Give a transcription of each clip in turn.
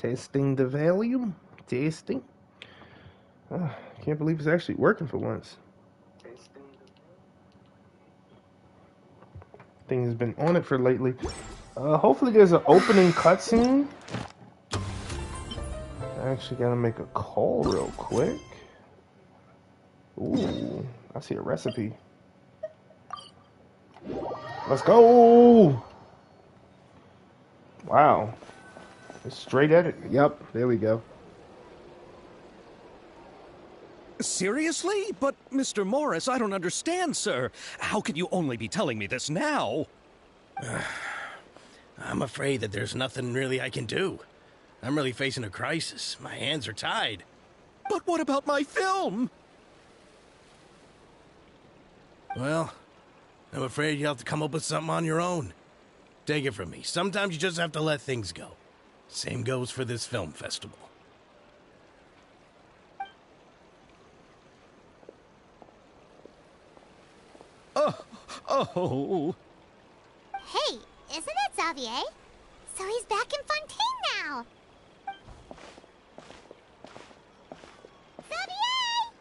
Testing the volume. Testing. Can't believe it's actually working for once. Thing has been on it for lately. Hopefully there's an opening cutscene. I actually gotta make a call real quick. Ooh, I see a recipe. Let's go! Wow. It's straight at it. Yep, there we go. Seriously? But, Mr. Morris, I don't understand, sir. How can you only be telling me this now? I'm afraid that there's nothing really I can do. I'm really facing a crisis. My hands are tied. But what about my film? Well, I'm afraid you'll have to come up with something on your own. Take it from me. Sometimes you just have to let things go. Same goes for this film festival. Oh. Hey, isn't it Xavier? So he's back in Fontaine now. Xavier!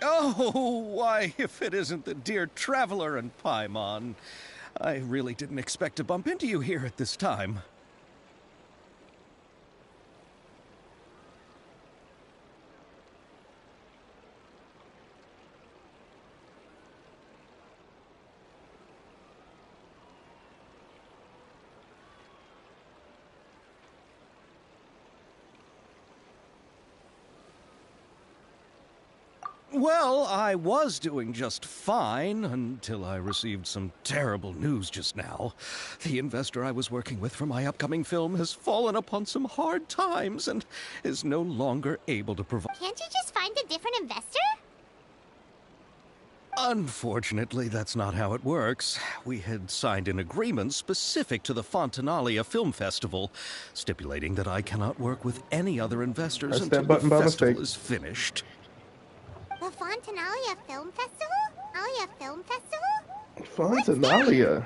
Oh, why, if it isn't the dear Traveler and Paimon. I really didn't expect to bump into you here at this time. Well, I was doing just fine until I received some terrible news just now. The investor I was working with for my upcoming film has fallen upon some hard times and is no longer able to provide... Can't you just find a different investor? Unfortunately, that's not how it works. We had signed an agreement specific to the Fontanalia Film Festival, stipulating that I cannot work with any other investors until the festival is finished. The Fontanalia Film Festival? Alia Film Festival? Fontanalia?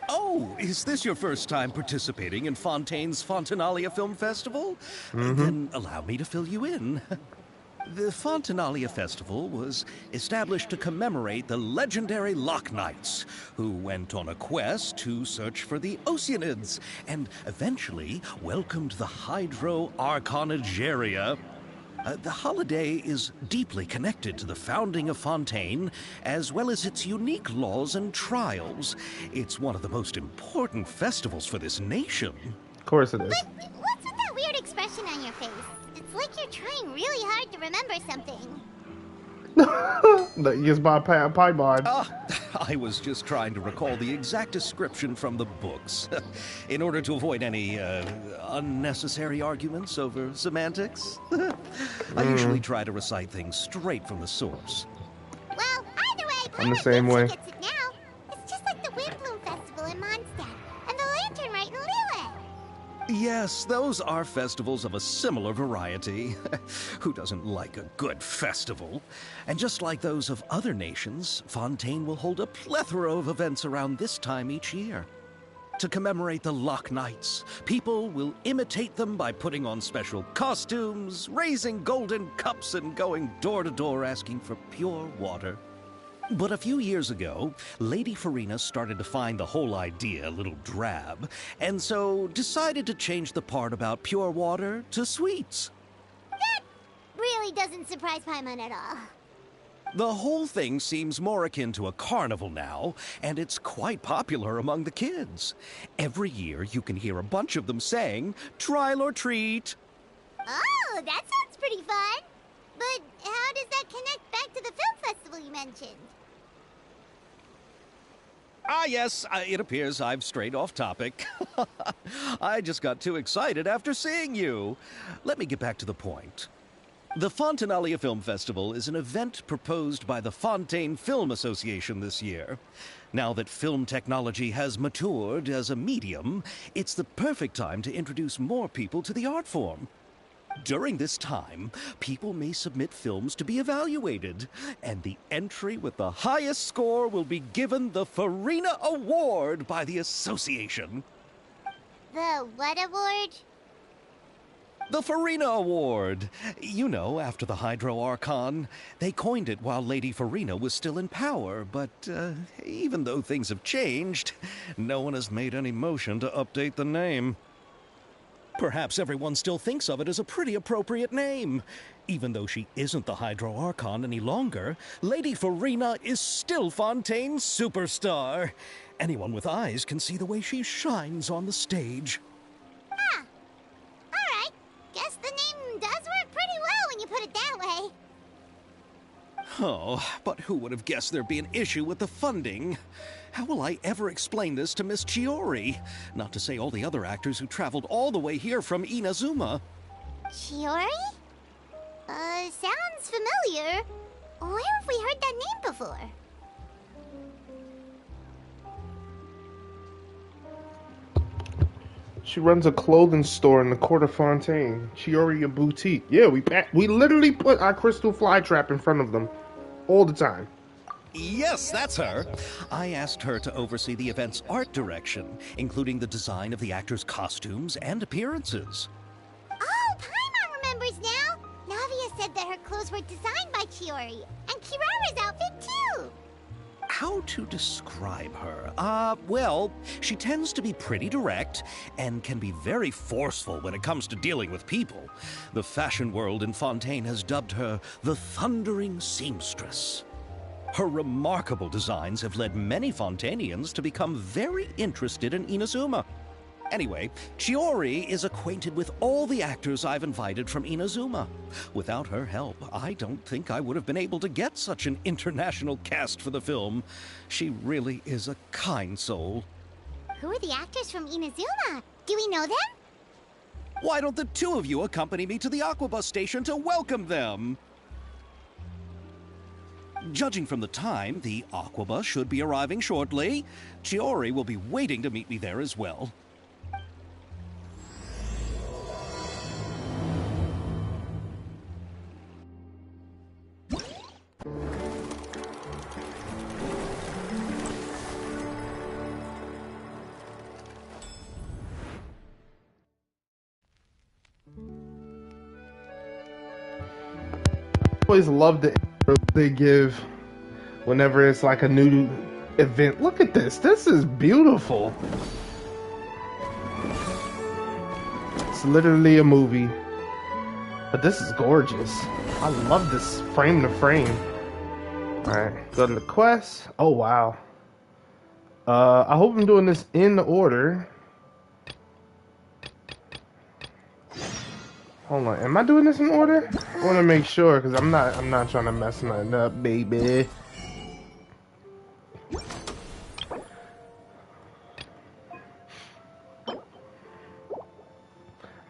Oh, is this your first time participating in Fontaine's Fontanalia Film Festival? Then allow me to fill you in. The Fontanalia Festival was established to commemorate the legendary Loch Knights, who went on a quest to search for the Oceanids, and eventually welcomed the Hydro Arconageria. The holiday is deeply connected to the founding of Fontaine, as well as its unique laws and trials. It's one of the most important festivals for this nation. Of course it is. But what's with that weird expression on your face? It's like you're trying really hard to remember something. Use my pie bod. I was just trying to recall the exact description from the books, in order to avoid any unnecessary arguments over semantics. I usually try to recite things straight from the source. Well, either way, I'm the same way. gets it now. It's just like the Windbloom Festival in Mondstadt, and the Lantern Rite in Lille. Yes, those are festivals of a similar variety. Who doesn't like a good festival? And just like those of other nations, Fontaine will hold a plethora of events around this time each year. To commemorate the Loch Knights, people will imitate them by putting on special costumes, raising golden cups, and going door to door asking for pure water. But a few years ago, Lady Farina started to find the whole idea a little drab, and so decided to change the part about pure water to sweets. That really doesn't surprise Paimon at all. The whole thing seems more akin to a carnival now, and it's quite popular among the kids. Every year you can hear a bunch of them saying, "Trial or treat." Oh, that sounds pretty fun. But how does that connect back to the film festival you mentioned? Yes, it appears I've strayed off topic. I just got too excited after seeing you. Let me get back to the point. The Fontanalia Film Festival is an event proposed by the Fontaine Film Association this year. Now that film technology has matured as a medium, it's the perfect time to introduce more people to the art form. During this time, people may submit films to be evaluated, and the entry with the highest score will be given the Farina Award by the association. The what award? The Farina Award. You know, after the Hydro Archon. They coined it while Lady Farina was still in power, but even though things have changed, no one has made any motion to update the name. Perhaps everyone still thinks of it as a pretty appropriate name. Even though she isn't the Hydro Archon any longer, Lady Farina is still Fontaine's superstar. Anyone with eyes can see the way she shines on the stage. Huh. Alright. Guess the name does work pretty well when you put it that way. Oh, but who would have guessed there'd be an issue with the funding? How will I ever explain this to Miss Chiori? Not to say all the other actors who traveled all the way here from Inazuma. Chiori? Sounds familiar. Where have we heard that name before? She runs a clothing store in the Court of Fontaine. Chiori Boutique. Yeah, we literally put our crystal fly trap in front of them all the time. Yes, that's her. I asked her to oversee the event's art direction, including the design of the actors' costumes and appearances. Oh, Paimon remembers now. Navia said that her clothes were designed by Chiori, and Kirara's outfit too. How to describe her? Well, she tends to be pretty direct and can be very forceful when it comes to dealing with people. The fashion world in Fontaine has dubbed her the Thundering Seamstress. Her remarkable designs have led many Fontainians to become very interested in Inazuma. Anyway, Chiori is acquainted with all the actors I've invited from Inazuma. Without her help, I don't think I would have been able to get such an international cast for the film. She really is a kind soul. Who are the actors from Inazuma? Do we know them? Why don't the two of you accompany me to the Aquabus station to welcome them? Judging from the time, the Aquabus should be arriving shortly. Chiori will be waiting to meet me there as well. Always love the intro they give whenever it's like a new event. Look at this. This is beautiful. It's literally a movie. But this is gorgeous. I love this frame to frame. Alright, go to the quest. Oh, wow. I hope I'm doing this in order. Hold on, am I doing this in order? I want to make sure because I'm not trying to mess nothing up, baby.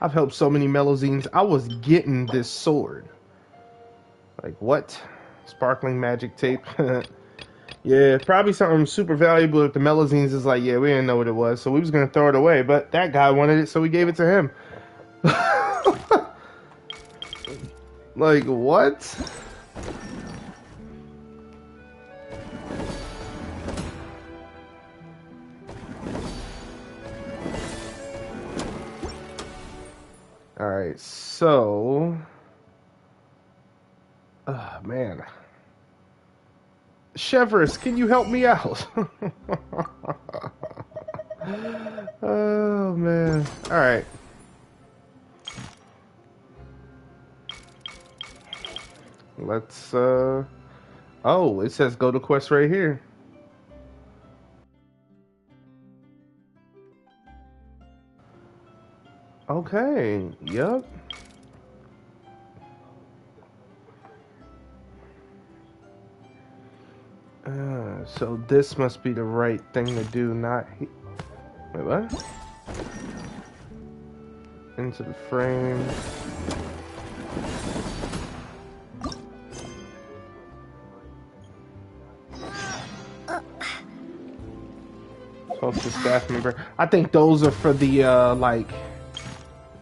I've helped so many Melozines. I was getting this sword. Like what? Sparkling magic tape. Yeah, probably something super valuable if the Melozines is like, yeah, we didn't know what it was, so we was gonna throw it away, but that guy wanted it, so we gave it to him. Like, what? Alright, so... man. Chevrolet, can you help me out? Oh, man. Alright. Let's, oh, it says go to quest right here. Okay, yep. So this must be the right thing to do, not wait, what? Into the frame. Talk to staff member. I think those are for the like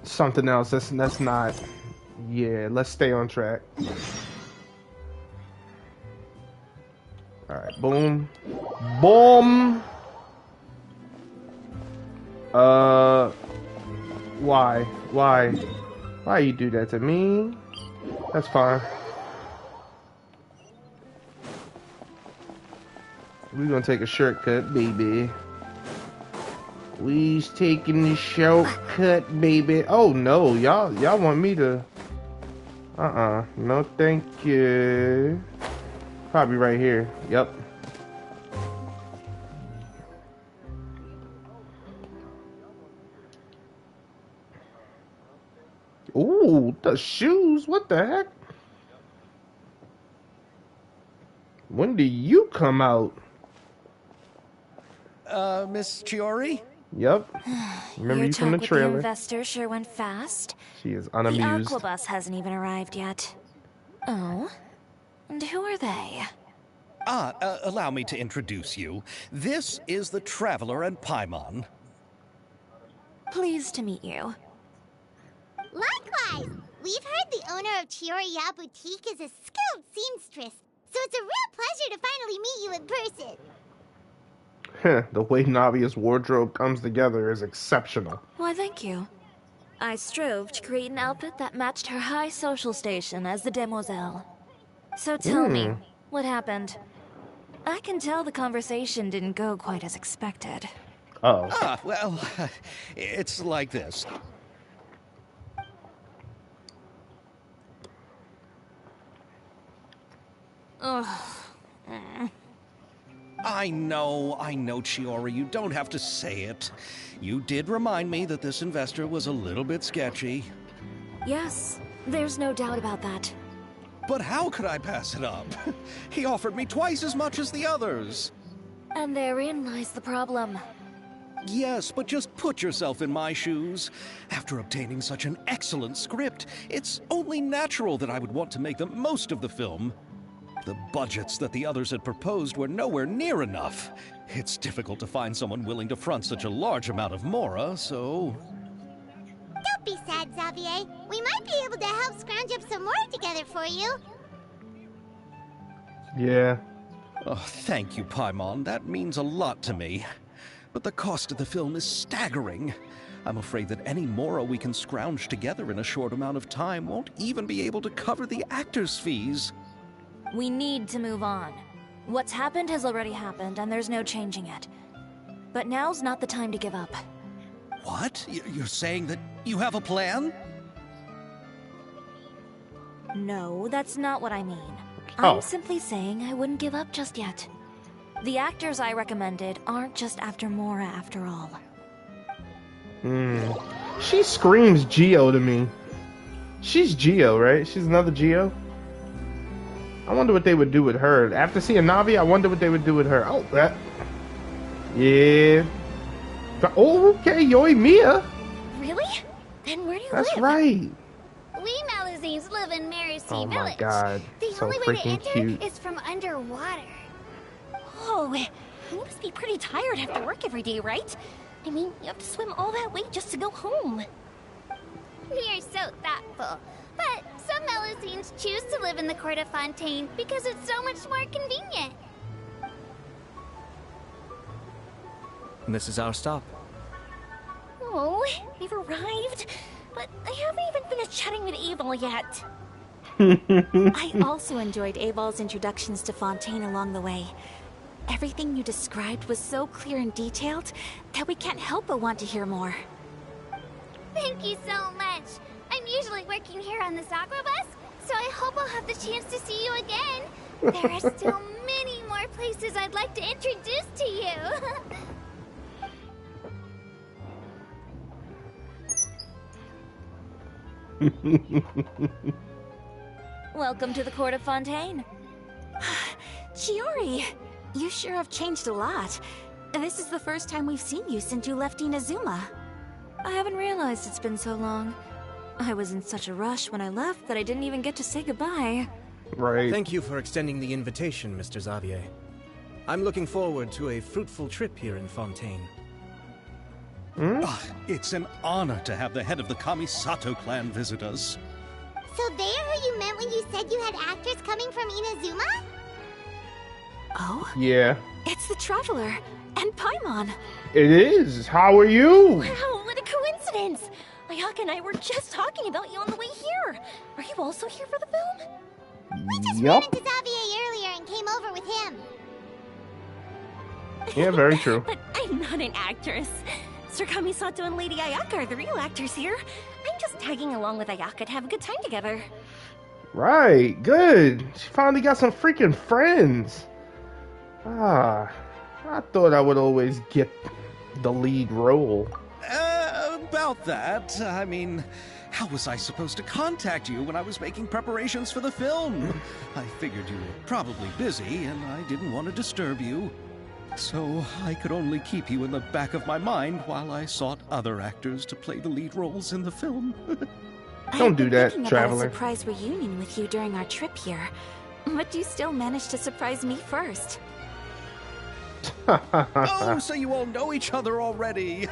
something else. That's not. Yeah, let's stay on track. All right, boom, boom. Why? Why? Why you do that to me? That's fine. We're gonna take a shortcut, baby. We's taking the shortcut, baby. Oh no, y'all want me to... No thank you. Probably right here. Yep. Ooh, the shoes. What the heck? When do you come out? Miss Chiori? Yep. Remember you from the talk with trailer. the investor sure went fast. She is The unamused. Aquabus hasn't even arrived yet. Oh? And who are they? Allow me to introduce you. This is the Traveler and Paimon. Pleased to meet you. Likewise! We've heard the owner of Chioriya Boutique is a skilled seamstress, so it's a real pleasure to finally meet you in person. The way Navia's wardrobe comes together is exceptional. Why, thank you. I strove to create an outfit that matched her high social station as the demoiselle. So tell me, what happened? I can tell the conversation didn't go quite as expected. Oh. Well, it's like this. Ugh. I know, Chiori, you don't have to say it. You did remind me that this investor was a little bit sketchy. Yes, there's no doubt about that. But how could I pass it up? He offered me twice as much as the others. And therein lies the problem. Yes, but just put yourself in my shoes. After obtaining such an excellent script, it's only natural that I would want to make the most of the film. The budgets that the others had proposed were nowhere near enough. It's difficult to find someone willing to front such a large amount of mora, so... Don't be sad, Xavier. We might be able to help scrounge up some more together for you. Yeah. Oh, thank you, Paimon. That means a lot to me. But the cost of the film is staggering. I'm afraid that any mora we can scrounge together in a short amount of time won't even be able to cover the actors' fees. We need to move on. What's happened has already happened, and there's no changing it. But now's not the time to give up. What? You're saying that you have a plan? No, that's not what I mean. Oh. I'm simply saying I wouldn't give up just yet. The actors I recommended aren't just after Mora after all. She screams Geo to me. She's Geo, right? She's another Geo? I wonder what they would do with her. After seeing Navi, I wonder what they would do with her. Oh, that... Yeah. Oh, okay, Yoi Mia. Really? Then where do you That's live? right. We Malazines live in Marisy Oh my Village. god. The So only way to freaking enter cute. is from underwater. Oh, you must be pretty tired after work every day, right? I mean, you have to swim all that way just to go home. We are so thoughtful. But some Malazines choose to live in the Court of Fontaine because it's so much more convenient. And this is our stop. Oh, we've arrived. But I haven't even finished chatting with Abel yet. I also enjoyed Abal's introductions to Fontaine along the way. Everything you described was so clear and detailed that we can't help but want to hear more. Thank you so much. I'm usually working here on this Aquabus, so I hope I'll have the chance to see you again. There are still many more places I'd like to introduce to you. Welcome to the Court of Fontaine. Chiori, you sure have changed a lot. This is the first time we've seen you since you left Inazuma. I haven't realized it's been so long. I was in such a rush when I left that I didn't even get to say goodbye. Right. Thank you for extending the invitation, Mr. Xavier. I'm looking forward to a fruitful trip here in Fontaine. It's an honor to have the head of the Kamisato clan visit us. So they're who you meant when you said you had actors coming from Inazuma? Oh, Yeah. it's the Traveler and Paimon. It is. How are you? Wow, what a coincidence! I Ayaka and I were just talking about you on the way here. Are you also here for the film? We just ran into Xavier earlier and came over with him. Yeah, very true. But I'm not an actress. Sir Kamisato and Lady Ayaka are the real actors here. I'm just tagging along with Ayaka to have a good time together. Right, good. She finally got some freaking friends. I thought I would always get the lead role. About that, I mean, how was I supposed to contact you when I was making preparations for the film? I figured you were probably busy, and I didn't want to disturb you. So I could only keep you in the back of my mind while I sought other actors to play the lead roles in the film. Don't do that, thinking Traveler. about a surprise reunion with you during our trip here, but you still managed to surprise me first. Oh, so you all know each other already.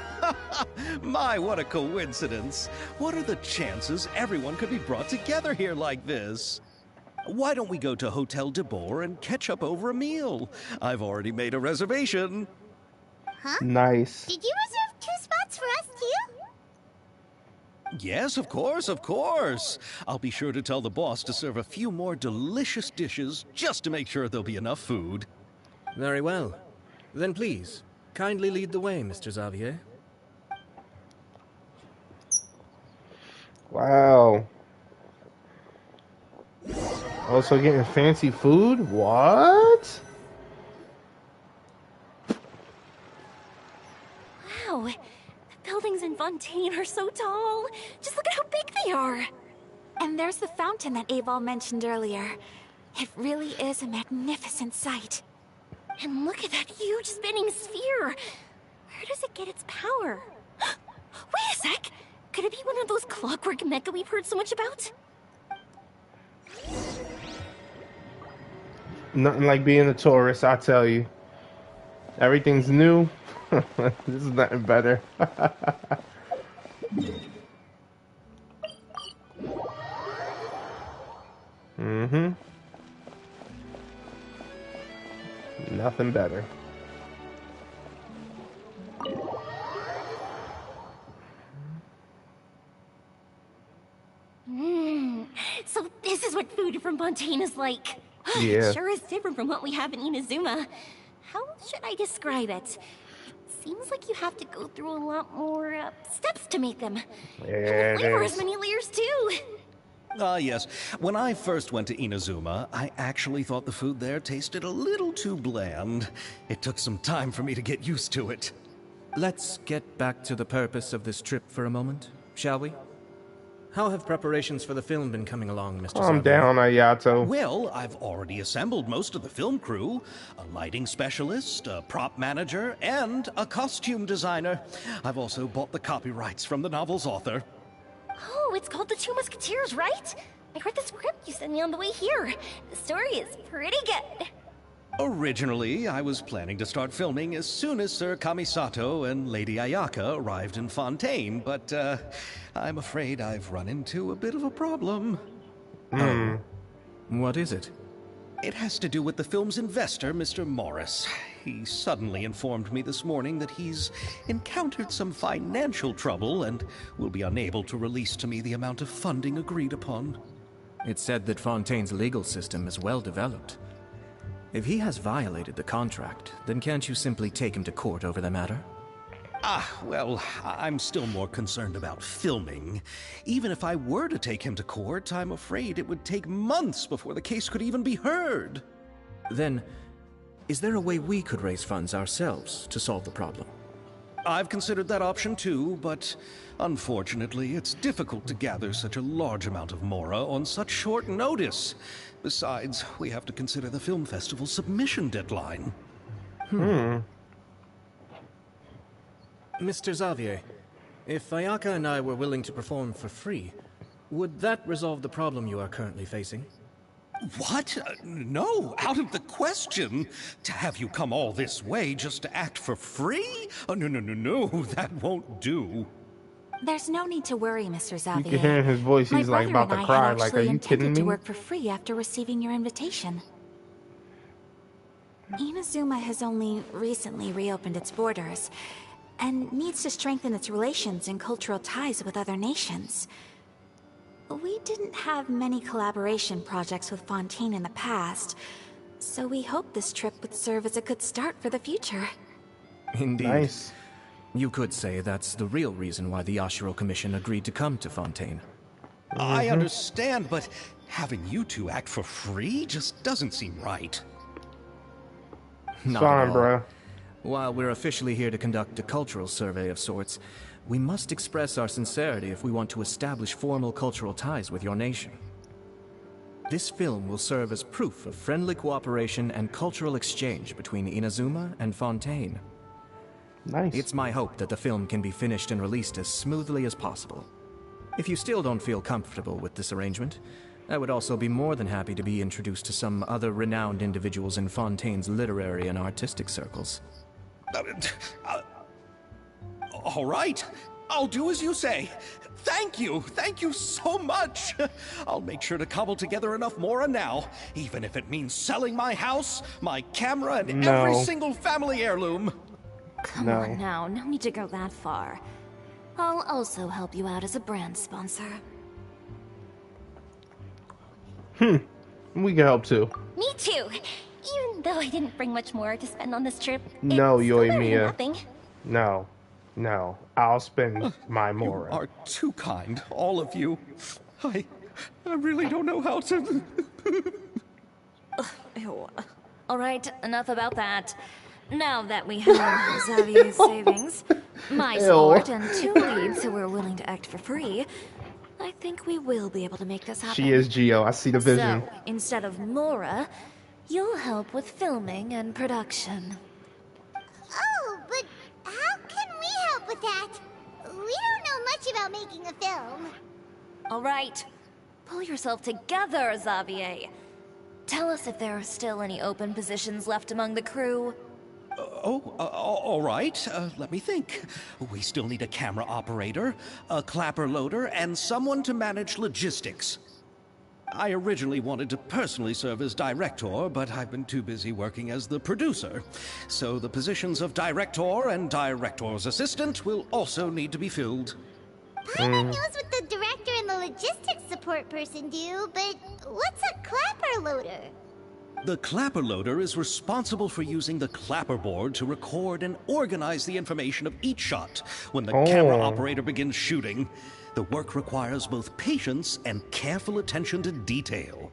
My, what a coincidence. What are the chances everyone could be brought together here like this? Why don't we go to Hotel de Boer and catch up over a meal? I've already made a reservation. Huh? Nice. Did you reserve 2 spots for us too? Yes, of course, of course. I'll be sure to tell the boss to serve a few more delicious dishes just to make sure there'll be enough food. Very well. Then please, kindly lead the way, Mr. Xavier. Wow. Also getting fancy food? What? Wow, the buildings in Fontaine are so tall. Just look at how big they are. And there's the fountain that Aval mentioned earlier. It really is a magnificent sight. And look at that huge spinning sphere. Where does it get its power? Wait a sec. Could it be one of those clockwork mecha we've heard so much about? Nothing like being a tourist, I tell you. Everything's new. This is nothing better. Mm-hmm. Nothing better. So this is what food from Fontaine is like. Yeah. Sure is different from what we have in Inazuma. How should I describe it? It seems like you have to go through a lot more steps to make them. Yeah, And the flavor there's- has many layers too. Yes. When I first went to Inazuma, I actually thought the food there tasted a little too bland. It took some time for me to get used to it. Let's get back to the purpose of this trip for a moment, shall we? How have preparations for the film been coming along, Mr. Calm Xavier? down, Ayato. Well, I've already assembled most of the film crew, a lighting specialist, a prop manager, and a costume designer. I've also bought the copyrights from the novel's author. Oh, it's called The Two Musketeers, right? I read the script you sent me on the way here. The story is pretty good. Originally, I was planning to start filming as soon as Sir Kamisato and Lady Ayaka arrived in Fontaine, but I'm afraid I've run into a bit of a problem. What is it? It has to do with the film's investor, Mr. Morris. He suddenly informed me this morning that he's encountered some financial trouble and will be unable to release to me the amount of funding agreed upon. It's said that Fontaine's legal system is well developed. If he has violated the contract, then can't you simply take him to court over the matter? Well, I'm still more concerned about filming. Even if I were to take him to court, I'm afraid it would take months before the case could even be heard. Then, is there a way we could raise funds ourselves to solve the problem? I've considered that option too, but unfortunately, it's difficult to gather such a large amount of mora on such short notice. Besides, we have to consider the film festival's submission deadline. Mr. Xavier, if Ayaka and I were willing to perform for free, would that resolve the problem you are currently facing? What? No, out of the question. To have you come all this way just to act for free? Oh, no, that won't do. There's no need to worry, Mr. Xavier. You can hear in his voice, he's My like brother about to and I cry. had Like, are actually you intended kidding to me? work for free after receiving your invitation. Inazuma has only recently reopened its borders, and needs to strengthen its relations and cultural ties with other nations. We didn't have many collaboration projects with Fontaine in the past, so we hope this trip would serve as a good start for the future. Indeed. Nice. You could say that's the real reason why the Ashiro Commission agreed to come to Fontaine. I understand, but having you two act for free just doesn't seem right. Not at Fine, all. bro. While we're officially here to conduct a cultural survey of sorts, we must express our sincerity if we want to establish formal cultural ties with your nation. This film will serve as proof of friendly cooperation and cultural exchange between Inazuma and Fontaine. Nice. It's my hope that the film can be finished and released as smoothly as possible. If you still don't feel comfortable with this arrangement, I would also be more than happy to be introduced to some other renowned individuals in Fontaine's literary and artistic circles. All right, I'll do as you say. Thank you so much. I'll make sure to cobble together enough mora now, even if it means selling my house, my camera, and every single family heirloom. Come on now, no need to go that far. I'll also help you out as a brand sponsor. We can help too. Me too. Even though I didn't bring much more to spend on this trip. No, it's still better than Yoimiya. nothing. No. I'll spend my You mora. are too kind, all of you. I really don't know how to... Ew. All right, enough about that. Now that we have Xavier's savings, my support, and 2 leads who are willing to act for free, I think we will be able to make this happen. She is Geo. I see the vision. So, instead of Mora, you'll help with filming and production. Oh, but how can we help with that? We don't know much about making a film. All right, pull yourself together, Xavier. Tell us if there are still any open positions left among the crew. All right. Let me think. We still need a camera operator, a clapper loader, and someone to manage logistics. I originally wanted to personally serve as director, but I've been too busy working as the producer. So the positions of director and director's assistant will also need to be filled. Paimon knows what the director and the logistics support person do, but what's a clapper loader? The clapper loader is responsible for using the clapper board to record and organize the information of each shot when the camera operator begins shooting. The work requires both patience and careful attention to detail.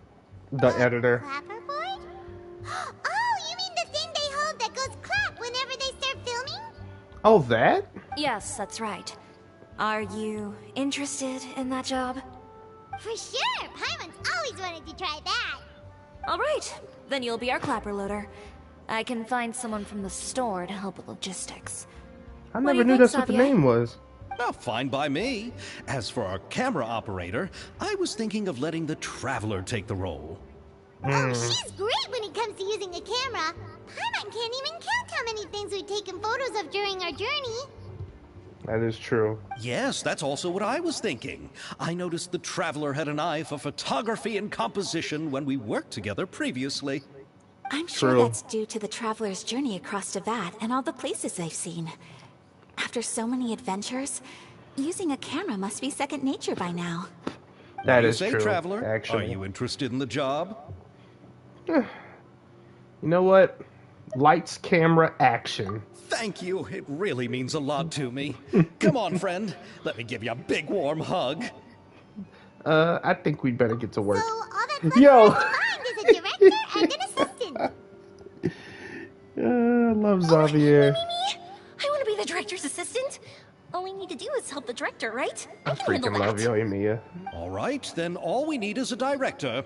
The editor. Clapperboard? Oh, you mean the thing they hold that goes clap whenever they start filming? Oh, that? Yes, that's right. Are you interested in that job? For sure! Paimon's always wanted to try that. All right, then you'll be our clapper loader. I can find someone from the store to help with logistics. I What do never you knew think, that's what the Xavier? name was. Well, fine by me. As for our camera operator, I was thinking of letting the Traveler take the role. Oh, she's great when it comes to using a camera. Paimon can't even count how many things we've taken photos of during our journey. That is true. Yes, that's also what I was thinking. I noticed the Traveler had an eye for photography and composition when we worked together previously. I'm sure True. that's due to the traveler's journey across Teyvat and all the places they've seen. After so many adventures, using a camera must be second nature by now. That You is say, true. Traveler? Actually, Are you interested in the job? you know what? Lights, camera, action. Thank you. It really means a lot to me. Come on, friend. Let me give you a big warm hug. I think we'd better get to work. So all that Clever Yo. has to find is a director and an assistant. I love Xavier. Me? I want to be the director's assistant. All we need to do is help the director, right? I I can handle freaking love that. Yoimiya. All right, then all we need is a director.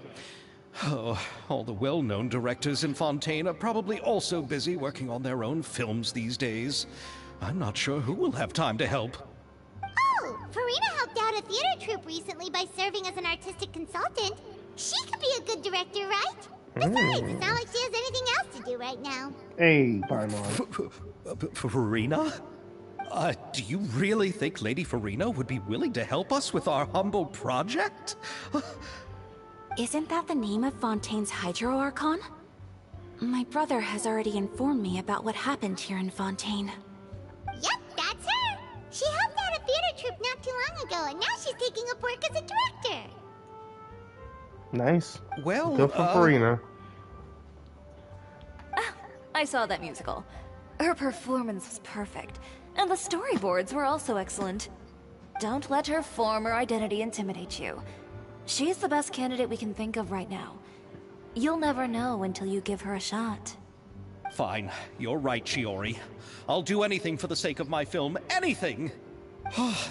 Oh, all the well-known directors in Fontaine are probably also busy working on their own films these days. I'm not sure who will have time to help. Oh, Farina helped out a theater troupe recently by serving as an artistic consultant. She could be a good director, right? Besides, it's not like she has anything else to do right now. Hey, Paimon. Farina? Do you really think Lady Farina would be willing to help us with our humble project? Isn't that the name of Fontaine's Hydro Archon? My brother has already informed me about what happened here in Fontaine. Yep, that's and now she's taking up work as a director. Nice. Well, Good for Farina. I saw that musical. Her performance was perfect, and the storyboards were also excellent. Don't let her form or identity intimidate you. She's the best candidate we can think of right now. You'll never know until you give her a shot. Fine. You're right, Shiori. I'll do anything for the sake of my film. Anything!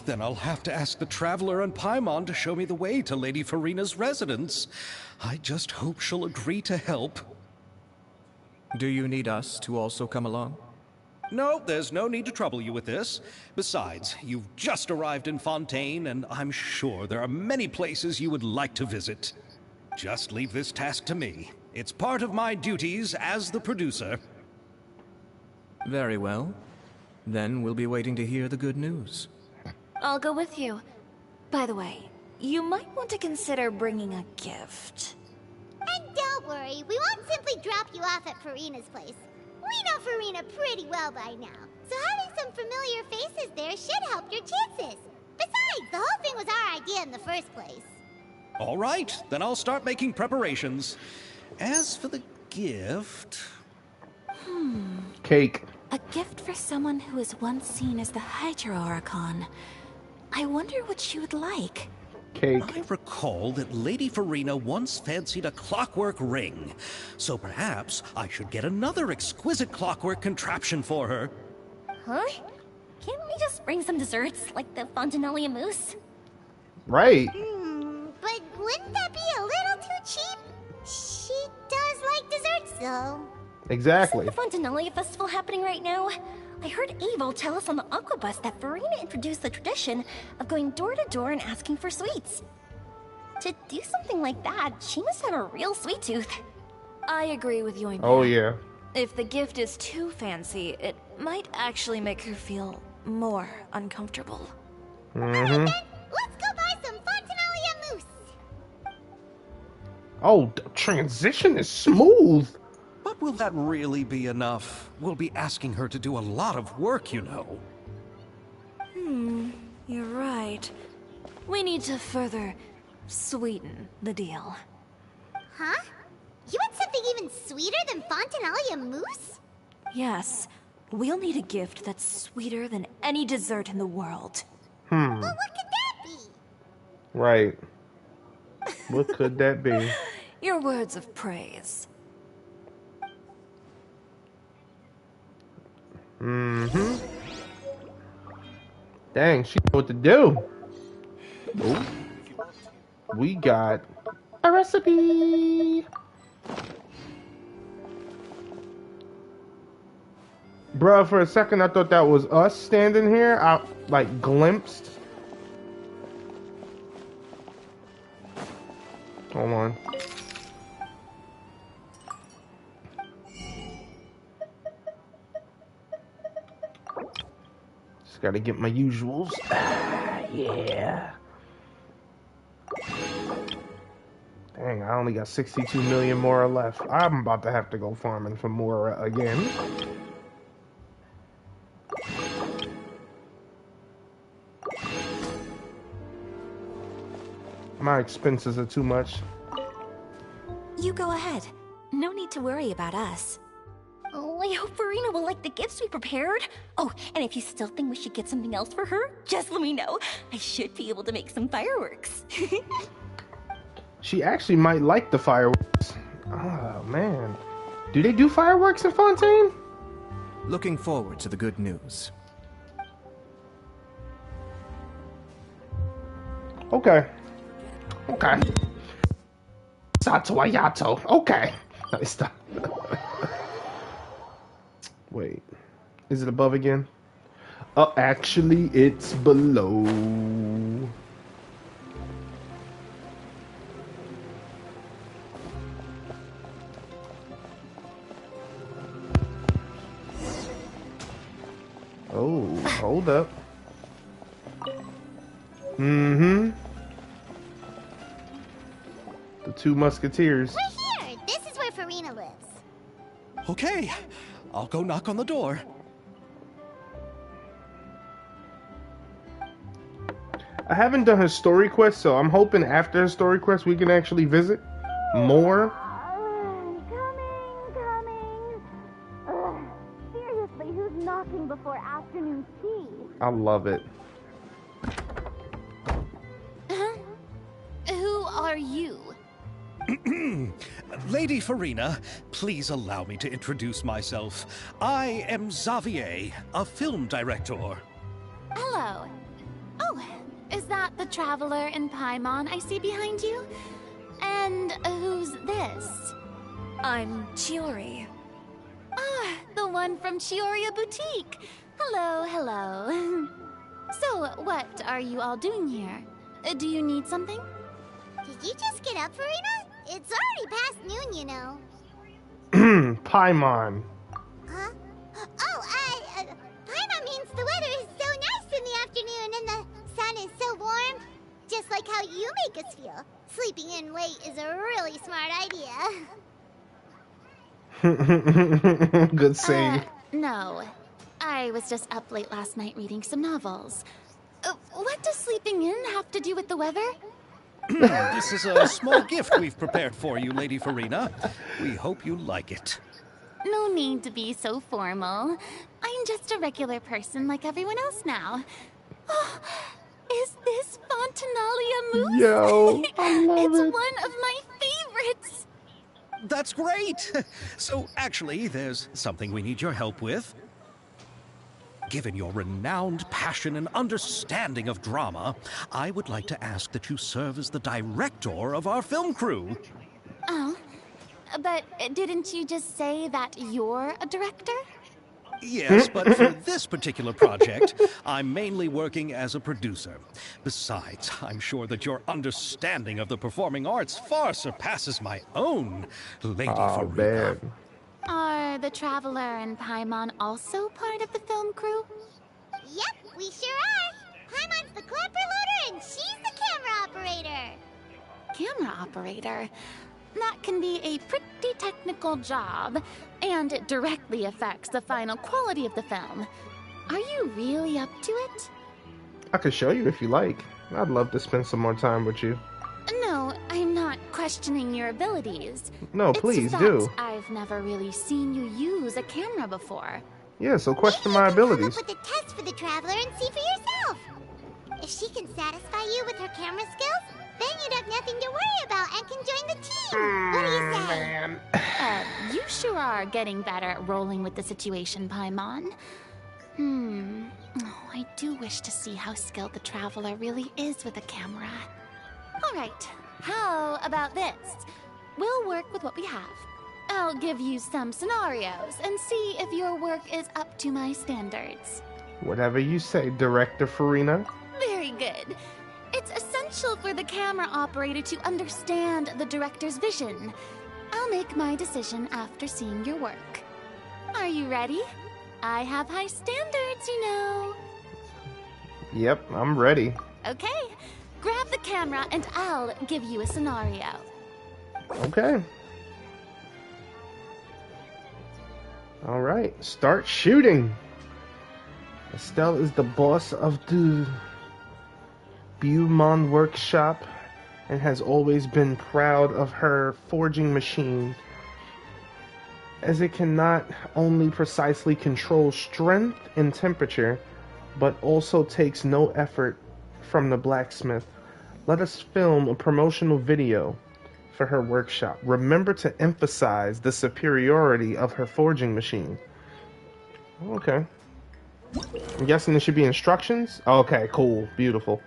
Then I'll have to ask the Traveler and Paimon to show me the way to Lady Farina's residence. I just hope she'll agree to help. Do you need us to also come along? No, there's no need to trouble you with this. Besides, you've just arrived in Fontaine, and I'm sure there are many places you would like to visit. Just leave this task to me. It's part of my duties as the producer. Very well. Then we'll be waiting to hear the good news. I'll go with you. By the way, you might want to consider bringing a gift. And don't worry, we won't simply drop you off at Farina's place. We know Farina pretty well by now, so having some familiar faces there should help your chances. Besides, the whole thing was our idea in the first place. All right, then I'll start making preparations. As for the gift... Cake. A gift for someone who was once seen as the Hydra Oricon. I wonder what she would like. Cake. I recall that Lady Farina once fancied a clockwork ring, so perhaps I should get another exquisite clockwork contraption for her. Huh? Can't we just bring some desserts, like the Fontanalia mousse? Right. But wouldn't that be a little too cheap? She does like desserts, though. Exactly. Isn't the Fontanalia festival happening right now? I heard Abel tell us on the Aquabus that Farina introduced the tradition of going door to door and asking for sweets. To do something like that, she must have a real sweet tooth. I agree with you. Oh, yeah. If the gift is too fancy, it might actually make her feel more uncomfortable. Mm-hmm. Let's go buy some Fontanalia mousse. Oh, the transition is smooth. But will that really be enough? We'll be asking her to do a lot of work, you know. You're right. We need to further sweeten the deal. Huh? You want something even sweeter than Fontanalia mousse? Yes, we'll need a gift that's sweeter than any dessert in the world. But what could that be? Right. What could that be? Your words of praise. Mm-hmm. Dang, she know what to do. Ooh. We got a recipe. Bruh, for a second I thought that was us standing here. I like glimpsed. Hold on. Just gotta get my usuals. Yeah. Dang, I only got 62 million more left. I'm about to have to go farming for more again. My expenses are too much. You go ahead. No need to worry about us. Oh, I hope Farina will like the gifts we prepared. Oh, and if you still think we should get something else for her, just let me know. I should be able to make some fireworks. She actually might like the fireworks. Oh, man. Do they do fireworks in Fontaine? Looking forward to the good news. Okay. Okay. Sato Ayato. Okay. Nice stuff. Wait. Is it above again? Actually, it's below. Oh, hold up. Mm-hmm. The two musketeers. We're here. This is where Farina lives. Okay, I'll go knock on the door. I haven't done her story quest, so I'm hoping after her story quest we can actually visit more. Coming. Ugh, seriously, who's knocking before afternoon tea? I love it. Who are you? Lady Farina, please allow me to introduce myself. I am Xavier, a film director. Hello. Oh, is that the traveler in Paimon I see behind you? And who's this? I'm Chiori. Ah, the one from Chioria Boutique. Hello. So, what are you all doing here? Do you need something? Did you just get up, Farina? It's already past noon, you know. Paimon. Huh? Oh, Paimon means the weather is so nice in the afternoon and the sun is so warm. Just like how you make us feel. Sleeping in late is a really smart idea. Good save. No. I was just up late last night reading some novels. What does sleeping in have to do with the weather? This is a small gift we've prepared for you, Lady Farina. We hope you like it. No need to be so formal. I'm just a regular person like everyone else now. Oh, is this Fontinalia mousse? Yo, I love it's it. one of my favorites. That's great! So, actually, there's something we need your help with. Given your renowned passion and understanding of drama, I would like to ask that you serve as the director of our film crew. Oh, but didn't you just say that you're a director? Yes, but for this particular project, I'm mainly working as a producer. Besides, I'm sure that your understanding of the performing arts far surpasses my own, Lady Oh, Farina. man. Are the Traveler and Paimon also part of the film crew? Yep, we sure are. Paimon's the clapper loader and she's the camera operator. Camera operator? That can be a pretty technical job, and it directly affects the final quality of the film. Are you really up to it? I could show you if you like. I'd love to spend some more time with you. No, I'm not questioning your abilities. No, please it's do. that I've never really seen you use a camera before. Yeah, so question Maybe my you can abilities. come up with a test for the Traveler and see for yourself. If she can satisfy you with her camera skills, then you'd have nothing to worry about and can join the team. What do you say? Man. You sure are getting better at rolling with the situation, Paimon. Oh, I do wish to see how skilled the Traveler really is with a camera. All right, how about this? We'll work with what we have. I'll give you some scenarios and see if your work is up to my standards. Whatever you say, Director Farina. Very good. It's essential for the camera operator to understand the director's vision. I'll make my decision after seeing your work. Are you ready? I have high standards, you know. Yep, I'm ready. Okay, grab the camera and I'll give you a scenario. Okay. All right, start shooting. Estelle is the boss of the Beaumont workshop and has always been proud of her forging machine, as it can not only precisely control strength and temperature, but also takes no effort from the blacksmith. Let us film a promotional video for her workshop. Remember to emphasize the superiority of her forging machine. Okay. I'm guessing there should be instructions? Okay, cool. Beautiful.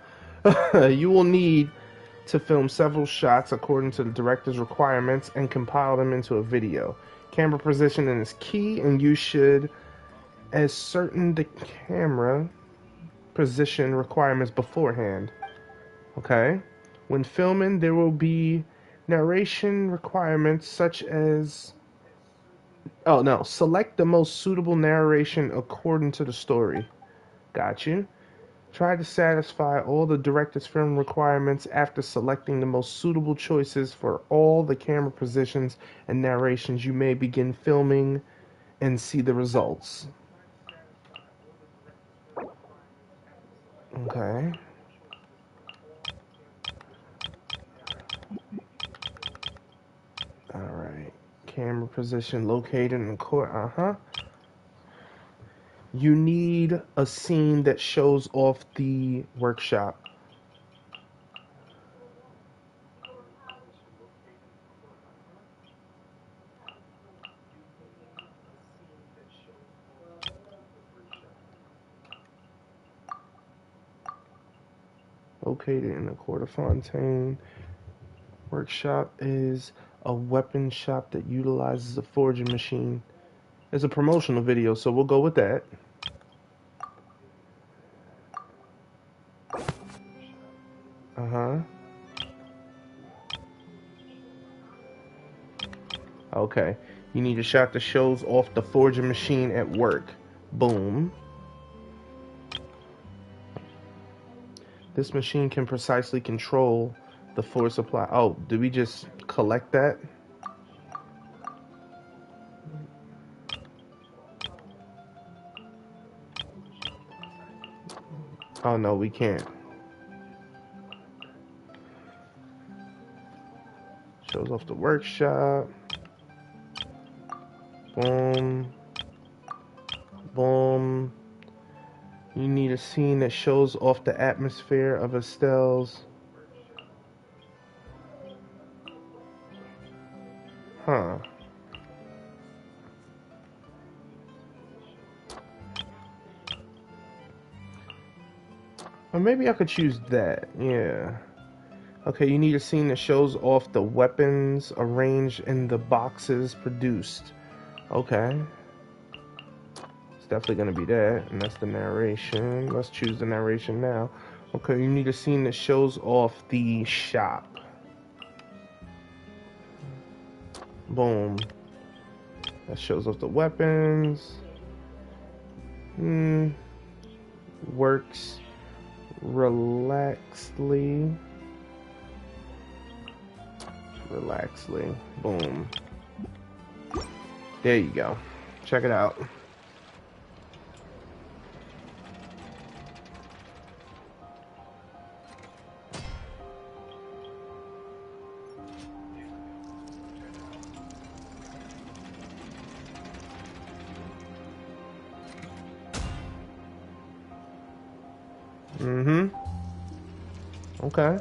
You will need to film several shots according to the director's requirements and compile them into a video. Camera positioning is key, and you should ascertain the camera position requirements beforehand. Okay? When filming, there will be narration requirements such as... Oh, no. Select the most suitable narration according to the story. Got you. Try to satisfy all the director's film requirements after selecting the most suitable choices for all the camera positions and narrations. You may begin filming and see the results. Okay. Camera position located in the court. You need a scene that shows off the workshop. Located in the Court of Fontaine. Workshop is a weapon shop that utilizes a forging machine. It's a promotional video, so we'll go with that. Okay. You need a shot that shows off the forging machine at work. Boom. This machine can precisely control the force supply. Oh, did we just collect that? Oh no, we can't. Shows off the workshop. Boom. Boom. You need a scene that shows off the atmosphere of Estelle's. Huh. Or maybe I could choose that. Yeah. Okay, you need a scene that shows off the weapons arranged in the boxes produced. Okay. It's definitely going to be that. And that's the narration. Let's choose the narration now. Okay, you need a scene that shows off the shop. Boom. That shows off the weapons. Works relaxedly. Boom. There you go. Check it out. Okay.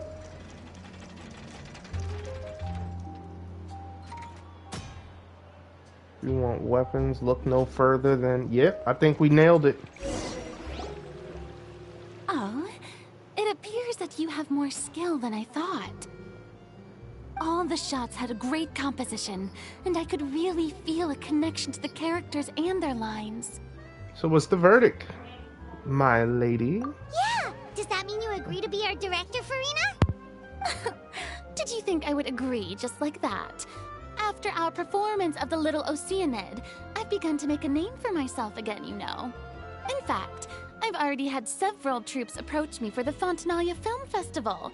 You want weapons? Look no further than... Yep, I think we nailed it. Oh, it appears that you have more skill than I thought. All the shots had a great composition, and I could really feel a connection to the characters and their lines. So what's the verdict, my lady? Yeah! Does that mean you agree to be our director, Farina? Did you think I would agree just like that? After our performance of the Little Oceanid, I've begun to make a name for myself again, you know. In fact, I've already had several troops approach me for the Fontanalia Film Festival.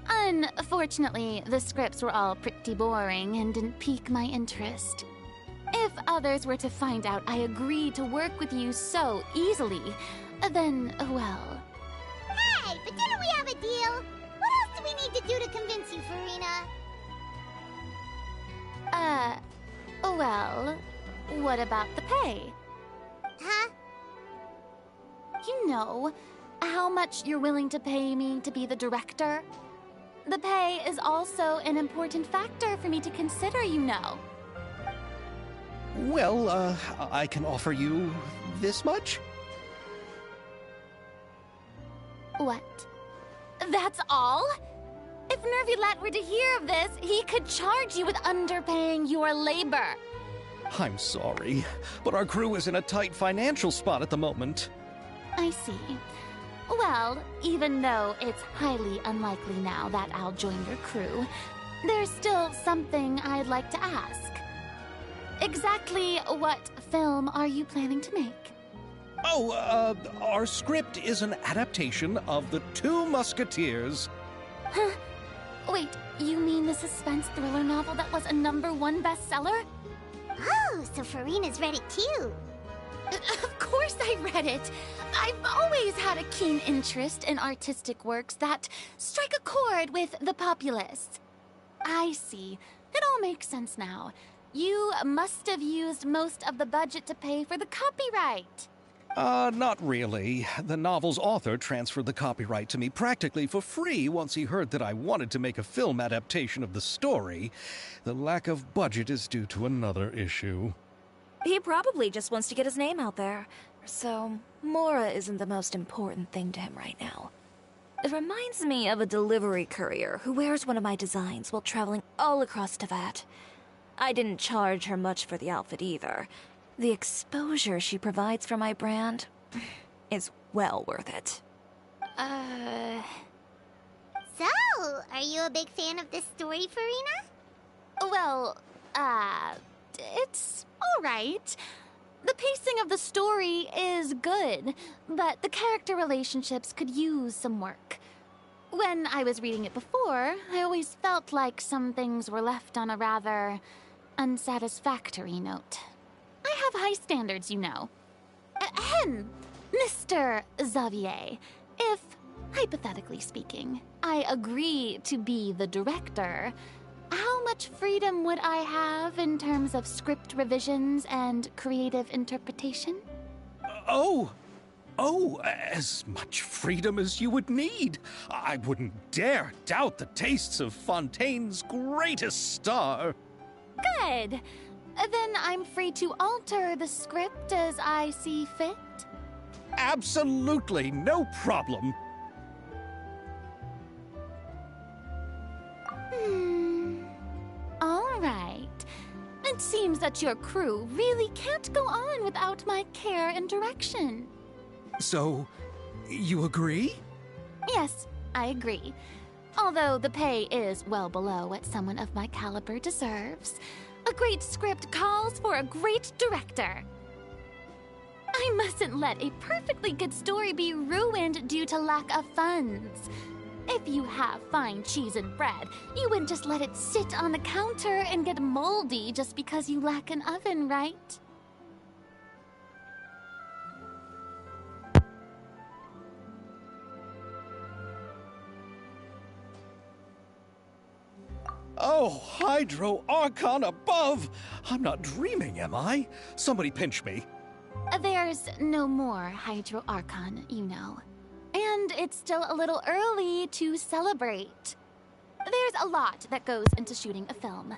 Unfortunately, the scripts were all pretty boring and didn't pique my interest. If others were to find out I agreed to work with you so easily, then, well... Hey, but didn't we have a deal? What else do we need to do to convince you, Farina? Well, what about the pay? Huh? You know, how much you're willing to pay me to be the director? The pay is also an important factor for me to consider, you know. Well, I can offer you this much? What? That's all? If Nervilat were to hear of this, he could charge you with underpaying your labor. I'm sorry, but our crew is in a tight financial spot at the moment. I see. Well, even though it's highly unlikely now that I'll join your crew, there's still something I'd like to ask. Exactly what film are you planning to make? Oh, our script is an adaptation of The Two Musketeers. Huh? Wait, you mean the suspense thriller novel that was a #1 bestseller? Oh, so Farina's read it too. Of course I read it. I've always had a keen interest in artistic works that strike a chord with the populace. I see. It all makes sense now. You must have used most of the budget to pay for the copyright. Not really. The novel's author transferred the copyright to me practically for free once he heard that I wanted to make a film adaptation of the story. The lack of budget is due to another issue. He probably just wants to get his name out there. So, Mora isn't the most important thing to him right now. It reminds me of a delivery courier who wears one of my designs while traveling all across Teyvat. I didn't charge her much for the outfit either. The exposure she provides for my brand is well worth it. So, are you a big fan of this story, Farina? Well, it's alright. The pacing of the story is good, but the character relationships could use some work. When I was reading it before, I always felt like some things were left on a rather unsatisfactory note. I have high standards, you know. Mr. Xavier, if, hypothetically speaking, I agree to be the director, how much freedom would I have in terms of script revisions and creative interpretation? Oh, as much freedom as you would need. I wouldn't dare doubt the tastes of Fontaine's greatest star. Good. Then I'm free to alter the script as I see fit? Absolutely, no problem. All right. It seems that your crew really can't go on without my care and direction. So, you agree? Yes, I agree. Although the pay is well below what someone of my caliber deserves. A great script calls for a great director. I mustn't let a perfectly good story be ruined due to lack of funds. If you have fine cheese and bread, you wouldn't just let it sit on the counter and get moldy just because you lack an oven, right? Oh, Hydro Archon above! I'm not dreaming, am I? Somebody pinch me. There's no more Hydro Archon, you know. And it's still a little early to celebrate. There's a lot that goes into shooting a film.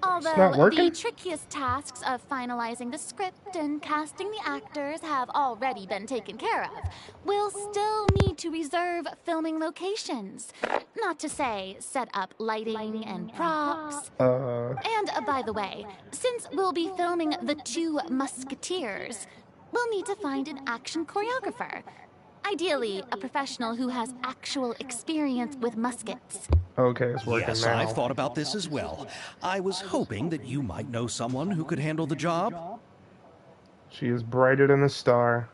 Although the trickiest tasks of finalizing the script and casting the actors have already been taken care of, we'll still need to reserve filming locations. Not to say set up lighting and props. And by the way, since we'll be filming The Two Musketeers, we'll need to find an action choreographer. Ideally, a professional who has actual experience with muskets. Okay, it's working yes, now. I've thought about this as well. I was hoping that you might know someone who could handle the job. She is brighter than a star.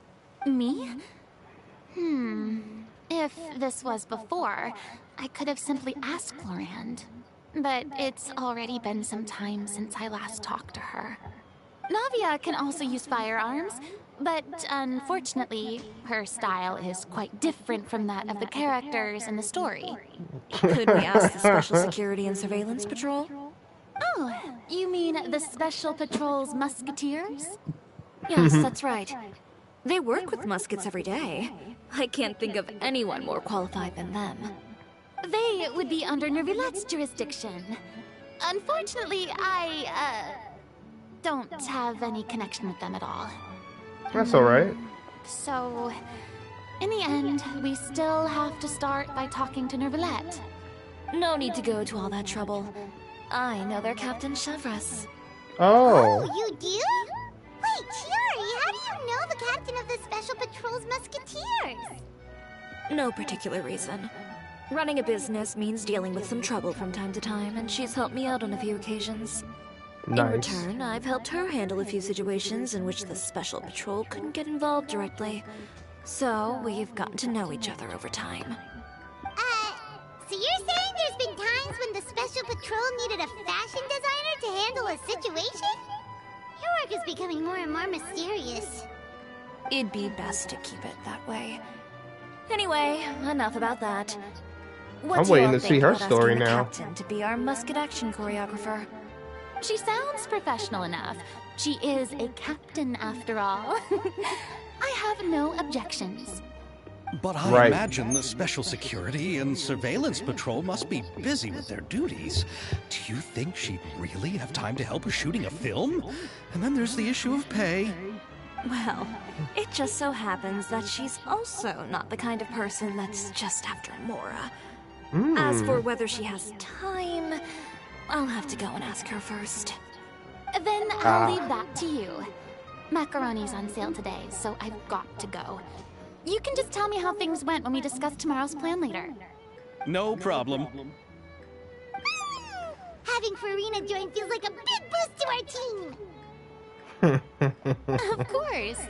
Me? If this was before, I could have simply asked Florand. But it's already been some time since I last talked to her. Navia can also use firearms, but unfortunately, her style is quite different from that of the characters in the story. Could we ask the Special Security and Surveillance Patrol? Oh, you mean the Special Patrol's Musketeers? Yes, that's right. They work with muskets every day. I can't think of anyone more qualified than them. They would be under Nervilette's jurisdiction. Unfortunately, I, don't have any connection with them at all. That's alright. So, in the end, we still have to start by talking to Nervilette. No need to go to all that trouble. I know their Captain Chevres. Oh. Oh, you do? Wait, Chiari, how do you know the captain of the Special Patrol's Musketeers? No particular reason. Running a business means dealing with some trouble from time to time, and she's helped me out on a few occasions. Nice. In return, I've helped her handle a few situations in which the Special Patrol couldn't get involved directly. So, we've gotten to know each other over time. So you're saying there's been times when the Special Patrol needed a fashion designer to handle a situation? Your work is becoming more and more mysterious. It'd be best to keep it that way. Anyway, enough about that. What I'm do waiting y'all to see think her about story asking the now. Captain to be our musket action choreographer? She sounds professional enough. She is a captain after all. I have no objections. But I imagine the Special Security and Surveillance Patrol must be busy with their duties. Do you think she'd really have time to help with shooting a film? And then there's the issue of pay. Well, it just so happens that she's also not the kind of person that's just after Mora. As for whether she has time, I'll have to go and ask her first. Then I'll leave that to you. Macaroni's on sale today, so I've got to go. You can just tell me how things went when we discuss tomorrow's plan later. No problem. Having Farina join feels like a big boost to our team. Of course.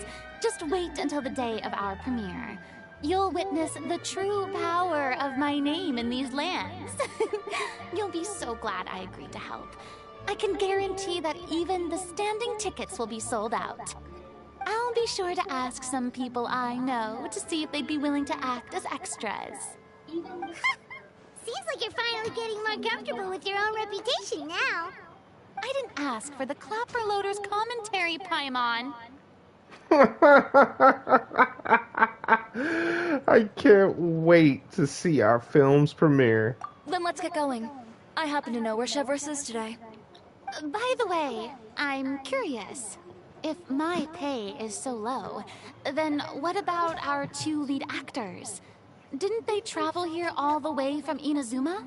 Just wait until the day of our premiere. You'll witness the true power of my name in these lands. You'll be so glad I agreed to help. I can guarantee that even the standing tickets will be sold out. I'll be sure to ask some people I know to see if they'd be willing to act as extras. Seems like you're finally getting more comfortable with your own reputation now. I didn't ask for the Clapper Loaders commentary, Paimon. I can't wait to see our film's premiere. Then let's get going. I happen to know where Chevrolet is today. By the way, I'm curious. If my pay is so low, then what about our two lead actors? Didn't they travel here all the way from Inazuma?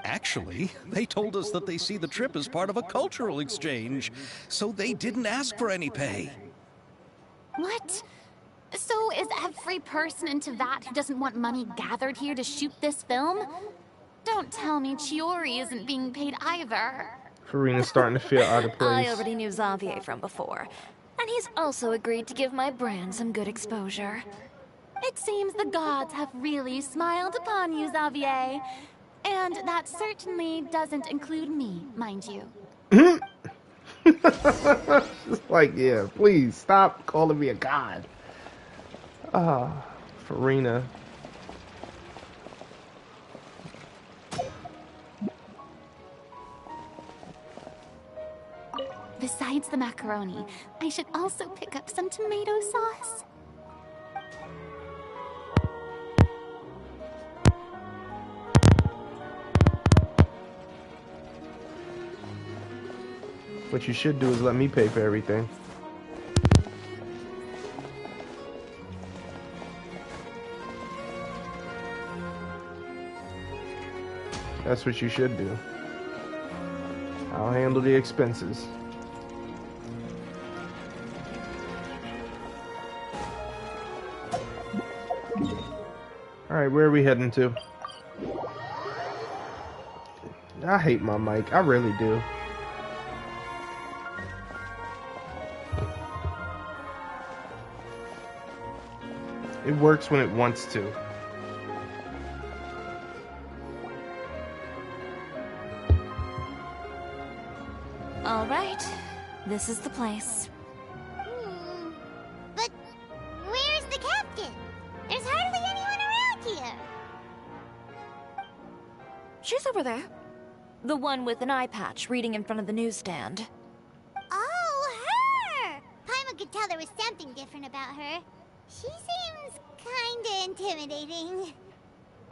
Actually, they told us that they see the trip as part of a cultural exchange, so they didn't ask for any pay. What? So is every person into that who doesn't want money gathered here to shoot this film? Don't tell me Chiori isn't being paid either. Farina's starting to feel out of place. I already knew Xavier from before, and he's also agreed to give my brand some good exposure. It seems the gods have really smiled upon you, Xavier. And that certainly doesn't include me, mind you. Just like, yeah, please stop calling me a god. Farina. Besides the macaroni, I should also pick up some tomato sauce. What you should do is let me pay for everything. That's what you should do. I'll handle the expenses. Alright, where are we heading to? I hate my mic. I really do. It works when it wants to. All right, this is the place. But where's the captain? There's hardly anyone around here. She's over there. The one with an eye patch reading in front of the newsstand. Oh, her! Paimon could tell there was something different about her. She seems kinda intimidating.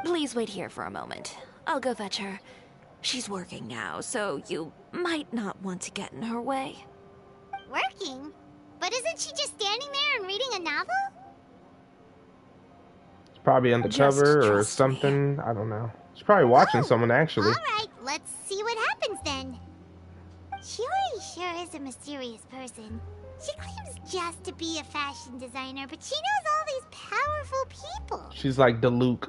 Please wait here for a moment. I'll go fetch her. She's working now, so you might not want to get in her way. Working? But isn't she just standing there and reading a novel? It's probably undercover or something. I don't know. She's probably watching someone, actually. Alright, let's see what happens then. Shiori sure is a mysterious person. She claims just to be a fashion designer, but she knows all these powerful people. She's like Diluc.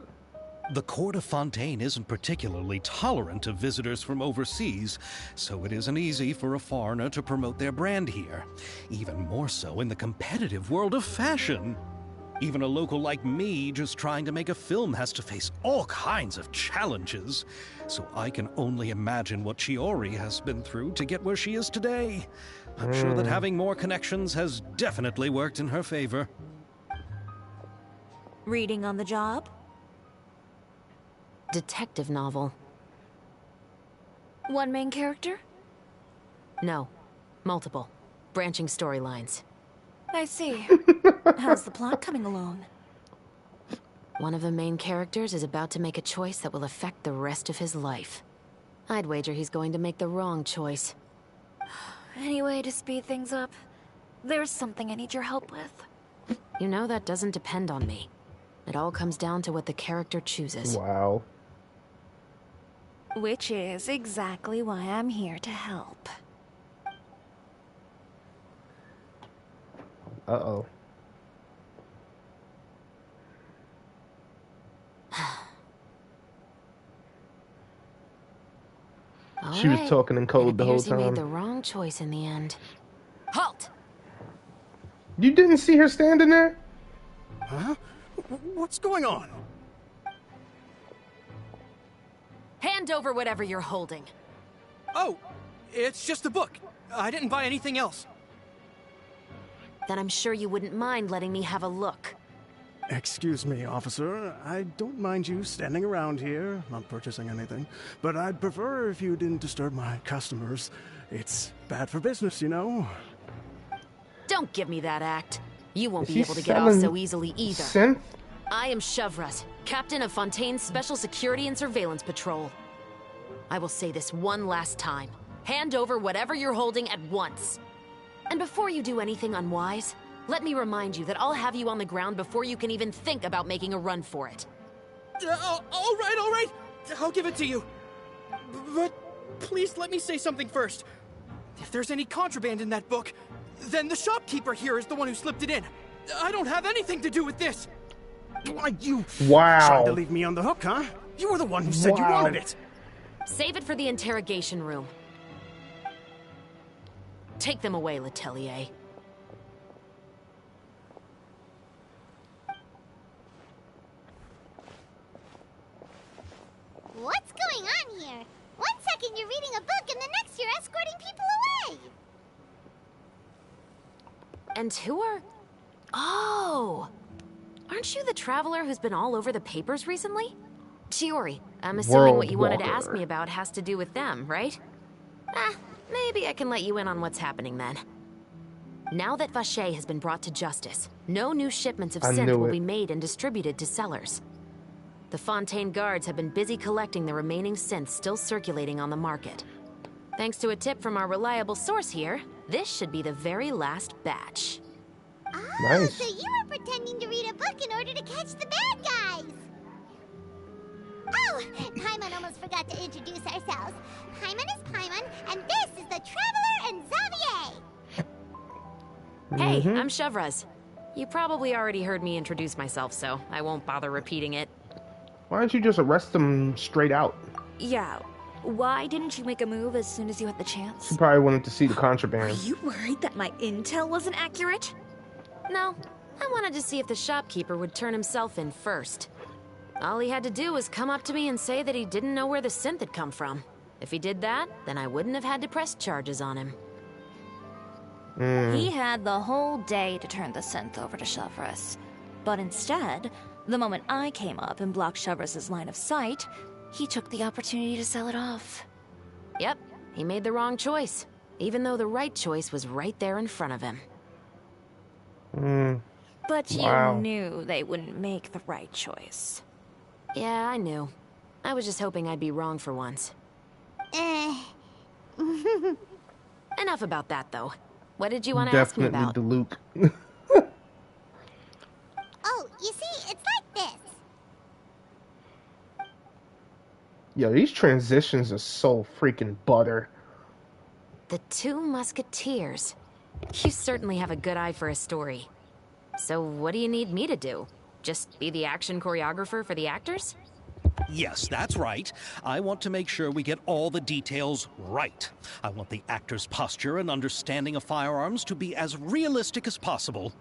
The court of Fontaine isn't particularly tolerant of visitors from overseas, so it isn't easy for a foreigner to promote their brand here. Even more so in the competitive world of fashion. Even a local like me just trying to make a film has to face all kinds of challenges. So I can only imagine what Chiori has been through to get where she is today. I'm sure that having more connections has definitely worked in her favor. Reading on the job? Detective novel. One main character? No. Multiple. Branching storylines. I see. How's the plot coming along? One of the main characters is about to make a choice that will affect the rest of his life. I'd wager he's going to make the wrong choice. Any way to speed things up? There's something I need your help with. You know that doesn't depend on me. It all comes down to what the character chooses. Wow. Which is exactly why I'm here to help. Uh-oh. She was talking in code the whole He made the time. wrong choice in the end. Halt! You didn't see her standing there? Huh? What's going on? Hand over whatever you're holding. Oh, it's just a book. I didn't buy anything else. Then I'm sure you wouldn't mind letting me have a look. Excuse me, officer. I don't mind you standing around here, not purchasing anything, but I'd prefer if you didn't disturb my customers. It's bad for business, you know. Don't give me that act. You won't Is be he able to get off selling so easily either. synth? I am Chevras, captain of Fontaine's Special Security and Surveillance Patrol. I will say this one last time. Hand over whatever you're holding at once. And before you do anything unwise, let me remind you that I'll have you on the ground before you can even think about making a run for it. All right. I'll give it to you. But please let me say something first. If there's any contraband in that book, then the shopkeeper here is the one who slipped it in. I don't have anything to do with this. Why, you Wow. tried to leave me on the hook, huh? You were the one who said you Wow. wanted it. Save it for the interrogation room. Take them away, Letelier. What's going on here? One second you're reading a book and the next you're escorting people away. And who are... Oh! Aren't you the traveler who's been all over the papers recently? Chiori, I'm assuming what you wanted to ask me about has to do with them, right? Maybe I can let you in on what's happening then. Now that Vacher has been brought to justice, no new shipments of synth will be made and distributed to sellers. The Fontaine guards have been busy collecting the remaining synths still circulating on the market. Thanks to a tip from our reliable source here, this should be the very last batch. Oh, Nice. so you were pretending to read a book in order to catch the bad guys. Oh, Paimon almost forgot to introduce ourselves. Paimon is Paimon, and this is the Traveler and Xavier. Hey, I'm Chevras. You probably already heard me introduce myself, so I won't bother repeating it. Why don't you just arrest them straight out? Yeah. Why didn't you make a move as soon as you had the She chance? probably wanted to see the Are contraband. you worried that my intel wasn't accurate? No, I wanted to see if the shopkeeper would turn himself in first. All he had to do was come up to me and say that he didn't know where the synth had come from. If he did that, then I wouldn't have had to press charges on him. He had the whole day to turn the synth over to Chevras. But instead, the moment I came up and blocked Chevras' line of sight, he took the opportunity to sell it off. Yep, he made the wrong choice, even though the right choice was right there in front of him. But you Wow. knew they wouldn't make the right choice. Yeah, I knew. I was just hoping I'd be wrong for once. Enough about that, though. What did you want to ask me Definitely about? the Luke. Oh, you see, it's like this. Yo, these transitions are so freaking butter. The two Musketeers. You certainly have a good eye for a story. So what do you need me to do? Just be the action choreographer for the actors? Yes, that's right. I want to make sure we get all the details right. I want the actor's posture and understanding of firearms to be as realistic as possible.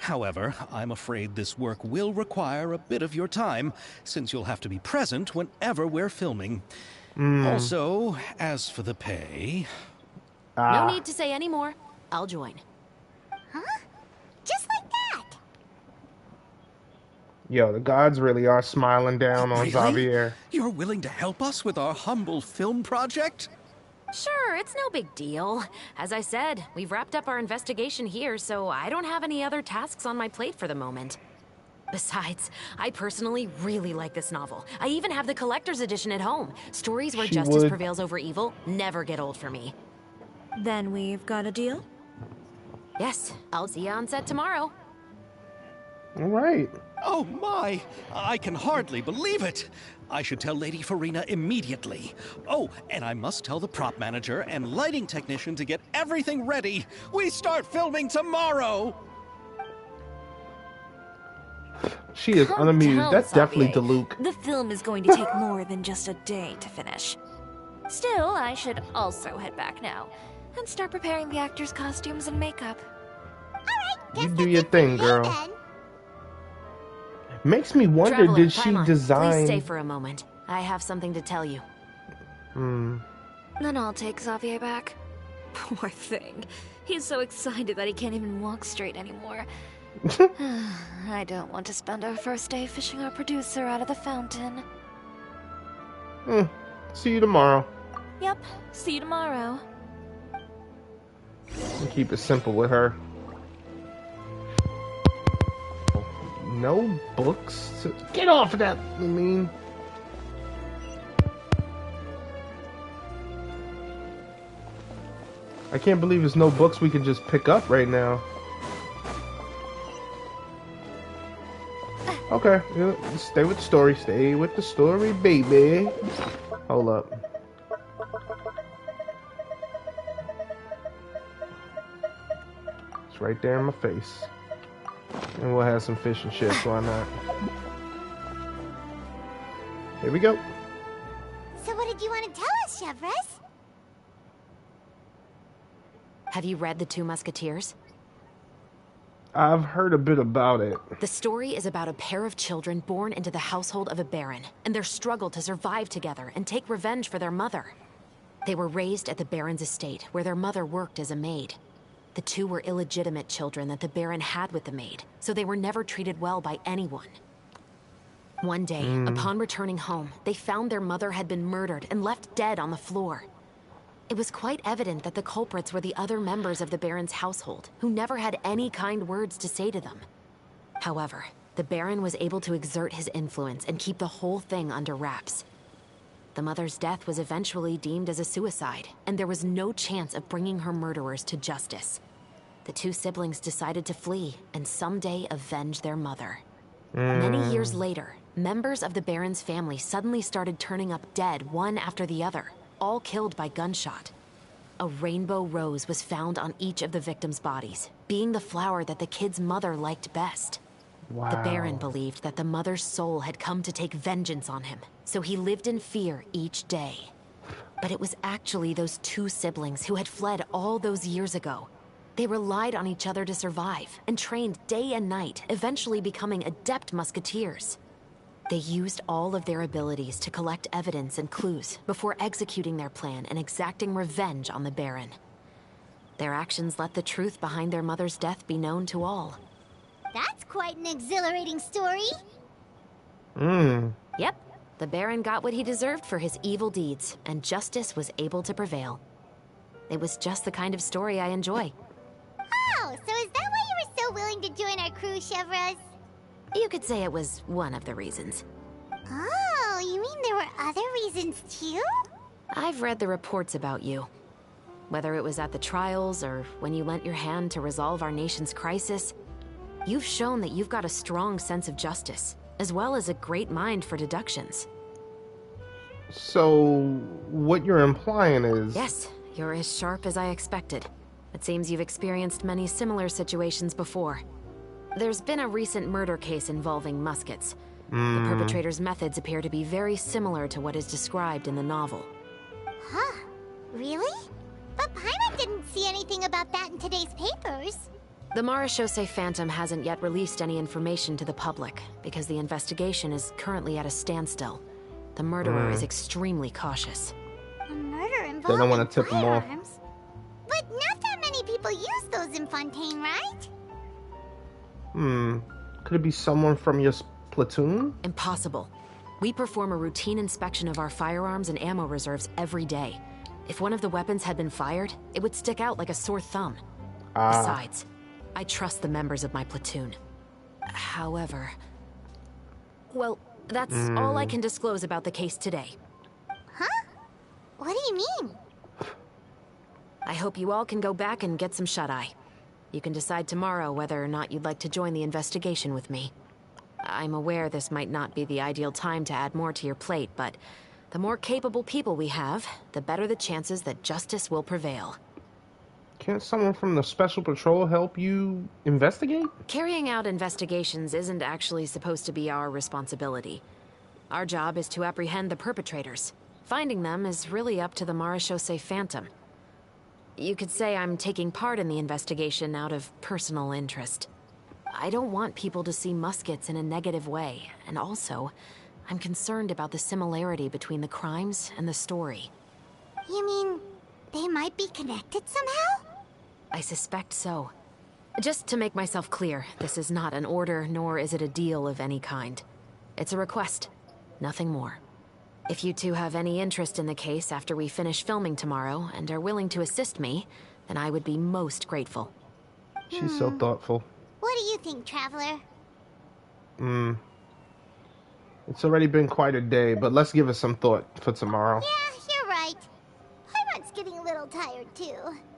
However, I'm afraid this work will require a bit of your time, since you'll have to be present whenever we're filming. Also, as for the pay... No need to say any more. I'll join. Huh? Just like that. Yo, the gods really are smiling down on Really? Xavier. You're willing to help us with our humble film project? Sure, it's no big deal. As I said, we've wrapped up our investigation here, so I don't have any other tasks on my plate for the moment. Besides, I personally really like this novel. I even have the collector's edition at home. Stories where justice prevails over evil never get old for me. Then we've got a deal? Yes, I'll see you on set tomorrow. All right. Oh my! I can hardly believe it! I should tell Lady Farina immediately. Oh, and I must tell the prop manager and lighting technician to get everything ready. We start filming tomorrow! She is unamused. That's definitely Diluc. The film is going to take more than just a day to finish. Still, I should also head back now and start preparing the actors' costumes and makeup. You do your thing, girl. Makes me wonder, Traveler, did she design... Please stay for a moment. I have something to tell you. Then I'll take Xavier back. Poor thing. He's so excited that he can't even walk straight anymore. I don't want to spend our first day fishing our producer out of the fountain. See you tomorrow. Yep, see you tomorrow. We'll keep it simple with her. No books? Get off of that, I mean. I can't believe there's no books we can just pick up right now. Okay, yeah, stay with the story. Stay with the story, baby. Hold up. It's right there in my face. And we'll have some fish and chips, why not? Here we go. So what did you want to tell us, Chevres? Have you read The Two Musketeers? I've heard a bit about it. The story is about a pair of children born into the household of a baron, and their struggle to survive together and take revenge for their mother. They were raised at the baron's estate, where their mother worked as a maid. The two were illegitimate children that the baron had with the maid, so they were never treated well by anyone. One day, upon returning home, they found their mother had been murdered and left dead on the floor. It was quite evident that the culprits were the other members of the baron's household, who never had any kind words to say to them. However, the baron was able to exert his influence and keep the whole thing under wraps. The mother's death was eventually deemed as a suicide, and there was no chance of bringing her murderers to justice. The two siblings decided to flee and someday avenge their mother. Many years later, members of the baron's family suddenly started turning up dead one after the other, all killed by gunshot. A rainbow rose was found on each of the victims' bodies, being the flower that the kid's mother liked best. Wow. The baron believed that the mother's soul had come to take vengeance on him, so he lived in fear each day. But it was actually those two siblings who had fled all those years ago. They relied on each other to survive and trained day and night, eventually becoming adept musketeers. They used all of their abilities to collect evidence and clues before executing their plan and exacting revenge on the baron. Their actions let the truth behind their mother's death be known to all. That's quite an exhilarating story. Yep, the baron got what he deserved for his evil deeds, and justice was able to prevail. It was just the kind of story I enjoy. Oh, so is that why you were so willing to join our crew, Chevres? You could say it was one of the reasons. Oh, you mean there were other reasons too? I've read the reports about you. Whether it was at the trials or when you lent your hand to resolve our nation's crisis, you've shown that you've got a strong sense of justice, as well as a great mind for deductions. So, what you're implying is... Yes, you're as sharp as I expected. It seems you've experienced many similar situations before. There's been a recent murder case involving Muskets. The perpetrator's methods appear to be very similar to what is described in the novel. Huh? Really? But Paimon didn't see anything about that in today's papers. The Marechaussee Phantom hasn't yet released any information to the public because the investigation is currently at a standstill. The murderer is extremely cautious. A murder involving They don't want to tip him off. firearms? But not that many people use those in Fontaine, right? Could it be someone from your platoon? Impossible. We perform a routine inspection of our firearms and ammo reserves every day. If one of the weapons had been fired, it would stick out like a sore thumb. Besides, I trust the members of my platoon. However... Well, that's all I can disclose about the case today. Huh? What do you mean? I hope you all can go back and get some shut-eye. You can decide tomorrow whether or not you'd like to join the investigation with me. I'm aware this might not be the ideal time to add more to your plate, but the more capable people we have, the better the chances that justice will prevail. Can't someone from the Special Patrol help you investigate? Carrying out investigations isn't actually supposed to be our responsibility. Our job is to apprehend the perpetrators. Finding them is really up to the Marechaussee Phantom. You could say I'm taking part in the investigation out of personal interest. I don't want people to see Muskets in a negative way, and also, I'm concerned about the similarity between the crimes and the story. You mean, they might be connected somehow? I suspect so. Just to make myself clear, this is not an order, nor is it a deal of any kind. It's a request, nothing more. If you two have any interest in the case after we finish filming tomorrow and are willing to assist me, then I would be most grateful. She's so thoughtful. What do you think, Traveler? It's already been quite a day, but let's give it some thought for tomorrow. Yeah, you're right. Paimon's getting a little tired, too.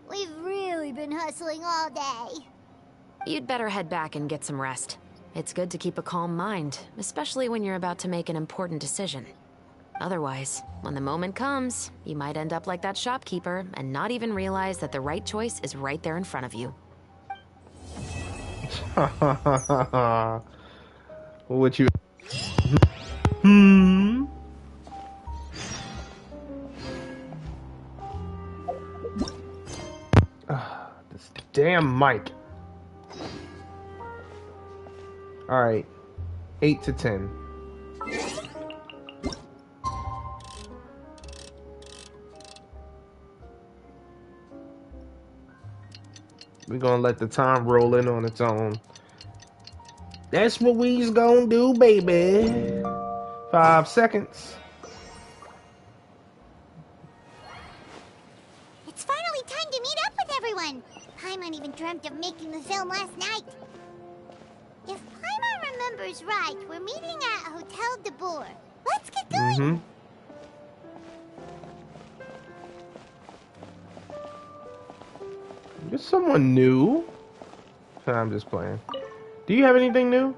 We've really been hustling all day. You'd better head back and get some rest. It's good to keep a calm mind, especially when you're about to make an important decision. Otherwise, when the moment comes, you might end up like that shopkeeper and not even realize that the right choice is right there in front of you. What you... This damn mic. Alright. 8 to 10. We're gonna let the time roll in on its own. That's what we's gonna do, baby. 5 seconds. It's finally time to meet up with everyone. Paimon even dreamt of making the film last night. If Paimon remembers right, we're meeting at Hotel de Boer. Let's get going. You're someone new. I'm just playing. Do you have anything new?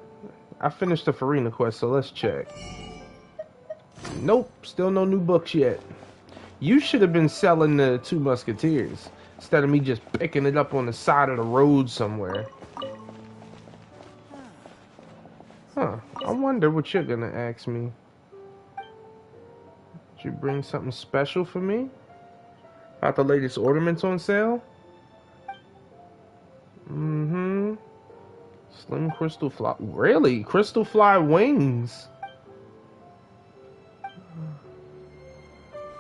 I finished the Farina quest, so let's check. Nope, still no new books yet. You should have been selling the Two Musketeers instead of me just picking it up on the side of the road somewhere. Huh, I wonder what you're gonna ask me. Did you bring something special for me? About the latest ornaments on sale? Slim crystal fly. Really? Crystal fly wings?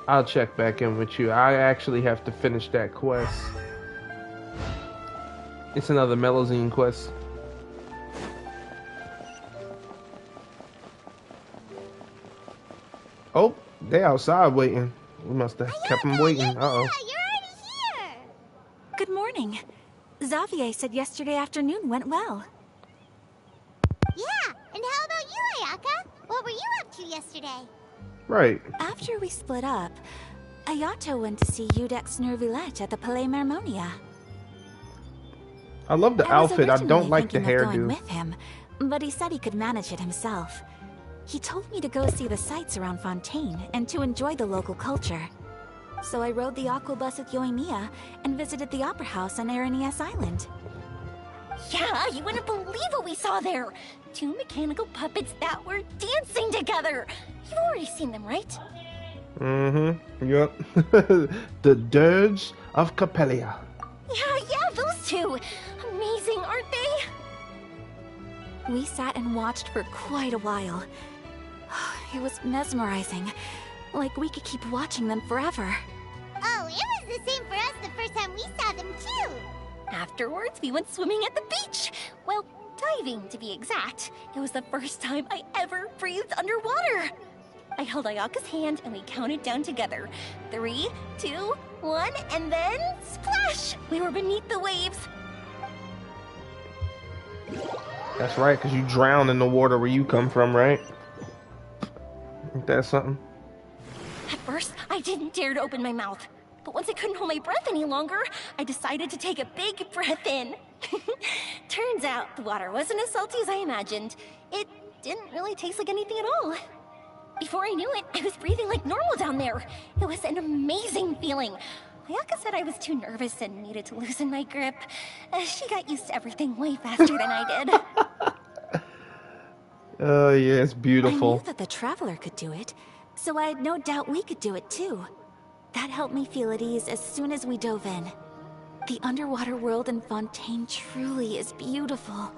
I'll check back in with you. I actually have to finish that quest. It's another Melazine quest. Oh, they outside waiting. We must have kept them waiting. Uh-oh. You're already here. Good morning. Xavier said yesterday afternoon went well. Yeah, and how about you, Ayaka? What were you up to yesterday? Right. After we split up, Ayato went to see Udex Nervillette at the Palais Mermonia. I love the outfit. I don't like the hairdo. Going with him, but he said he could manage it himself. He told me to go see the sights around Fontaine and to enjoy the local culture. So I rode the aquabus at Yoimiya and visited the opera house on Aranias Island. Yeah, you wouldn't believe what we saw there. 2 mechanical puppets that were dancing together. You've already seen them, right? Yep. The Dirge of Capellia. Yeah, those two. Amazing, aren't they? We sat and watched for quite a while. It was mesmerizing. Like we could keep watching them forever. Oh, it was the same for us the first time we saw them, too. Afterwards, we went swimming at the beach. Well, diving, to be exact. It was the first time I ever breathed underwater. I held Ayaka's hand and we counted down together. 3, 2, 1, and then splash! We were beneath the waves. That's right, because you drown in the water where you come from, right? Ain't that something? At first, I didn't dare to open my mouth. But once I couldn't hold my breath any longer, I decided to take a big breath in. Turns out the water wasn't as salty as I imagined. It didn't really taste like anything at all. Before I knew it, I was breathing like normal down there. It was an amazing feeling. Ayaka said I was too nervous and needed to loosen my grip. She got used to everything way faster than I did. Oh, yeah, it's beautiful. I knew that the Traveler could do it, so I had no doubt we could do it too. That helped me feel at ease as soon as we dove in. The underwater world in Fontaine truly is beautiful.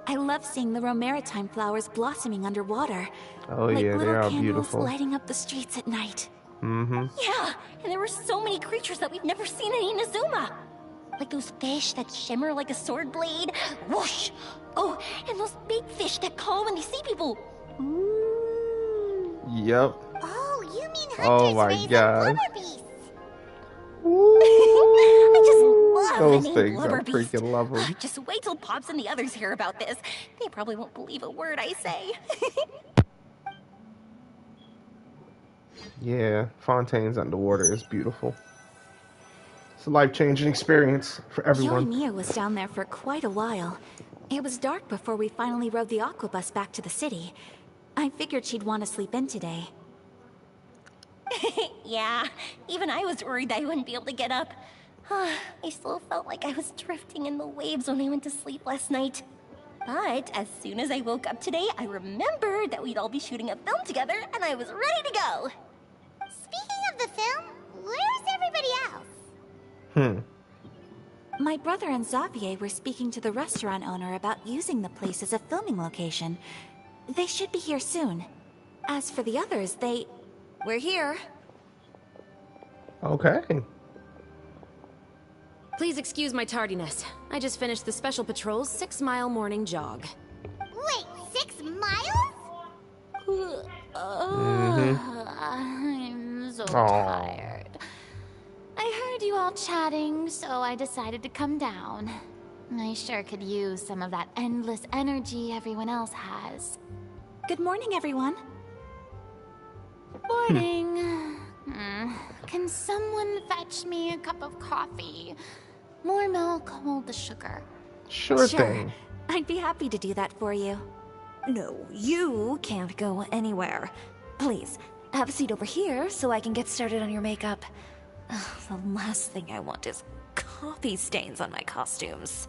I love seeing the romaritime flowers blossoming underwater. Oh like yeah, they little are candles beautiful. lighting up the streets at night. Mm-hmm. Yeah, and there were so many creatures that we've never seen in Inazuma. Like those fish that shimmer like a sword blade. Whoosh! Oh, and those big fish that call when they see people. Yep. Oh, you mean Oh hunters my raise God. up blubber beasts? I just love Those the name things, Blubber I Beast. freaking love them. Just wait till Pops and the others hear about this. They probably won't believe a word I say. Yeah, Fontaine's underwater is beautiful. It's a life-changing experience for everyone. Yoimiya was down there for quite a while. It was dark before we finally rode the aquabus back to the city. I figured she'd want to sleep in today. Yeah, even I was worried that I wouldn't be able to get up. I still felt like I was drifting in the waves when I went to sleep last night. But as soon as I woke up today, I remembered that we'd all be shooting a film together, and I was ready to go. Speaking of the film, where's everybody else? My brother and Xavier were speaking to the restaurant owner about using the place as a filming location. They should be here soon. As for the others, We're here. Okay. Please excuse my tardiness. I just finished the Special Patrol's 6-mile morning jog. Wait, 6 miles? I'm so Aw. tired. I heard you all chatting, so I decided to come down. I sure could use some of that endless energy everyone else has. good morning, everyone. Morning. Can someone fetch me a cup of coffee? More milk, hold the sugar. Sure thing. I'd be happy to do that for you. No, you can't go anywhere. Please, have a seat over here so I can get started on your makeup. The last thing I want is coffee stains on my costumes.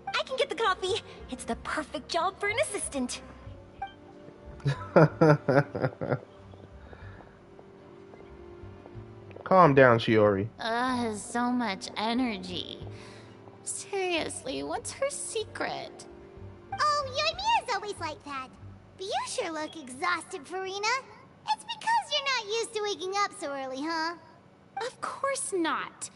I can get the coffee. It's the perfect job for an assistant. Calm down, Shiori. So much energy. Seriously, what's her secret? Oh, Yoimiya's always like that. But you sure look exhausted, Farina. It's because you're not used to waking up so early, huh? Of course not.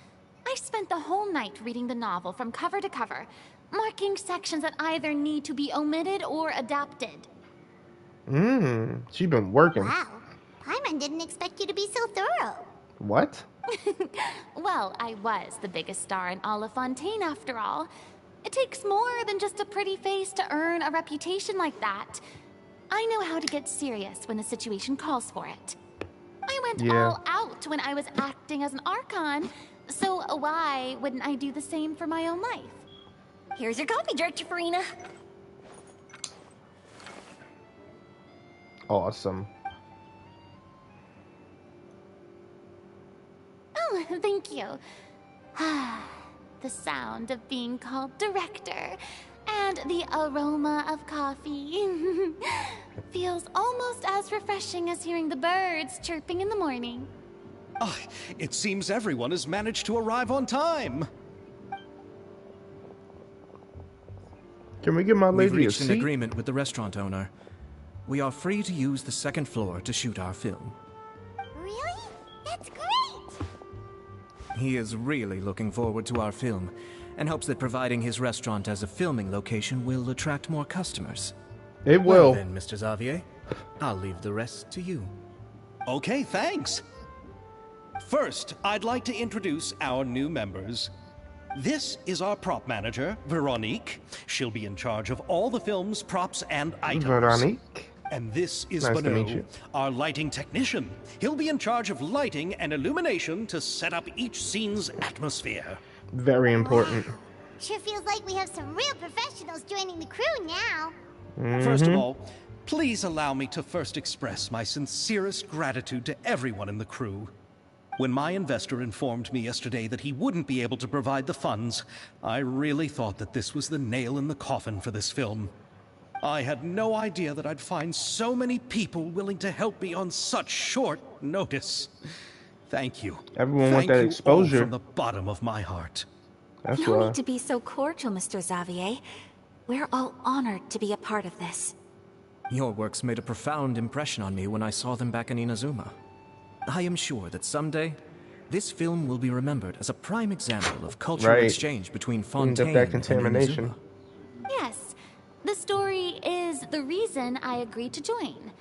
I spent the whole night reading the novel from cover to cover, marking sections that either need to be omitted or adapted. She been working. Wow. Paimon didn't expect you to be so thorough. What? Well, I was the biggest star in all of Fontaine after all. It takes more than just a pretty face to earn a reputation like that. I know how to get serious when the situation calls for it. I went all out when I was acting as an Archon, so why wouldn't I do the same for my own life? Here's your coffee, Director Farina. Awesome. Oh, thank you. The sound of being called director and the aroma of coffee feels almost as refreshing as hearing the birds chirping in the morning. Ah, it seems everyone has managed to arrive on time. Can we give my We've lady a reached an seat? agreement with the restaurant owner. We are free to use the second floor to shoot our film. Really? That's great! He is really looking forward to our film, and hopes that providing his restaurant as a filming location will attract more customers. It will. Well then, Mr. Xavier, I'll leave the rest to you. Okay, thanks. First, I'd like to introduce our new members. This is our prop manager, Veronique. She'll be in charge of all the film's props and items. Veronique. And this is Nice to meet Beno, you. our lighting technician. He'll be in charge of lighting and illumination to set up each scene's atmosphere. Very important. Sure feels like we have some real professionals joining the crew now. First of all, please allow me to first express my sincerest gratitude to everyone in the crew. When my investor informed me yesterday that he wouldn't be able to provide the funds, I really thought that this was the nail in the coffin for this film. I had no idea that I'd find so many people willing to help me on such short notice. Thank you. Everyone want Thank that you exposure. all from the bottom of my heart. That's No why. need to be so cordial, Mr. Xavier. We're all honored to be a part of this. Your works made a profound impression on me when I saw them back in Inazuma. I am sure that someday, this film will be remembered as a prime example of cultural Right. exchange between Cleaned Fontaine up that and contamination. Inazuma. Yes, the story is the reason I agreed to join.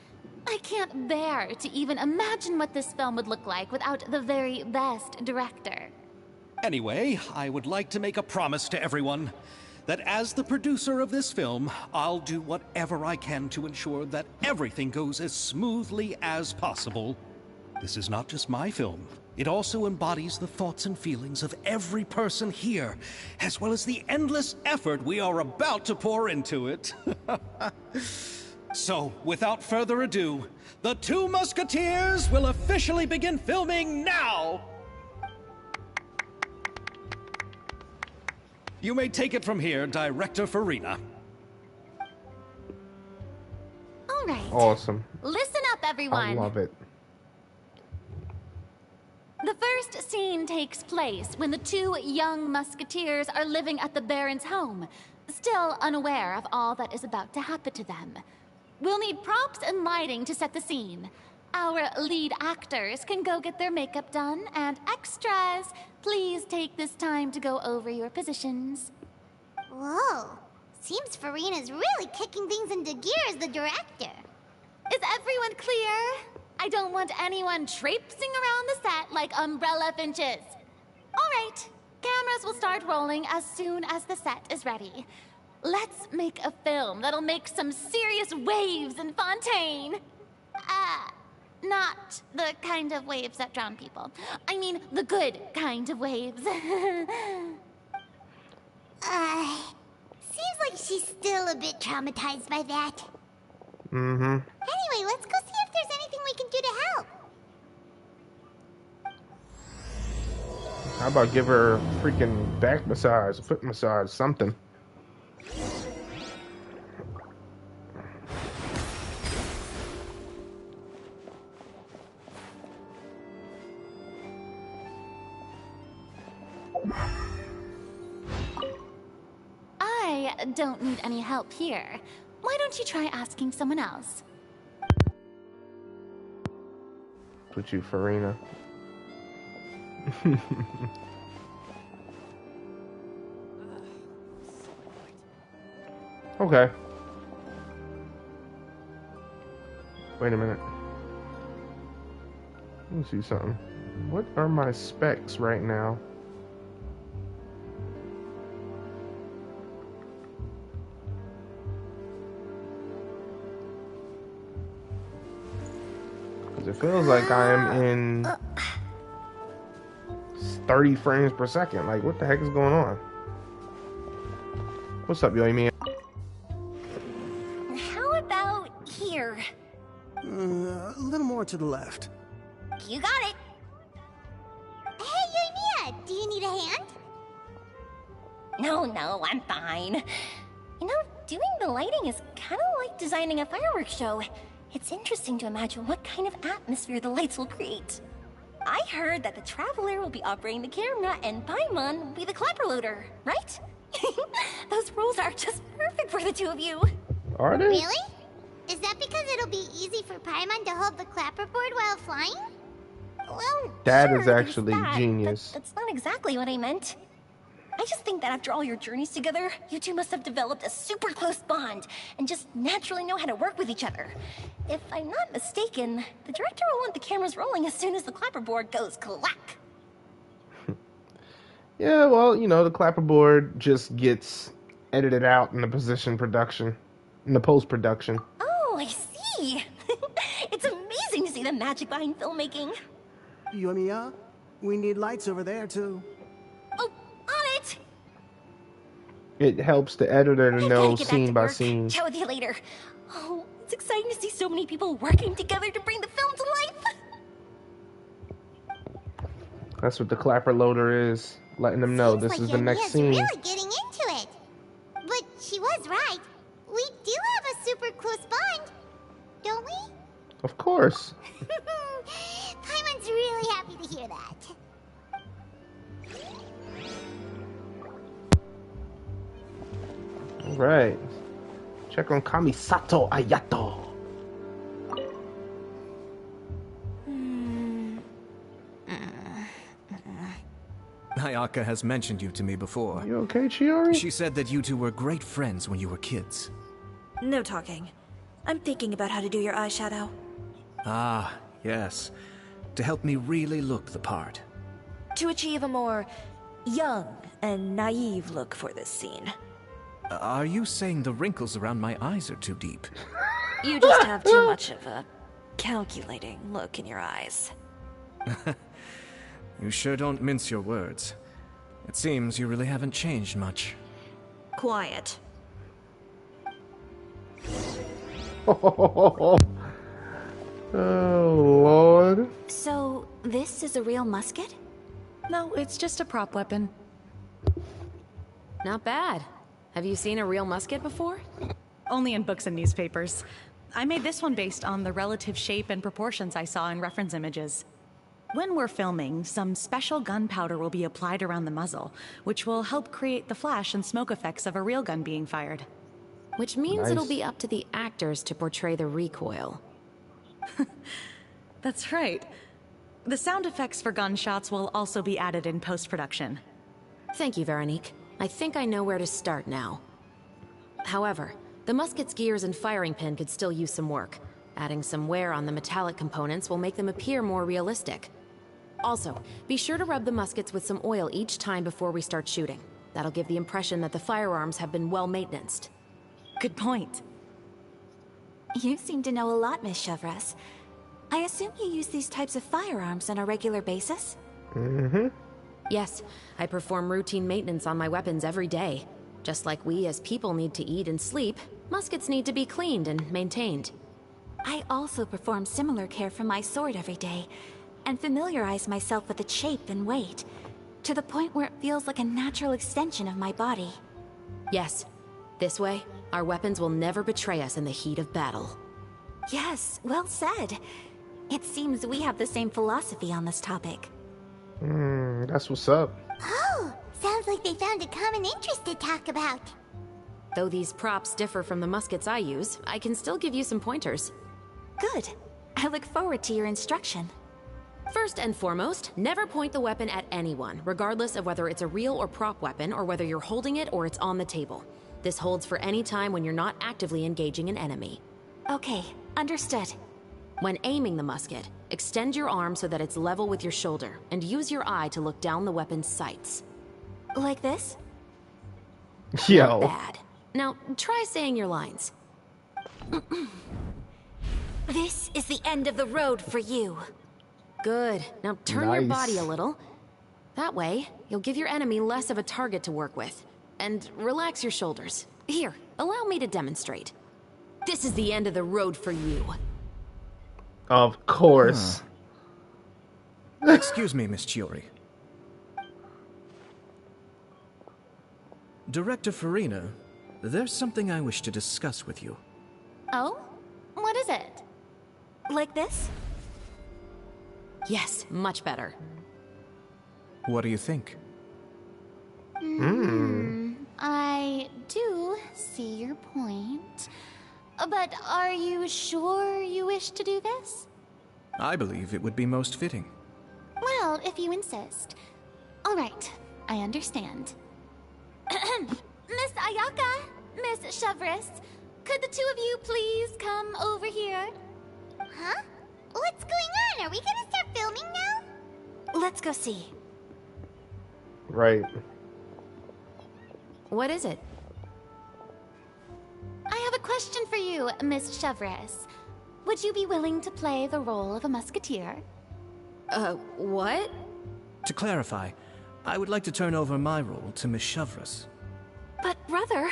I can't bear to even imagine what this film would look like without the very best director. Anyway, I would like to make a promise to everyone that as the producer of this film, I'll do whatever I can to ensure that everything goes as smoothly as possible. This is not just my film. It also embodies the thoughts and feelings of every person here, as well as the endless effort we are about to pour into it. So, without further ado, the Two Musketeers will officially begin filming now! You may take it from here, Director Farina. All right. Awesome. Listen up, everyone. I love it. The first scene takes place when the two young musketeers are living at the Baron's home, still unaware of all that is about to happen to them. We'll need props and lighting to set the scene. Our lead actors can go get their makeup done, and extras, please take this time to go over your positions. Whoa. Seems Farina's really kicking things into gear as the director. Is everyone clear? I don't want anyone traipsing around the set like umbrella finches. All right, cameras will start rolling as soon as the set is ready. Let's make a film that'll make some serious waves in Fontaine. Not the kind of waves that drown people. I mean, the good kind of waves. Seems like she's still a bit traumatized by that. Mm-hmm. Anyway, let's go see if there's anything we can do to help. How about give her a freaking back massage, a foot massage, something. I don't need any help here. Why don't you try asking someone else? With you, Farina. Okay. Wait a minute. Let me see something. What are my specs right now? Because it feels like I am in 30 frames per second. Like, what the heck is going on? What's up, yo? You mean? How about here? A little more to the left. You got it. Hey, Yoimiya, do you need a hand? No, I'm fine. You know, doing the lighting is kind of like designing a fireworks show. It's interesting to imagine what kind of atmosphere the lights will create. I heard that the Traveler will be operating the camera and Paimon will be the clapper loader, right? Those roles are just perfect for the two of you. Are they? Really? Is that because it'll be easy for Paimon to hold the clapperboard while flying? Well, That sure, is there's actually that, genius. But that's not exactly what I meant. I just think that after all your journeys together, you two must have developed a super close bond and just naturally know how to work with each other. If I'm not mistaken, the director will want the cameras rolling as soon as the clapperboard goes clack. Yeah, well, you know, the clapperboard just gets edited out in the post-production. Oh, I see. It's amazing to see the magic behind filmmaking. Yoimiya, we need lights over there, too. Oh, on it! It helps the editor to I've know gotta get back scene to by work. scene. Chat with you later. Oh, it's exciting to see so many people working together to bring the film to life. That's what the clapper loader is, letting them know this is the next scene. Really getting into it. But she was right. We do have a super close bond, don't we? Of course. Paimon's really happy to hear that. All right. Check on Kamisato Ayato. Ayaka has mentioned you to me before. You okay, Chiori? She said that you two were great friends when you were kids. No talking. I'm thinking about how to do your eyeshadow. Ah, yes. To help me really look the part. To achieve a more young and naive look for this scene. Are you saying the wrinkles around my eyes are too deep? You just have too much of a calculating look in your eyes. You sure don't mince your words. It seems you really haven't changed much. Quiet. Oh, Lord. So, this is a real musket? No, it's just a prop weapon. Not bad. Have you seen a real musket before? Only in books and newspapers. I made this one based on the relative shape and proportions I saw in reference images. When we're filming, some special gunpowder will be applied around the muzzle, which will help create the flash and smoke effects of a real gun being fired. Which means Nice. it'll be up to the actors to portray the recoil. That's right. The sound effects for gunshots will also be added in post-production. Thank you, Veronique. I think I know where to start now. However, the musket's gears and firing pin could still use some work. Adding some wear on the metallic components will make them appear more realistic. Also, be sure to rub the muskets with some oil each time before we start shooting. That'll give the impression that the firearms have been well maintained. Good point. You seem to know a lot, Miss Chevres. I assume you use these types of firearms on a regular basis? Mm-hmm. Yes, I perform routine maintenance on my weapons every day. Just like we as people need to eat and sleep, muskets need to be cleaned and maintained. I also perform similar care for my sword every day, and familiarize myself with its shape and weight, to the point where it feels like a natural extension of my body. Yes, this way, our weapons will never betray us in the heat of battle. Yes, well said. It seems we have the same philosophy on this topic. That's what's up. Oh, sounds like they found a common interest to talk about. Though these props differ from the muskets I use, I can still give you some pointers. Good. I look forward to your instruction. First and foremost, never point the weapon at anyone, regardless of whether it's a real or prop weapon or whether you're holding it or it's on the table. This holds for any time when you're not actively engaging an enemy. Okay, understood. When aiming the musket, extend your arm so that it's level with your shoulder, and use your eye to look down the weapon's sights. Like this? Yo. Bad. Now, try saying your lines. This is the end of the road for you. Good. Now turn your Nice. body a little. That way, you'll give your enemy less of a target to work with. And relax your shoulders. Here, allow me to demonstrate. This is the end of the road for you. Of course. Excuse me, Miss Chiori. Director Farina, there's something I wish to discuss with you. Oh? What is it? Like this? Yes, much better. What do you think? I do see your point. But are you sure you wish to do this? I believe it would be most fitting. Well, if you insist. All right, I understand. Miss Ayaka, Miss Chevris, could the two of you please come over here? Huh? What's going on? Are we gonna start filming now? Let's go see. Right. What is it? I have a question for you, Miss Chevris. Would you be willing to play the role of a musketeer? What? To clarify, I would like to turn over my role to Miss Chevris. But brother...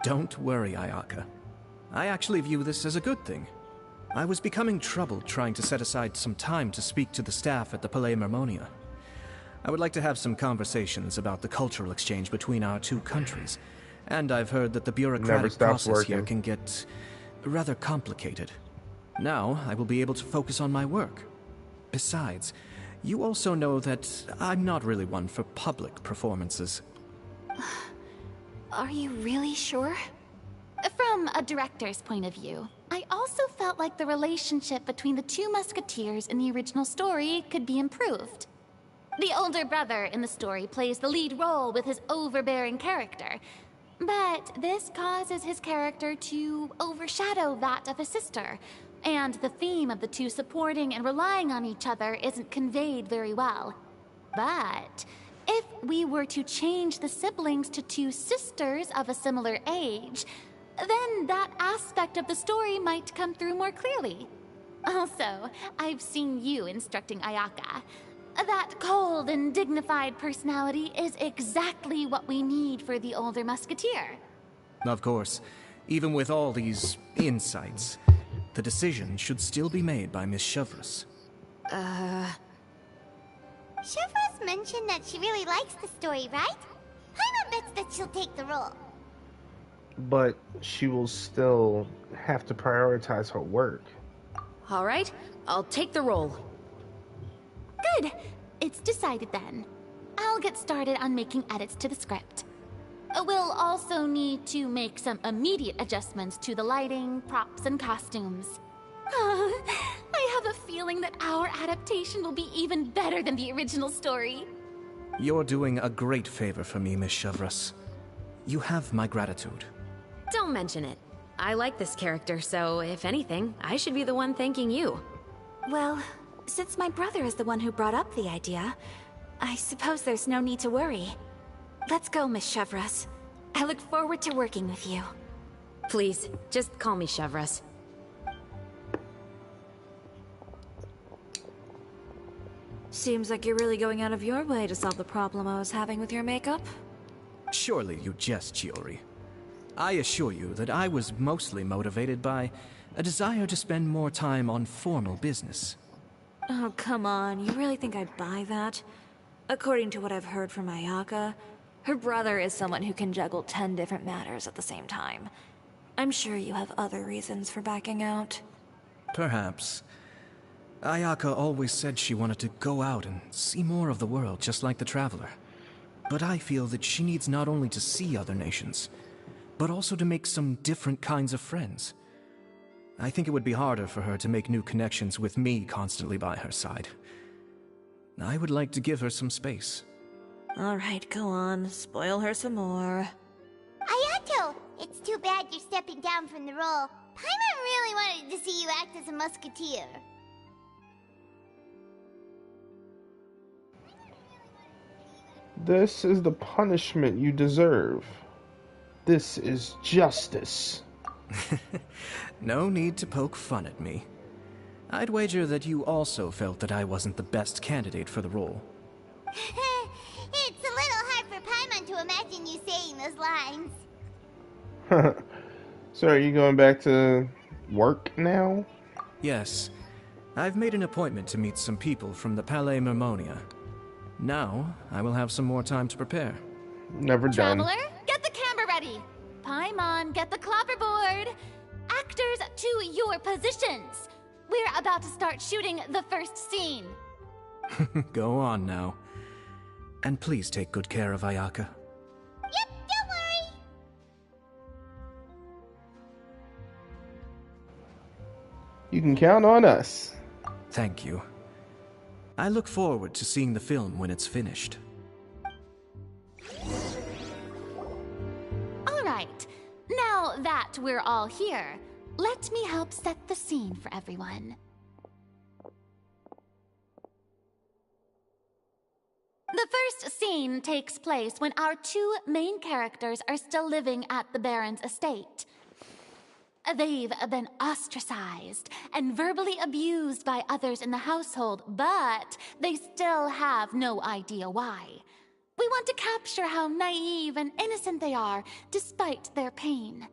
Don't worry, Ayaka. I actually view this as a good thing. I was becoming troubled trying to set aside some time to speak to the staff at the Palais Mermonia. I would like to have some conversations about the cultural exchange between our two countries, and I've heard that the bureaucratic process here can get rather complicated. Now, I will be able to focus on my work. Besides, you also know that I'm not really one for public performances. Are you really sure? From a director's point of view, I also felt like the relationship between the two musketeers in the original story could be improved. The older brother in the story plays the lead role with his overbearing character, but this causes his character to overshadow that of his sister, and the theme of the two supporting and relying on each other isn't conveyed very well. But if we were to change the siblings to two sisters of a similar age, then that aspect of the story might come through more clearly. Also, I've seen you instructing Ayaka. That cold and dignified personality is exactly what we need for the older musketeer. Of course, even with all these insights, the decision should still be made by Miss Chevris. Chevris mentioned that she really likes the story, right? Paimon bets that she'll take the role. But she will still have to prioritize her work. All right, I'll take the role. Good. It's decided then. I'll get started on making edits to the script. We'll also need to make some immediate adjustments to the lighting, props, and costumes. I have a feeling that our adaptation will be even better than the original story. You're doing a great favor for me, Miss Chevris. You have my gratitude. Don't mention it. I like this character, so if anything, I should be the one thanking you. Well, since my brother is the one who brought up the idea, I suppose there's no need to worry. Let's go, Miss Chevris. I look forward to working with you. Please, just call me Chevris. Seems like you're really going out of your way to solve the problem I was having with your makeup. Surely you jest, Chiori. I assure you that I was mostly motivated by a desire to spend more time on formal business. Oh, come on. You really think I'd buy that? According to what I've heard from Ayaka, her brother is someone who can juggle 10 different matters at the same time. I'm sure you have other reasons for backing out. Perhaps. Ayaka always said she wanted to go out and see more of the world, just like the Traveler. But I feel that she needs not only to see other nations, but also to make some different kinds of friends. I think it would be harder for her to make new connections with me constantly by her side. I would like to give her some space. All right, go on. Spoil her some more. Ayato, it's too bad you're stepping down from the role. Paimon really wanted to see you act as a musketeer. This is the punishment you deserve. This is justice. No need to poke fun at me. I'd wager that you also felt that I wasn't the best candidate for the role. It's a little hard for Paimon to imagine you saying those lines. So are you going back to work now? Yes. I've made an appointment to meet some people from the Palais Mermonia. Now, I will have some more time to prepare. Never done. Traveler, get the camera ready. Paimon, get the clapperboard. Actors, to your positions. We're about to start shooting the first scene. Go on now. And please take good care of Ayaka. Yep, don't worry. You can count on us. Thank you. I look forward to seeing the film when it's finished. Right. Now that we're all here, let me help set the scene for everyone. The first scene takes place when our two main characters are still living at the Baron's estate. They've been ostracized and verbally abused by others in the household, but they still have no idea why. We want to capture how naive and innocent they are, despite their pain.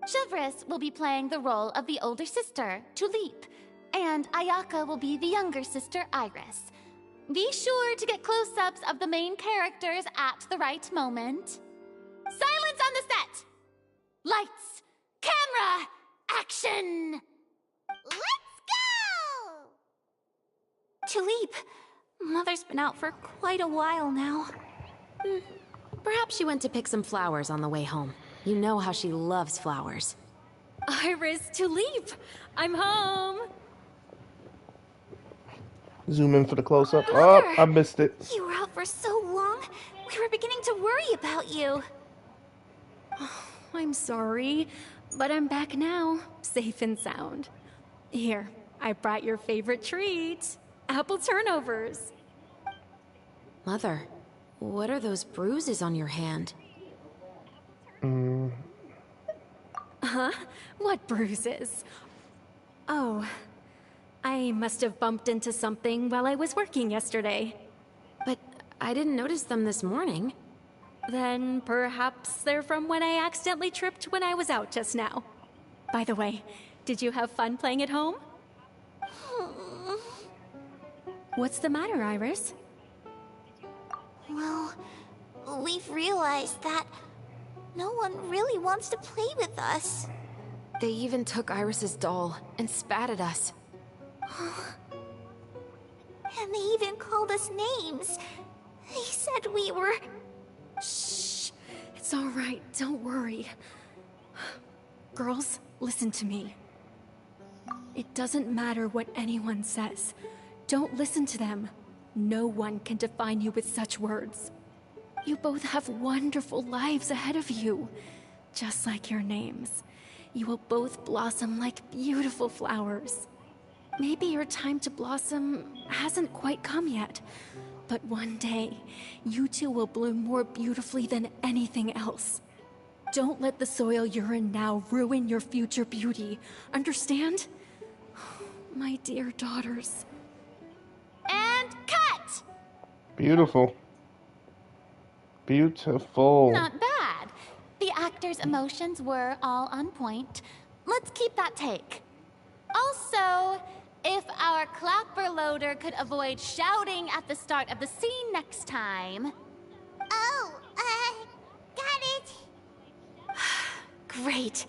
Chevris will be playing the role of the older sister, Tulip, and Ayaka will be the younger sister, Iris. Be sure to get close-ups of the main characters at the right moment. Silence on the set! Lights, camera, action! Let's go! Tulip, Mother's been out for quite a while now. Perhaps she went to pick some flowers on the way home. You know how she loves flowers. Iris, Tulip, I'm home. Zoom in for the close-up. Oh, I missed it. You were out for so long, we were beginning to worry about you. I'm sorry, but I'm back now, safe and sound. Here, I brought your favorite treat, apple turnovers. Mother, what are those bruises on your hand? Huh? What bruises? Oh, I must have bumped into something while I was working yesterday. But I didn't notice them this morning. Then perhaps they're from when I accidentally tripped when I was out just now. By the way, did you have fun playing at home? What's the matter, Iris? Well, we've realized that no one really wants to play with us. They even took Iris's doll and spat at us. And they even called us names. They said we were... Shh. It's all right. Don't worry. Girls, listen to me. It doesn't matter what anyone says. Don't listen to them. No one can define you with such words. You both have wonderful lives ahead of you. Just like your names. You will both blossom like beautiful flowers. Maybe your time to blossom hasn't quite come yet, but one day, you two will bloom more beautifully than anything else. Don't let the soil you're in now ruin your future beauty. Understand? My dear daughters. And cut! Beautiful. Beautiful. Not bad. The actors' emotions were all on point. Let's keep that take. Also, if our clapper loader could avoid shouting at the start of the scene next time. Oh, got it. Great.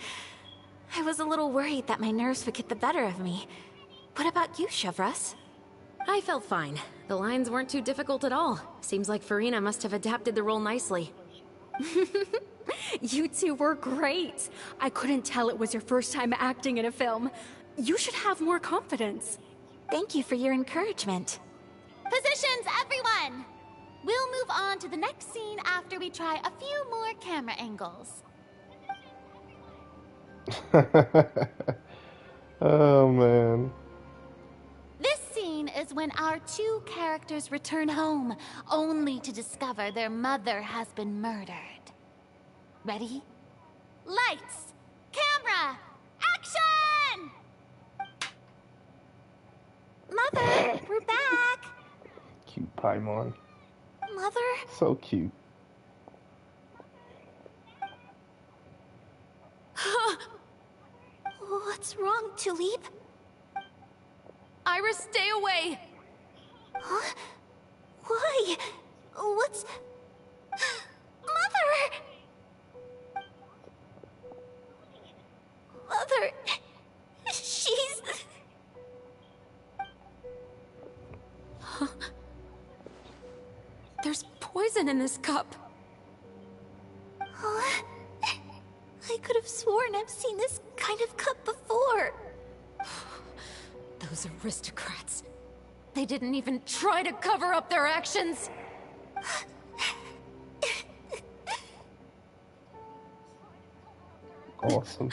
I was a little worried that my nerves would get the better of me. What about you, Chevris? I felt fine. The lines weren't too difficult at all. Seems like Farina must have adapted the role nicely. You two were great. I couldn't tell it was your first time acting in a film. You should have more confidence. Thank you for your encouragement. Positions, everyone! We'll move on to the next scene after we try a few more camera angles. Oh, man. This scene is when our two characters return home, only to discover their mother has been murdered. Ready? Lights! Camera! Action! Mother, we're back! Cute Paimon. Mother? So cute. What's wrong, Tulip? Iris, stay away! Huh? Why? What's... Mother! Mother... She's... There's poison in this cup. Huh? I could have sworn I've seen this kind of cup before. Those aristocrats. They didn't even try to cover up their actions. Awesome.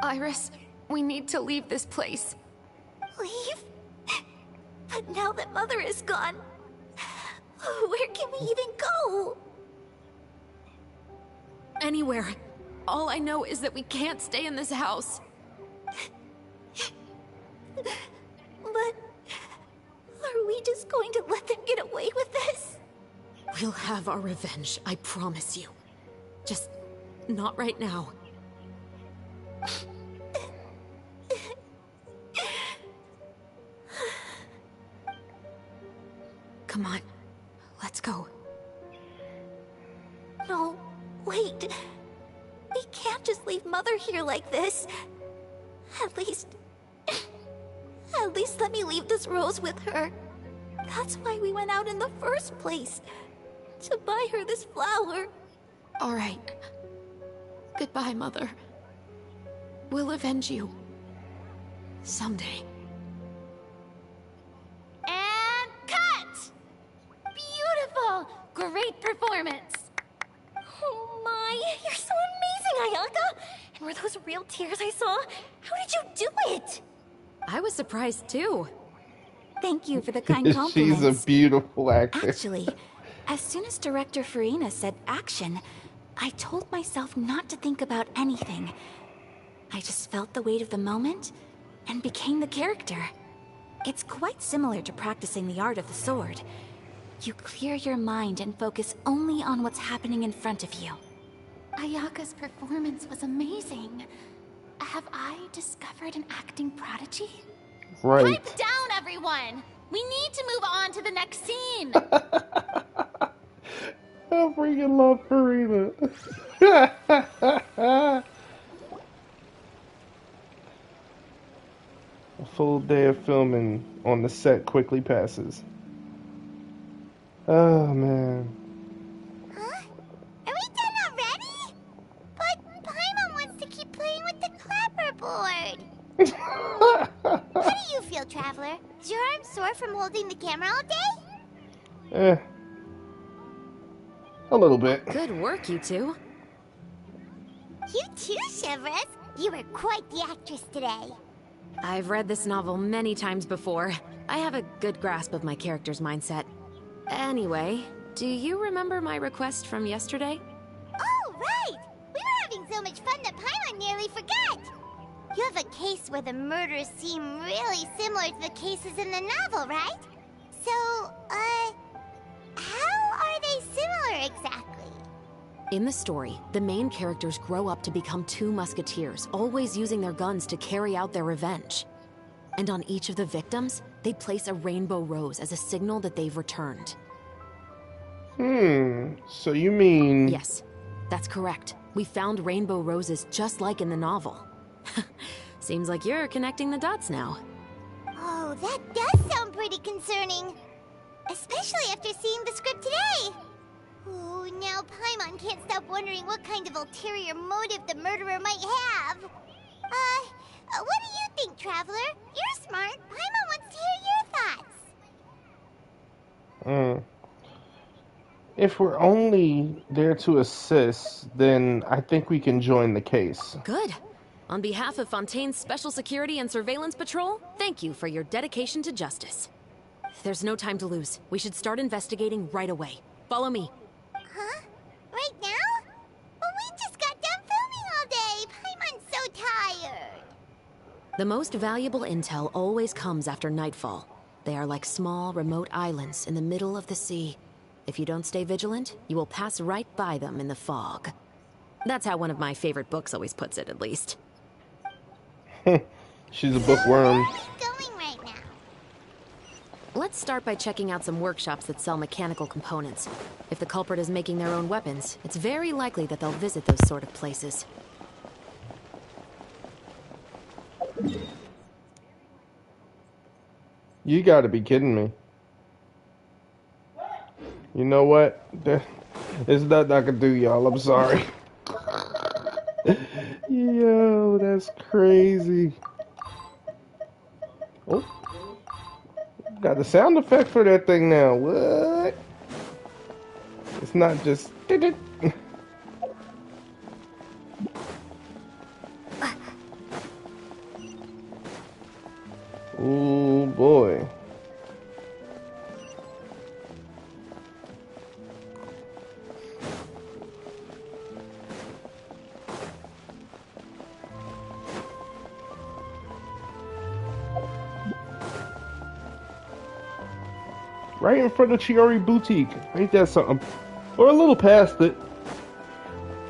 Iris, we need to leave this place. Leave? But now that Mother is gone, where can we even go? Anywhere. All I know is that we can't stay in this house. But are we just going to let them get away with this? We'll have our revenge, I promise you. Just not right now. Come on, let's go. No, wait. We can't just leave Mother here like this. At least let me leave this rose with her. That's why we went out in the first place. To buy her this flower. All right. Goodbye, Mother. We'll avenge you. Someday. And cut! Beautiful! Great performance! Oh my, you're so amazing, Ayaka! And were those real tears I saw? How did you do it? I was surprised too. Thank you for the kind compliments. She's a beautiful actor. Actually, as soon as Director Farina said action, I told myself not to think about anything. I just felt the weight of the moment and became the character. It's quite similar to practicing the art of the sword. You clear your mind and focus only on what's happening in front of you. Ayaka's performance was amazing. Have I discovered an acting prodigy? Right. Pipe down, everyone! We need to move on to the next scene! I freaking love Farina. A full day of filming on the set quickly passes. Oh, man. Huh? Are we done already? But Paimon wants to keep playing with the clapperboard. How do you feel, Traveler? Is your arm sore from holding the camera all day? A little bit. Good work, you two. You too, Chevres. You were quite the actress today. I've read this novel many times before. I have a good grasp of my character's mindset. Anyway, do you remember my request from yesterday? Oh, right! We were having so much fun that Paimon nearly forgot! You have a case where the murders seem really similar to the cases in the novel, right? So, how are they similar exactly? In the story, the main characters grow up to become two musketeers, always using their guns to carry out their revenge. And on each of the victims, they place a rainbow rose as a signal that they've returned. So you mean... Yes, that's correct. We found rainbow roses just like in the novel. Seems like you're connecting the dots now. Oh, that does sound pretty concerning. Especially after seeing the script today. Ooh, now Paimon can't stop wondering what kind of ulterior motive the murderer might have. What do you think, Traveler? You're smart. Paimon wants to hear your thoughts. If we're only there to assist, then I think we can join the case. Good. On behalf of Fontaine's Special Security and Surveillance Patrol, thank you for your dedication to justice. There's no time to lose. We should start investigating right away. Follow me. Huh? Right now? But we just got done filming all day. Paimon's so tired. The most valuable intel always comes after nightfall. They are like small, remote islands in the middle of the sea. If you don't stay vigilant, you will pass right by them in the fog. That's how one of my favorite books always puts it, at least. She's a bookworm. Going right now. Let's start by checking out some workshops that sell mechanical components. If the culprit is making their own weapons, it's very likely that they'll visit those sort of places. You gotta be kidding me. You know what? There's nothing I can do, y'all. I'm sorry. Yo, that's crazy. Oh. Got the sound effect for that thing now. What? It's not just... Right in front of Chiori Boutique. Ain't that something? Or a little past it.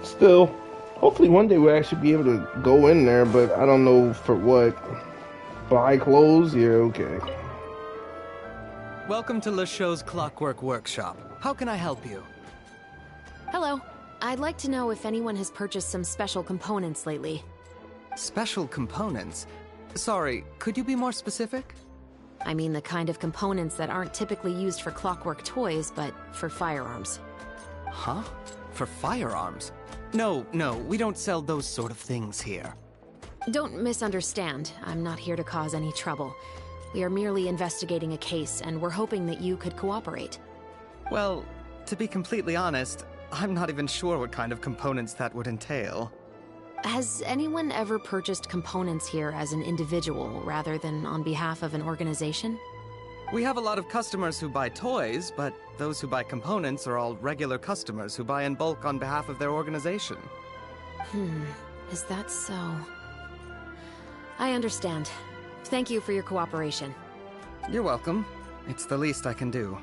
Still, hopefully one day we'll actually be able to go in there, but I don't know for what. Buy clothes? Yeah, okay. Welcome to LeChaux's Clockwork Workshop. How can I help you? Hello. I'd like to know if anyone has purchased some special components lately. Special components? Sorry, could you be more specific? I mean the kind of components that aren't typically used for clockwork toys, but for firearms. Huh? For firearms? No, we don't sell those sort of things here. Don't misunderstand. I'm not here to cause any trouble. We are merely investigating a case, and we're hoping that you could cooperate. Well, to be completely honest, I'm not even sure what kind of components that would entail. Has anyone ever purchased components here as an individual rather than on behalf of an organization? We have a lot of customers who buy toys, but those who buy components are all regular customers who buy in bulk on behalf of their organization. Is that so? I understand. Thank you for your cooperation. You're welcome. It's the least I can do.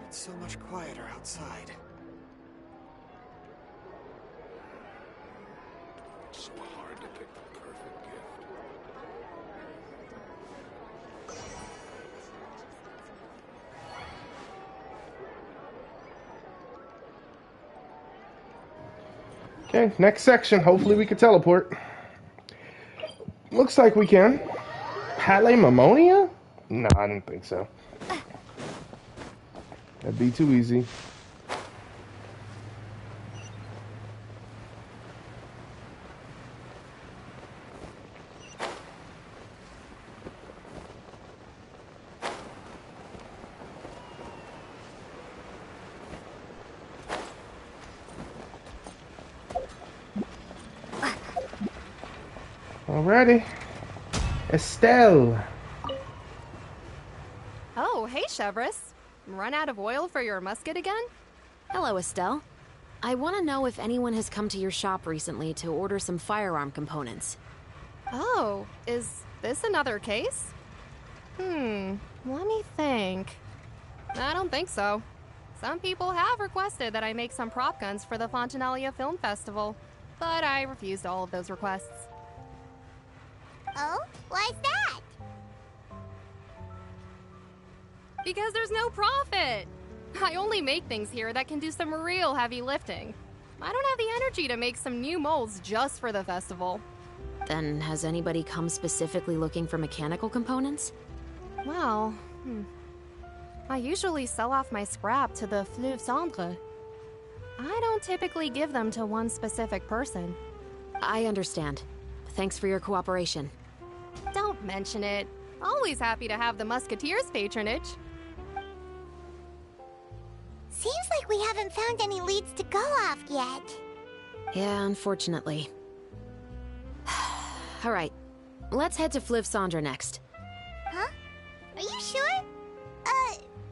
It's so much quieter outside. It's so hard to pick the perfect gift. Okay, next section. Hopefully we can teleport. Looks like we can. Palimammonia? No, I didn't think so. That'd be too easy. Alrighty. Estelle. Oh, hey, Chevris. Run out of oil for your musket again? Hello, Estelle. I want to know if anyone has come to your shop recently to order some firearm components. Oh, is this another case? Let me think. I don't think so. Some people have requested that I make some prop guns for the Fontanalia Film Festival, but I refused all of those requests. Oh? Why's that? Because there's no profit! I only make things here that can do some real heavy lifting. I don't have the energy to make some new molds just for the festival. Then has anybody come specifically looking for mechanical components? Well, I usually sell off my scrap to the Fleuve Cendre. I don't typically give them to one specific person. I understand. Thanks for your cooperation. Don't mention it. Always happy to have the Musketeers' patronage. Seems like we haven't found any leads to go off yet. Yeah, unfortunately. Alright, let's head to Fleuve Cendre next. Huh? Are you sure?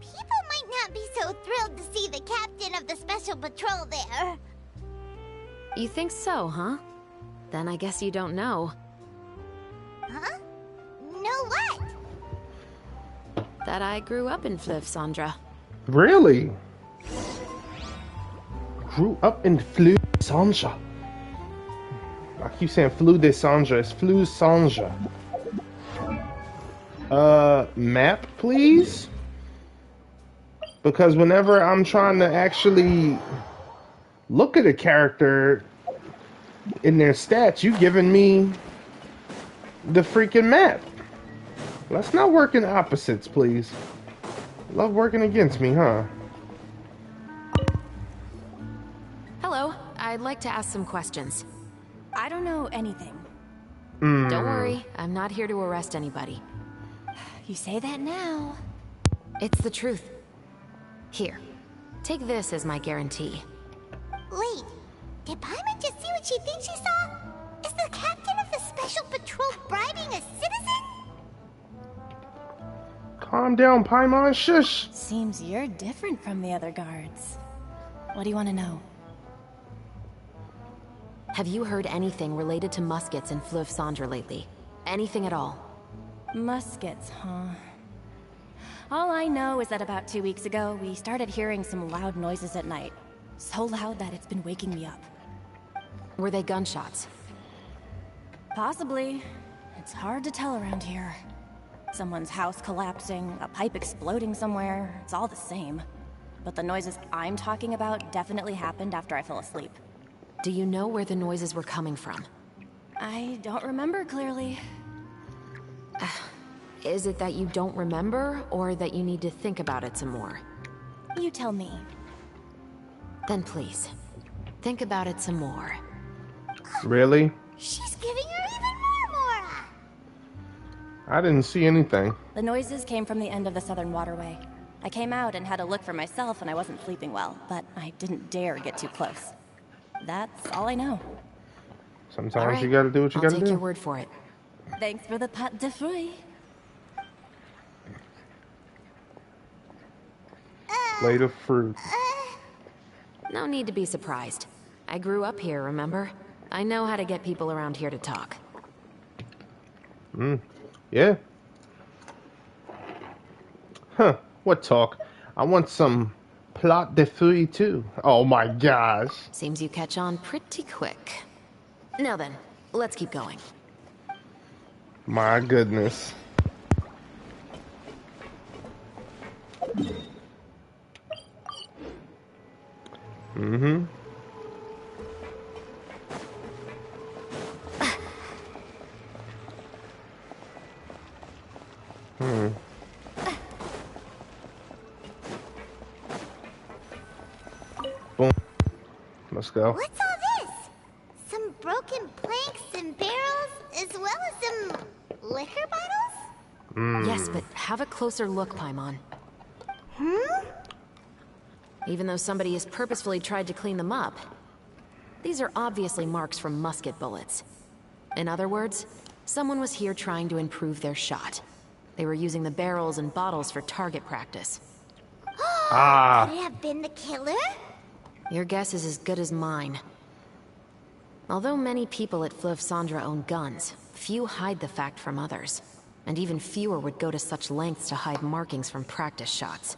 People might not be so thrilled to see the captain of the special patrol there. You think so, huh? Then I guess you don't know. Huh? Know what? That I grew up in Fleuve Cendre. Really? Grew up in Fleuve Cendre. I keep saying Fleuve de Cendre. It's Fleuve Cendre. Map, please? Because whenever I'm trying to actually look at a character in their stats, you giving me the freaking map. Let's not work in opposites, please. Love working against me, huh? Hello, I'd like to ask some questions. I don't know anything. Don't worry, I'm not here to arrest anybody. You say that now. It's the truth. Here, take this as my guarantee. Wait, did Paimon just see what she thinks she saw? Is the captain of the Special Patrol bribing a citizen? Calm down, Paimon. Shush. Seems you're different from the other guards. What do you want to know? Have you heard anything related to Muskets in Fleuve Cendre lately? Anything at all? Muskets, huh? All I know is that about 2 weeks ago, we started hearing some loud noises at night. So loud that it's been waking me up. Were they gunshots? Possibly. It's hard to tell around here. Someone's house collapsing, a pipe exploding somewhere, it's all the same. But the noises I'm talking about definitely happened after I fell asleep. Do you know where the noises were coming from? I don't remember clearly. Is it that you don't remember, or that you need to think about it some more? You tell me. Then please, think about it some more. Really? She's giving her even more Mora! I didn't see anything. The noises came from the end of the Southern Waterway. I came out and had a look for myself and I wasn't sleeping well, but I didn't dare get too close. That's all I know. Sometimes you gotta do what you gotta do. I'll take your word for it. Thanks for the pâte de fruits. Plate of fruit. No need to be surprised. I grew up here, remember? I know how to get people around here to talk. Yeah. Huh, what talk? I want some plate de fruits too. Oh my gosh. Seems you catch on pretty quick. Now then, let's keep going. My goodness. Mm-hmm. Boom. Let's go. What's all this? Some broken planks and barrels, as well as some liquor bottles? Yes, but have a closer look, Paimon. Even though somebody has purposefully tried to clean them up, these are obviously marks from musket bullets. In other words, someone was here trying to improve their shot. They were using the barrels and bottles for target practice. Could it have been the killer? Your guess is as good as mine. Although many people at Fleuve Cendre own guns, few hide the fact from others. And even fewer would go to such lengths to hide markings from practice shots.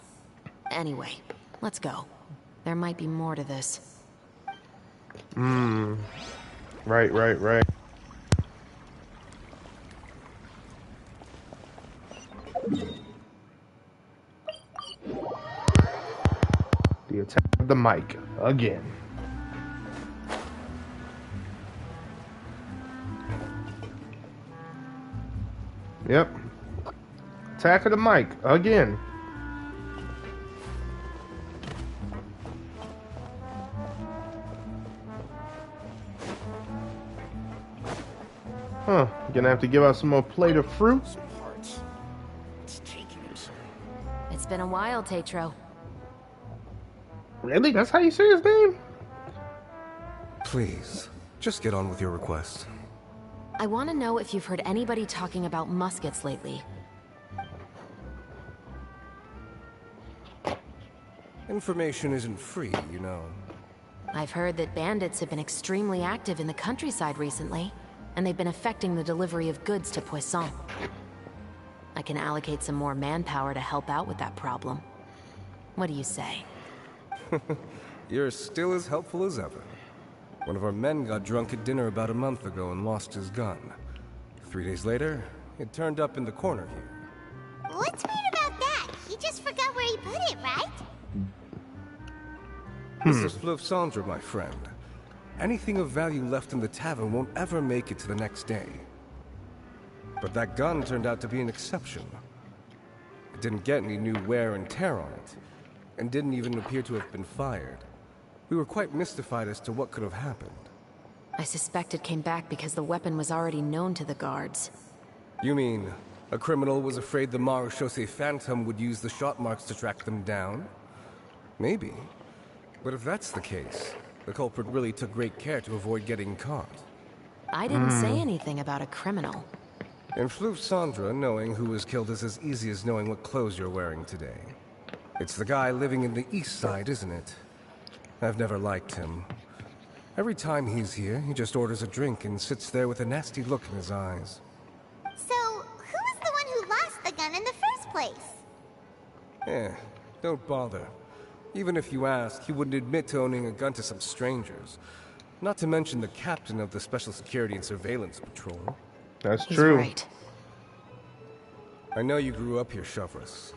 Anyway, let's go. There might be more to this. Right. The attack of the mic again. Yep. Attack of the mic again. Huh. Gonna have to give out some more plate of fruit. It's been a while, Tetro. Really? That's how you say his name? Please, just get on with your request. I want to know if you've heard anybody talking about muskets lately. Information isn't free, you know. I've heard that bandits have been extremely active in the countryside recently, and they've been affecting the delivery of goods to Poisson. I can allocate some more manpower to help out with that problem. What do you say? You're still as helpful as ever. One of our men got drunk at dinner about a month ago and lost his gun. 3 days later, it turned up in the corner here. What's weird about that? He just forgot where he put it, right? This is Fleuve Cendre, my friend. Anything of value left in the tavern won't ever make it to the next day. But that gun turned out to be an exception. It didn't get any new wear and tear on it, and didn't even appear to have been fired. We were quite mystified as to what could have happened. I suspect it came back because the weapon was already known to the guards. You mean, A criminal was afraid the Marechaussee Phantom would use the shot marks to track them down? Maybe. But if that's the case, the culprit really took great care to avoid getting caught. I didn't say anything about a criminal. In Fleuve Cendra, knowing who was killed is as easy as knowing what clothes you're wearing today. It's the guy living in the East Side, isn't it? I've never liked him. Every time he's here, he just orders a drink and sits there with a nasty look in his eyes. So, who was the one who lost the gun in the first place? Don't bother. Even if you ask, he wouldn't admit to owning a gun to some strangers. Not to mention the captain of the Special Security and Surveillance Patrol. That's true. Right. I know you grew up here, Chevres.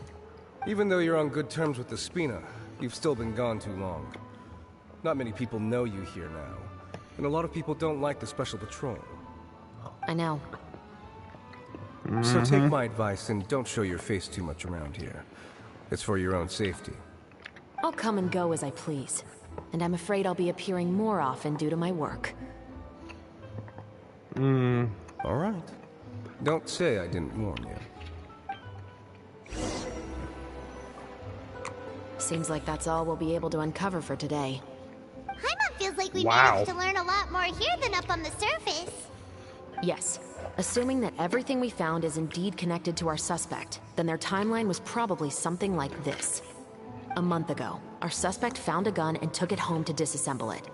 Even though you're on good terms with the Spina, you've still been gone too long. Not many people know you here now, and a lot of people don't like the Special Patrol. I know. So take my advice and don't show your face too much around here. It's for your own safety. I'll come and go as I please. And I'm afraid I'll be appearing more often due to my work. All right. Don't say I didn't warn you. Seems like that's all we'll be able to uncover for today. Paimon feels like we managed to learn a lot more here than up on the surface. Yes. Assuming that everything we found is indeed connected to our suspect, then their timeline was probably something like this. A month ago, our suspect found a gun and took it home to disassemble it.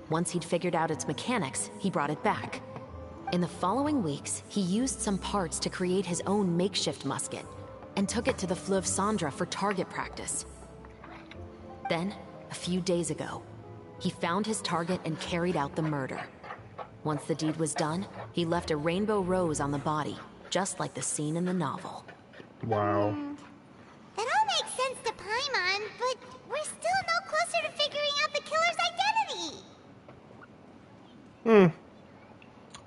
Once he'd figured out its mechanics, he brought it back. In the following weeks, he used some parts to create his own makeshift musket, and took it to the Fleuve Cendra for target practice. Then, a few days ago, he found his target and carried out the murder. Once the deed was done, he left a rainbow rose on the body, just like the scene in the novel. Wow. That all makes sense to Paimon, but we're still no closer to figuring out the killer's identity.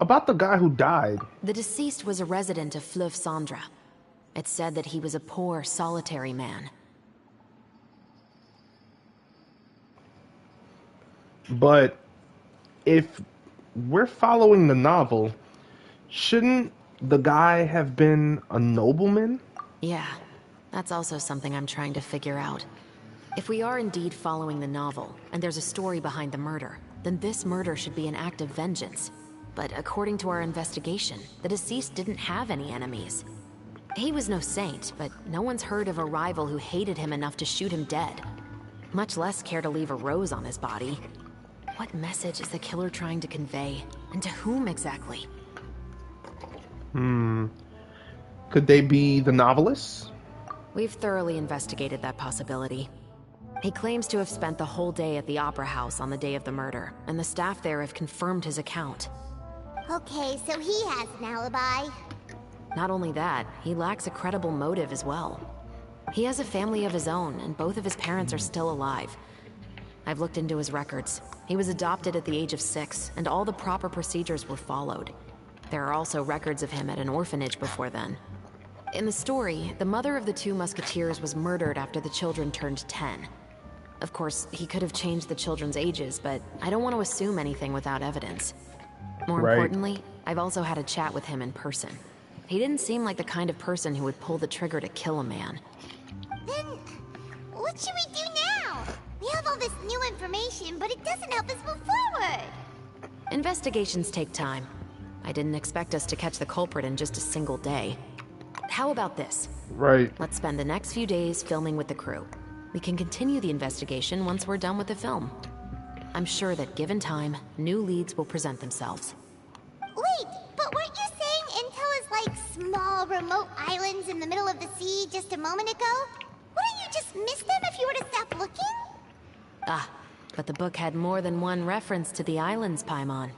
About the guy who died. The deceased was a resident of Fleuve Cendra. It's said that he was a poor, solitary man. But if we're following the novel, shouldn't the guy have been a nobleman? Yeah, that's also something I'm trying to figure out. If we are indeed following the novel, and there's a story behind the murder, then this murder should be an act of vengeance. But according to our investigation, the deceased didn't have any enemies. He was no saint, but no one's heard of a rival who hated him enough to shoot him dead. Much less care to leave a rose on his body. What message is the killer trying to convey? And to whom exactly? Could they be the novelists? We've thoroughly investigated that possibility. He claims to have spent the whole day at the Opera House on the day of the murder, and the staff there have confirmed his account. Okay, so he has an alibi. Not only that, he lacks a credible motive as well. He has a family of his own, and both of his parents are still alive. I've looked into his records. He was adopted at the age of 6, and all the proper procedures were followed. There are also records of him at an orphanage before then. In the story, the mother of the 2 musketeers was murdered after the children turned 10. Of course, he could have changed the children's ages, but I don't want to assume anything without evidence. More importantly, I've also had a chat with him in person. He didn't seem like the kind of person who would pull the trigger to kill a man. Then, what should we do now? We have all this new information, but it doesn't help us move forward. Investigations take time. I didn't expect us to catch the culprit in just a single day. How about this? Right. Let's spend the next few days filming with the crew. We can continue the investigation once we're done with the film. I'm sure that given time, new leads will present themselves. Wait, but weren't you saying Intel is like small, remote islands in the middle of the sea just a moment ago? Wouldn't you just miss them if you were to stop looking? Ah, but the book had more than one reference to the islands, Paimon.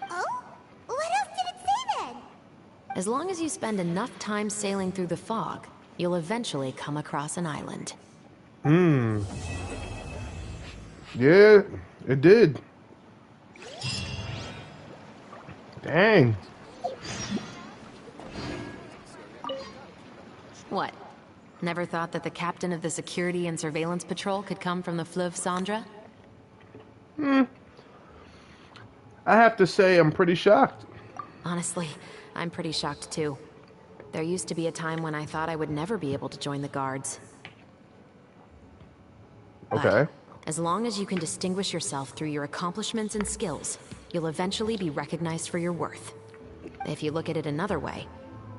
Oh? What else did it say then? As long as you spend enough time sailing through the fog, you'll eventually come across an island. Yeah, it did. Dang. What? Never thought that the captain of the Security and Surveillance Patrol could come from the Fleuve Cendra? I have to say I'm pretty shocked. Honestly, I'm pretty shocked too. There used to be a time when I thought I would never be able to join the guards. Okay. But as long as you can distinguish yourself through your accomplishments and skills, you'll eventually be recognized for your worth. If you look at it another way,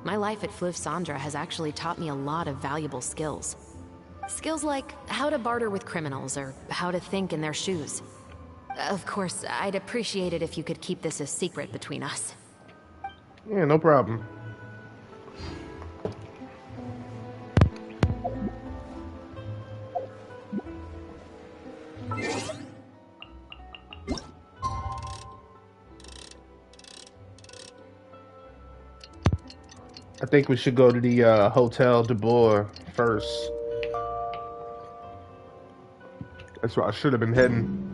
my life at Fleuve Sandra has actually taught me a lot of valuable skills. Skills like how to barter with criminals or how to think in their shoes. Of course, I'd appreciate it if you could keep this a secret between us. Yeah, no problem. I think we should go to the Hotel de Boer first. That's where I should have been heading.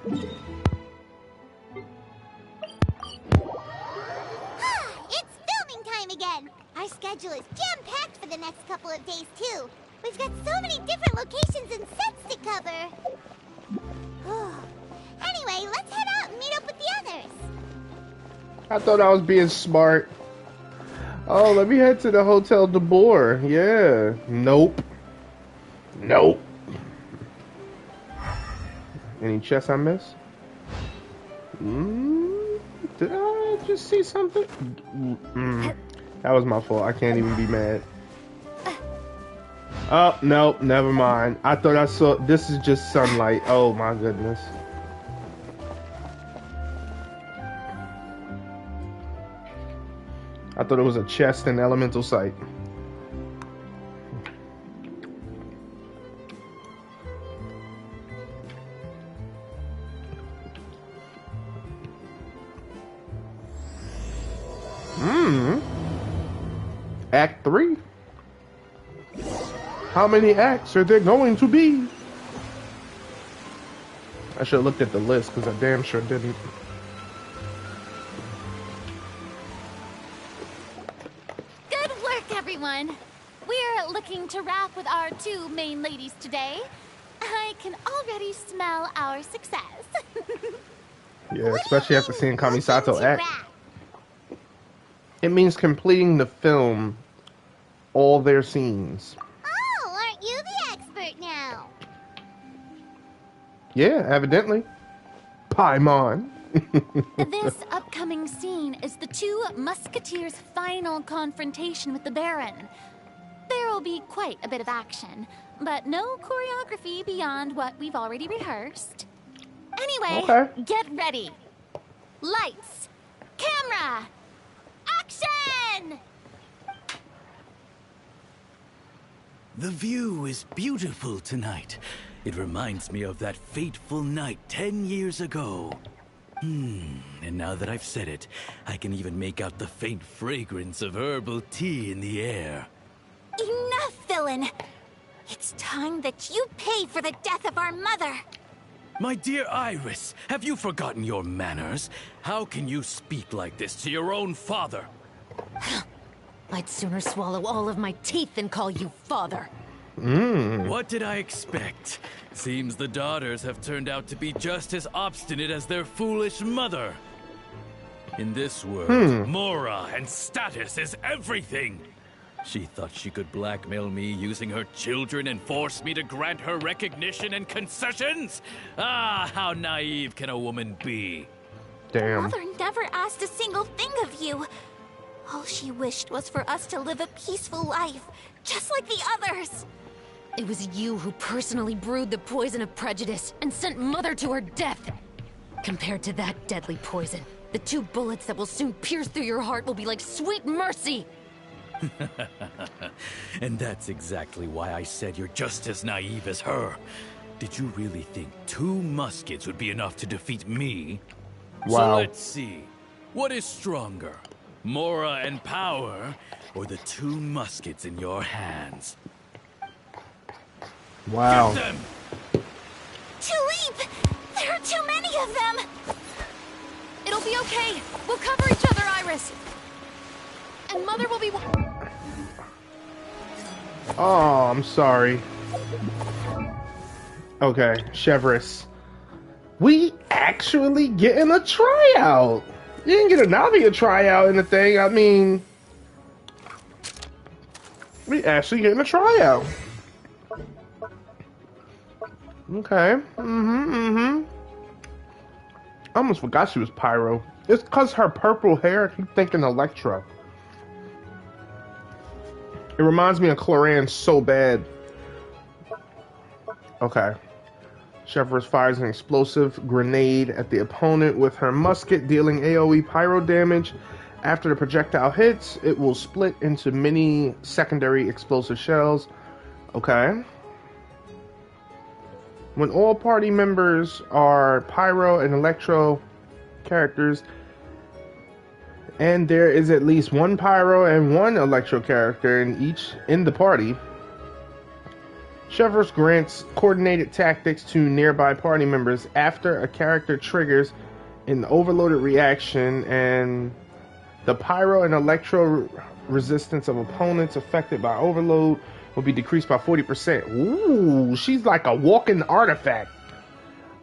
It's filming time again! Our schedule is jam-packed for the next couple of days, too. We've got so many different locations and sets to cover. Anyway, let's head out and meet up with the others. I thought I was being smart. Oh, let me head to the Hotel de Boer. Yeah. Nope. Nope. Any chests I missed? Did I just see something? That was my fault. I can't even be mad. Oh, no, never mind. I thought I saw... This is just sunlight. Oh, my goodness. I thought it was a chest in elemental sight. Act 3? How many acts are there going to be? I should have looked at the list because I damn sure didn't. Good work, everyone. We're looking to wrap with our two main ladies today. I can already smell our success. Yeah, especially after seeing Kamisato act. It means completing the film, all their scenes. Oh, aren't you the expert now? Yeah, evidently. Paimon. This upcoming scene is the two Musketeers' final confrontation with the Baron. There will be quite a bit of action, but no choreography beyond what we've already rehearsed. Anyway, Get ready. Lights, camera, action! The view is beautiful tonight. It reminds me of that fateful night 10 years ago. And now that I've said it, I can even make out the faint fragrance of herbal tea in the air. Enough, villain! It's time that you pay for the death of our mother! My dear Iris, have you forgotten your manners? How can you speak like this to your own father? I'd sooner swallow all of my teeth than call you father. What did I expect? Seems the daughters have turned out to be just as obstinate as their foolish mother. In this world, Mora and status is everything. She thought she could blackmail me using her children and force me to grant her recognition and concessions? Ah, how naive can a woman be? Damn. Mother never asked a single thing of you. All she wished was for us to live a peaceful life, just like the others. It was you who personally brewed the poison of prejudice and sent Mother to her death. Compared to that deadly poison, the 2 bullets that will soon pierce through your heart will be like sweet mercy. And that's exactly why I said you're just as naive as her. Did you really think 2 muskets would be enough to defeat me? Wow. So let's see. What is stronger? Mora and power, or the 2 muskets in your hands? Wow. Get them! Tulip! There are too many of them! It'll be okay. We'll cover each other, Iris. And Mother will be... Oh, I'm sorry. Okay, Chevrolet. We actually getting a tryout. You didn't get a Navia tryout in the thing. I mean, we actually getting a tryout. Okay. I almost forgot she was Pyro. It's because her purple hair, I keep thinking Electra. It reminds me of Cloran so bad. Okay. Chevreuse fires an explosive grenade at the opponent with her musket, dealing AoE pyro damage. After the projectile hits, it will split into many secondary explosive shells. Okay. When all party members are Pyro and Electro characters, and there is at least one Pyro and one Electro character in the party, Chevreuse grants coordinated tactics to nearby party members after a character triggers an overloaded reaction, and the Pyro and Electro resistance of opponents affected by overload will be decreased by 40%. Ooh, she's like a walking artifact.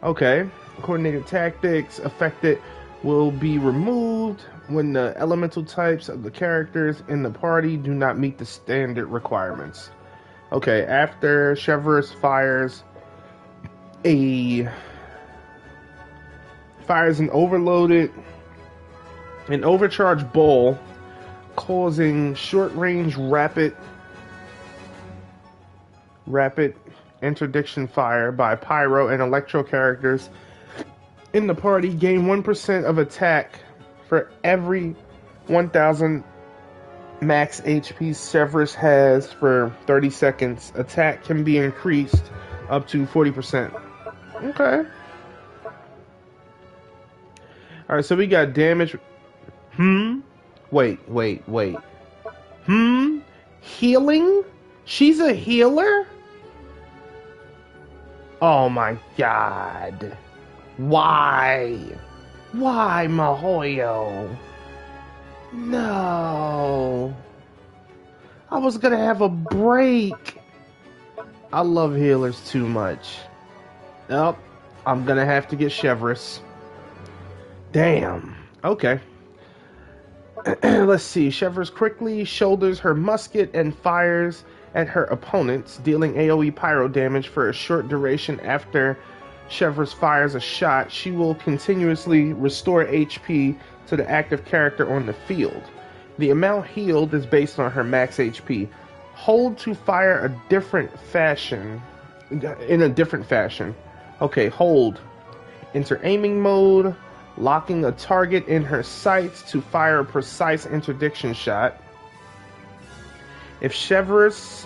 Okay. Coordinated tactics affected will be removed when the elemental types of the characters in the party do not meet the standard requirements. Okay, after Chevreuse fires an overcharged ball, causing short-range rapid interdiction fire by Pyro and Electro characters in the party. Gain 1% of attack for every 1,000 max HP Chevreuse has for 30 seconds. Attack can be increased up to 40%. Okay. Alright, so we got damage. Wait. Healing? She's a healer? Oh my god. Why? Why, Mihoyo? No. I was gonna have a break. I love healers too much. Nope. I'm gonna have to get Chevreuse. Damn. Okay. Let's see. Chevreuse quickly shoulders her musket and fires at her opponents, dealing AoE pyro damage for a short duration. After Chevreuse fires a shot, she will continuously restore HP to the active character on the field. The amount healed is based on her max HP. Hold to fire in a different fashion. Okay, hold. Enter aiming mode, locking a target in her sights to fire a precise interdiction shot. If Chevreuse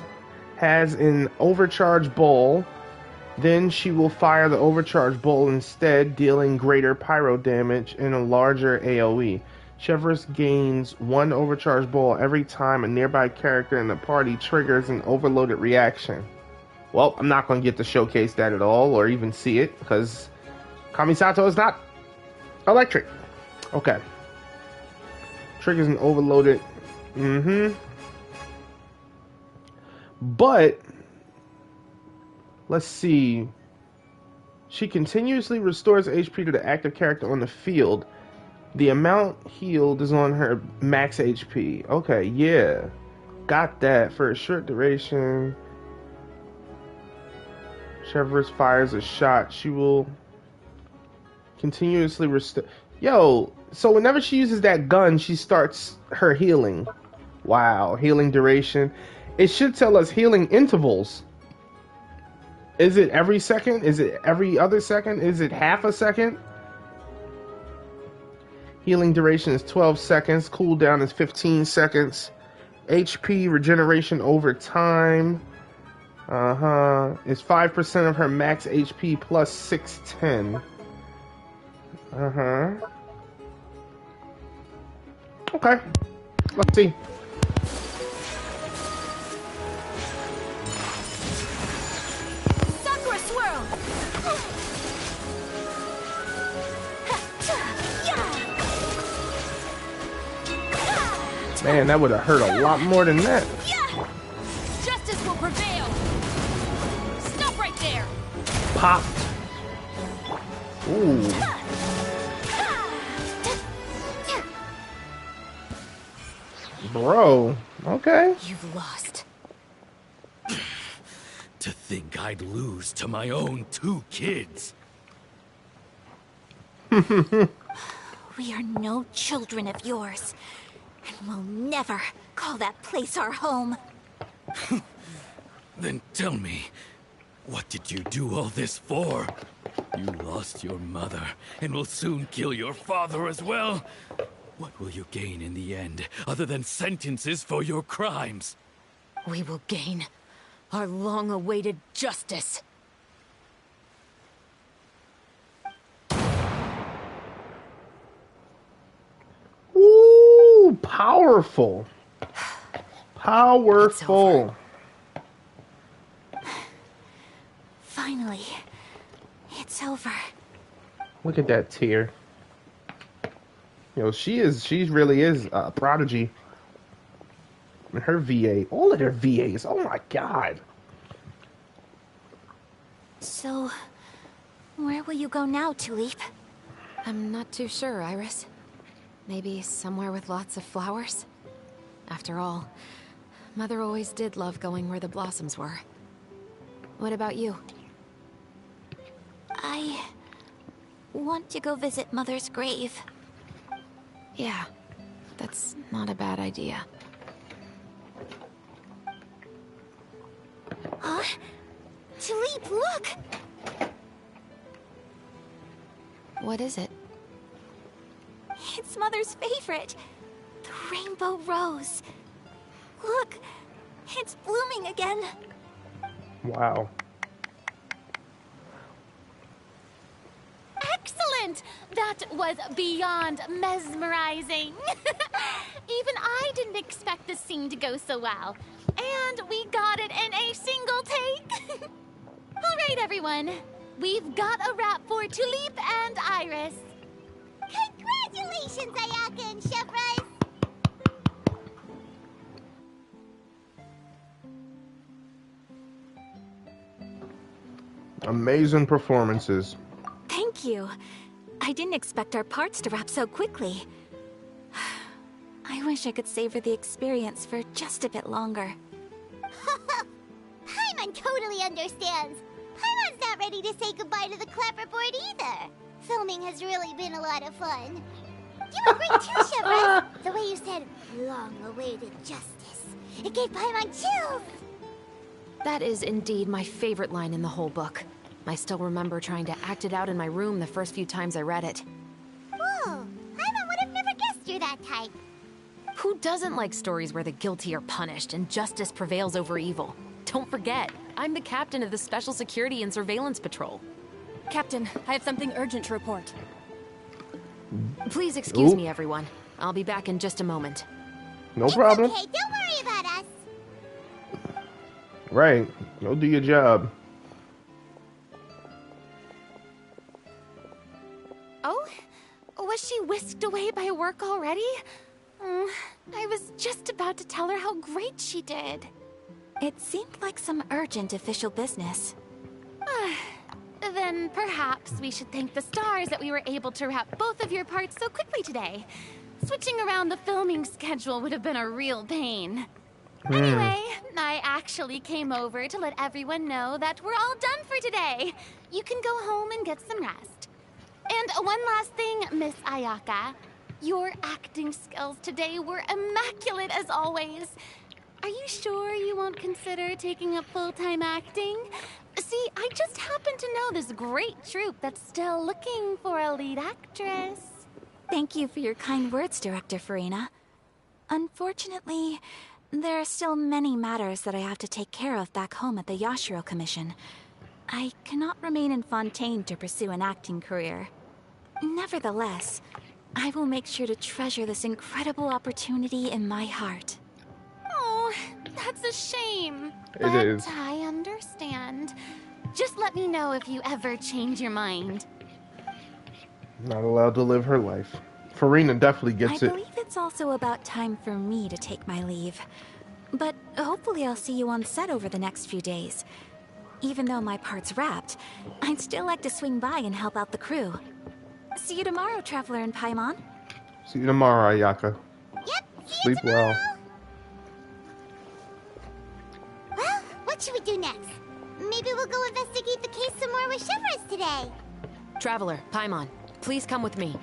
has an overcharged ball, then she will fire the overcharged ball instead, dealing greater pyro damage and a larger AoE. Chevreuse gains one overcharged ball every time a nearby character in the party triggers an overloaded reaction. Well, I'm not going to get to showcase that at all, or even see it, because Kamisato is not electric. Okay. Triggers an overloaded... But... let's see. She continuously restores HP to the active character on the field. The amount healed is on her max HP. Okay, yeah. Got that. For a short duration, Chevreuse fires a shot. She will continuously restore... Yo, so whenever she uses that gun, she starts her healing. Wow, healing duration. It should tell us healing intervals. Is it every second? Is it every other second? Is it half a second? Healing duration is 12 seconds. Cooldown is 15 seconds. HP regeneration over time. Is 5% of her max HP plus 610. Okay. Let's see. Man, that would have hurt a lot more than that. Justice will prevail. Stop right there. Pop. Ooh. Bro, okay. You've lost. To think I'd lose to my own 2 kids. We are no children of yours, and we'll never call that place our home. Then tell me, what did you do all this for? You lost your mother, and will soon kill your father as well. What will you gain in the end, other than sentences for your crimes? We will gain our long-awaited justice. Ooh, powerful. Powerful. Finally, it's over. Look at that tear. You know, she really is a prodigy. And her VA, all of their VAs, oh my god. So, where will you go now, Tulip? I'm not too sure, Iris. Maybe somewhere with lots of flowers? After all, Mother always did love going where the blossoms were. What about you? I want to go visit Mother's grave. Yeah, that's not a bad idea. Huh? Tulip, look! What is it? It's Mother's favorite. The rainbow rose. Look, it's blooming again. Wow. Excellent! That was beyond mesmerizing. Even I didn't expect this scene to go so well. And we got it in a single take. All right, everyone. We've got a wrap for Tulip and Iris. Congratulations, Ayaka and Chef Rice! Amazing performances. Thank you. I didn't expect our parts to wrap so quickly. I wish I could savor the experience for just a bit longer. Paimon totally understands. Paimon's not ready to say goodbye to the clapperboard either. Filming has really been a lot of fun. You were great too, Chef Rice. The way you said, long-awaited justice. It gave Paimon chills. That is indeed my favorite line in the whole book. I still remember trying to act it out in my room the first few times I read it. Whoa, Paimon would have never guessed you're that type. Who doesn't like stories where the guilty are punished and justice prevails over evil? Don't forget, I'm the captain of the Special Security and Surveillance Patrol. Captain, I have something urgent to report. Please excuse me, everyone. I'll be back in just a moment. No problem. Okay, don't worry about us. Right. Go do your job. Oh? Was she whisked away by work already? I was just about to tell her how great she did. It seemed like some urgent official business. Then perhaps we should thank the stars that we were able to wrap both of your parts so quickly today. Switching around the filming schedule would have been a real pain. Anyway, I actually came over to let everyone know that we're all done for today. You can go home and get some rest. And one last thing, Miss Ayaka. Your acting skills today were immaculate as always. Are you sure you won't consider taking up full-time acting? See, I just happen to know this great troupe that's still looking for a lead actress. Thank you for your kind words, Director Farina. Unfortunately, there are still many matters that I have to take care of back home at the Yashiro Commission. I cannot remain in Fontaine to pursue an acting career. Nevertheless, I will make sure to treasure this incredible opportunity in my heart. Oh, that's a shame. It is. But I understand. Just let me know if you ever change your mind. Not allowed to live her life. Farina definitely gets I it. believe it's also about time for me to take my leave. But hopefully I'll see you on set over the next few days. Even though my part's wrapped, I'd still like to swing by and help out the crew. See you tomorrow, Traveler and Paimon. See you tomorrow, Ayaka. Yep, see you Sleep tomorrow. well. some more with Shivers today. Traveler, Paimon, please come with me.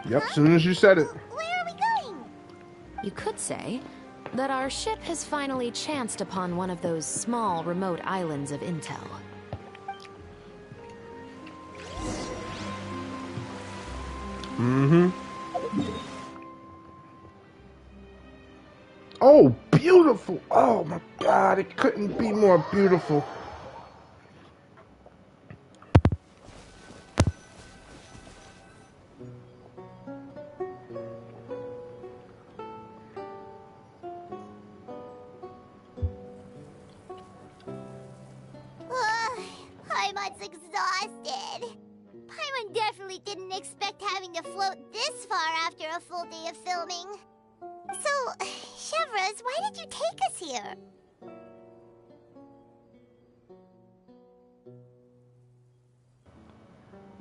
Yep, soon as you said it. Where are we going? You could say that our ship has finally chanced upon one of those small, remote islands of intel. Mm-hmm. Oh, beautiful. Oh, my God. It couldn't be more beautiful. Paimon's exhausted. Paimon definitely didn't expect having to float this far after a full day of filming. So, Chevres, why did you take us here?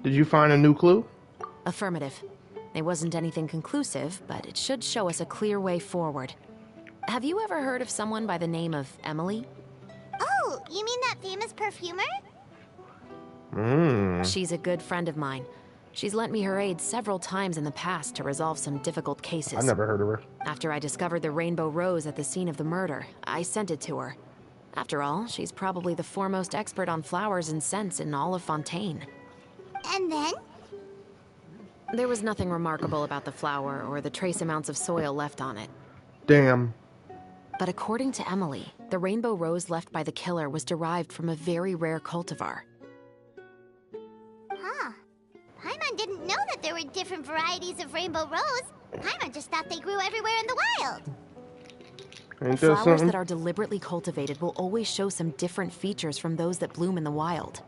Did you find a new clue? Affirmative. It wasn't anything conclusive, but it should show us a clear way forward. Have you ever heard of someone by the name of Emily? Oh, you mean that famous perfumer? She's a good friend of mine. She's lent me her aid several times in the past to resolve some difficult cases. I never heard of her. After I discovered the rainbow rose at the scene of the murder, I sent it to her. After all, she's probably the foremost expert on flowers and scents in all of Fontaine. And then? There was nothing remarkable about the flower or the trace amounts of soil left on it. Damn. But according to Emily, the rainbow rose left by the killer was derived from a very rare cultivar. Huh. Paimon didn't know that there were different varieties of rainbow rose. Paimon just thought they grew everywhere in the wild. Ain't that Flowers something? that are deliberately cultivated will always show some different features from those that bloom in the wild.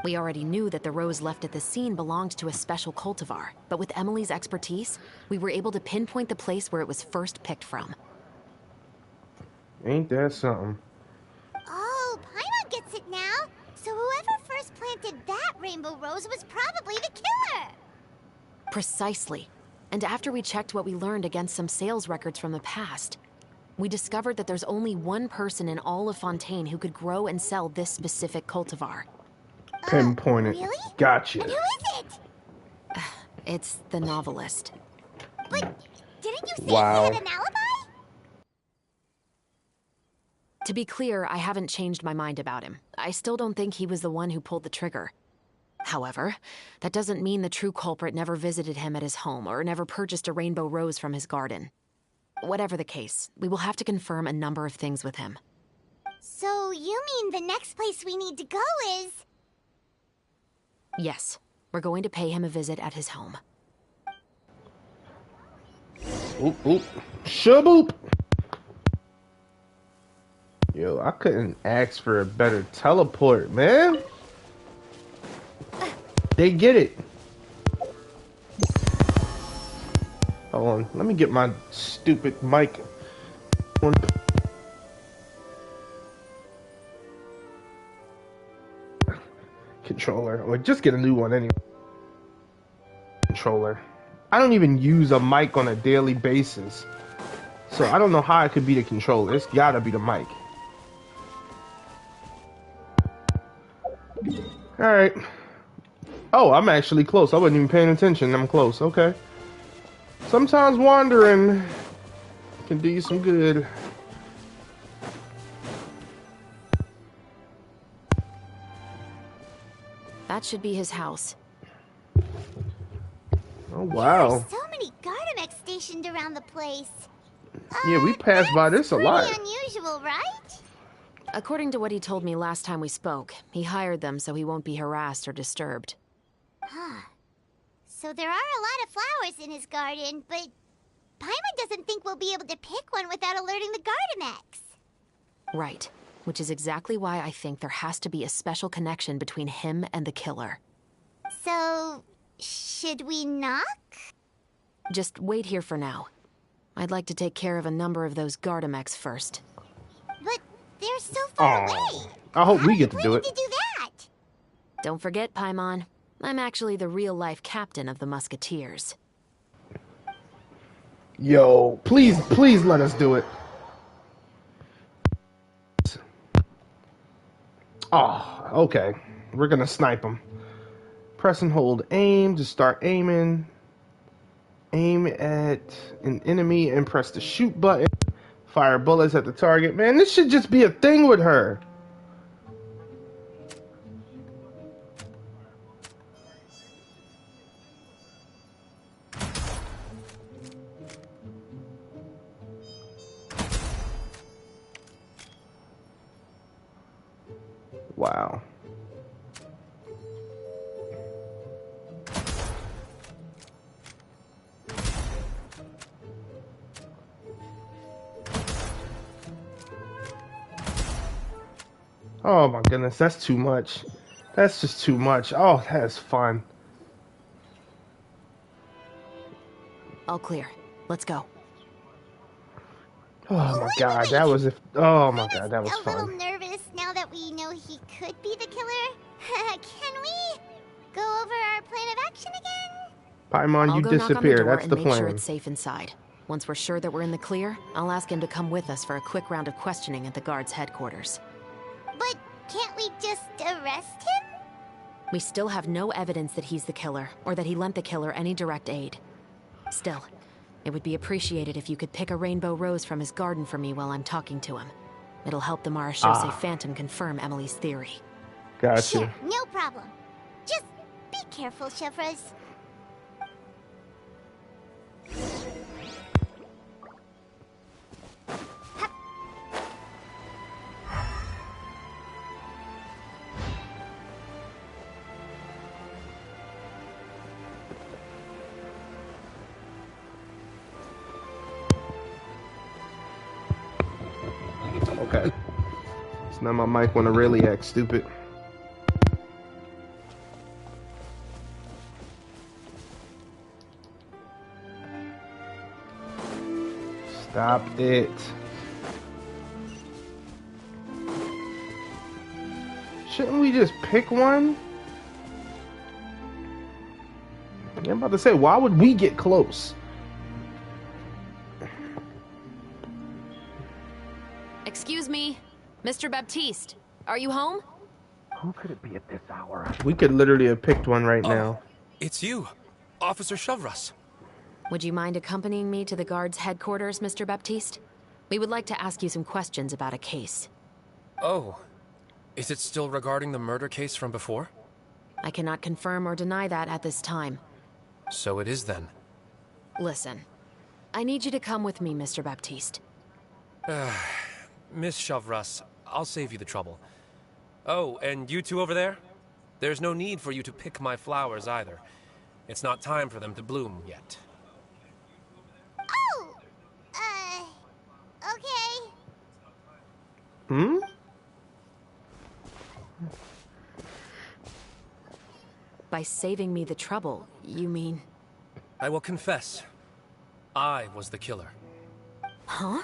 We already knew that the rose left at the scene belonged to a special cultivar, but with Emily's expertise, we were able to pinpoint the place where it was first picked from. Ain't that something? Oh, Paimon gets it now. So whoever first planted that rainbow rose was probably the killer. Precisely. And after we checked what we learned against some sales records from the past, we discovered that there's only one person in all of Fontaine who could grow and sell this specific cultivar. Pinpointed. Really? Gotcha. And who is it? It's the novelist. But didn't you say Wow. he had an alibi? To be clear, I haven't changed my mind about him. I still don't think he was the one who pulled the trigger. However, that doesn't mean the true culprit never visited him at his home or never purchased a rainbow rose from his garden. Whatever the case, we will have to confirm a number of things with him. So you mean the next place we need to go is... Yes, we're going to pay him a visit at his home. Oop, oop. Shaboop. Yo, I couldn't ask for a better teleport, man. They get it. Hold on, let me get my stupid mic. Controller, or just get a new one anyway. Controller. I don't even use a mic on a daily basis, so I don't know how it could be the controller. It's gotta be the mic. Alright. Oh, I'm actually close. I wasn't even paying attention. I'm close. Okay. Sometimes wandering can do you some good. That should be his house. Oh, wow. There are so many Gardamex stationed around the place. Yeah, we passed by this a lot. Pretty unusual, right? According to what he told me last time we spoke, he hired them so he won't be harassed or disturbed. Huh. So there are a lot of flowers in his garden, but Paimon doesn't think we'll be able to pick one without alerting the Gardamex. Right. Which is exactly why I think there has to be a special connection between him and the killer. So, should we knock? Just wait here for now. I'd like to take care of a number of those Gardamex first. But they're so far away. I hope we get to do it. To do that? Don't forget, Paimon, I'm actually the real-life captain of the Musketeers. Yo, please, please let us do it. Oh, Okay, we're gonna snipe him. Press and hold aim to start aiming. Aim at an enemy and press the shoot button. Fire bullets at the target. Man, this should just be a thing with her. Wow. Oh my goodness, that's too much. That's just too much. Oh, that's fun. All clear. Let's go. Oh my god, that was oh my god, that was A little fun. nervous now that we know he could be the killer. Can we go over our plan of action again? Paimon, I'll you go knock on the disappear. door That's and the make sure plan. it's safe inside. Once we're sure that we're in the clear, I'll ask him to come with us for a quick round of questioning at the guard's headquarters. But can't we just arrest him? We still have no evidence that he's the killer, or that he lent the killer any direct aid. Still, it would be appreciated if you could pick a rainbow rose from his garden for me while I'm talking to him. It'll help the Marechaussee Phantom confirm Emily's theory. Gotcha. Sure, no problem. Just be careful, Chevros. Okay. So now my mic wanna really act stupid. Stop it. Shouldn't we just pick one? I'm about to say, why would we get close? Excuse me, Mr. Baptiste, are you home? Who could it be at this hour? We could literally have picked one right now. It's you, Officer Chevros. Would you mind accompanying me to the guard's headquarters, Mr. Baptiste? We would like to ask you some questions about a case. Oh, is it still regarding the murder case from before? I cannot confirm or deny that at this time. So it is then. Listen, I need you to come with me, Mr. Baptiste. Miss Chevros, I'll save you the trouble. Oh, and you two over there? There's no need for you to pick my flowers either. It's not time for them to bloom yet. Oh! Okay. Hmm? By saving me the trouble, you mean... I will confess. I was the killer. Huh?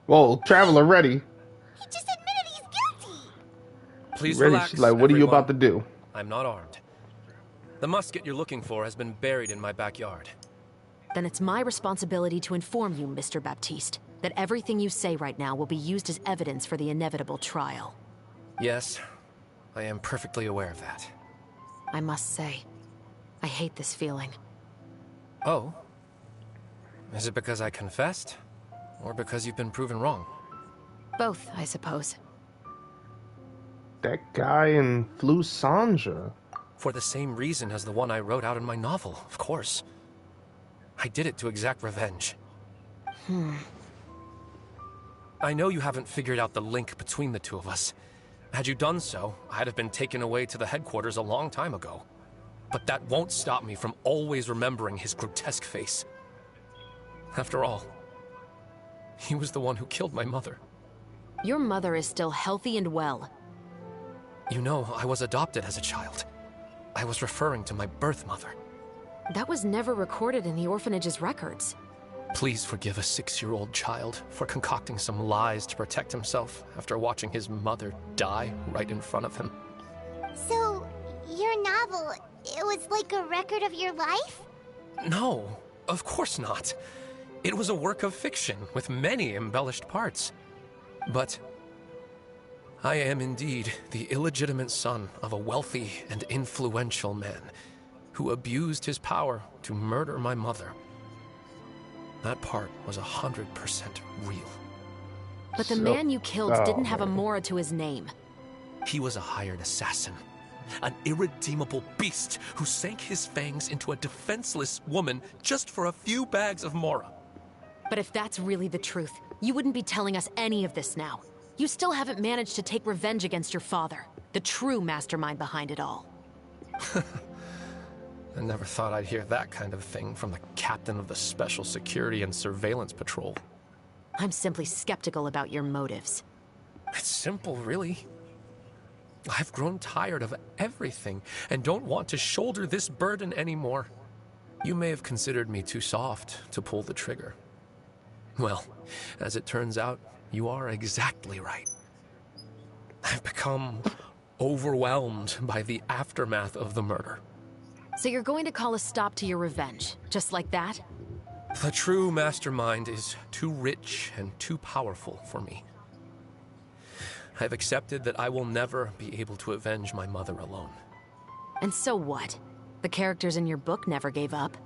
Whoa, Traveler ready. He just admitted he's guilty. Please Ready. relax, She's like, what are you everyone. about to do? I'm not armed. The musket you're looking for has been buried in my backyard. Then it's my responsibility to inform you, Mr. Baptiste, that everything you say right now will be used as evidence for the inevitable trial. Yes, I am perfectly aware of that. I must say, I hate this feeling. Oh? Is it because I confessed? Or because you've been proven wrong? Both, I suppose. That guy in Flu Sandra. For the same reason as the one I wrote out in my novel, of course. I did it to exact revenge. I know you haven't figured out the link between the two of us. Had you done so, I'd have been taken away to the headquarters a long time ago. But that won't stop me from always remembering his grotesque face. After all, he was the one who killed my mother. Your mother is still healthy and well. You know, I was adopted as a child. I was referring to my birth mother. That was never recorded in the orphanage's records. Please forgive a 6-year-old child for concocting some lies to protect himself after watching his mother die right in front of him. So, your novel, it was like a record of your life? No, of course not. It was a work of fiction with many embellished parts. But I am indeed the illegitimate son of a wealthy and influential man who abused his power to murder my mother. That part was 100% real. But the man you killed didn't have a Mora to his name. He was a hired assassin. An irredeemable beast who sank his fangs into a defenseless woman just for a few bags of Mora. But if that's really the truth, you wouldn't be telling us any of this now. You still haven't managed to take revenge against your father, the true mastermind behind it all. I never thought I'd hear that kind of thing from the captain of the Special Security and Surveillance Patrol. I'm simply skeptical about your motives. It's simple, really. I've grown tired of everything and don't want to shoulder this burden anymore. You may have considered me too soft to pull the trigger. Well, as it turns out, you are exactly right. I've become overwhelmed by the aftermath of the murder. So you're going to call a stop to your revenge, just like that? The true mastermind is too rich and too powerful for me. I've accepted that I will never be able to avenge my mother alone. And so what? The characters in your book never gave up.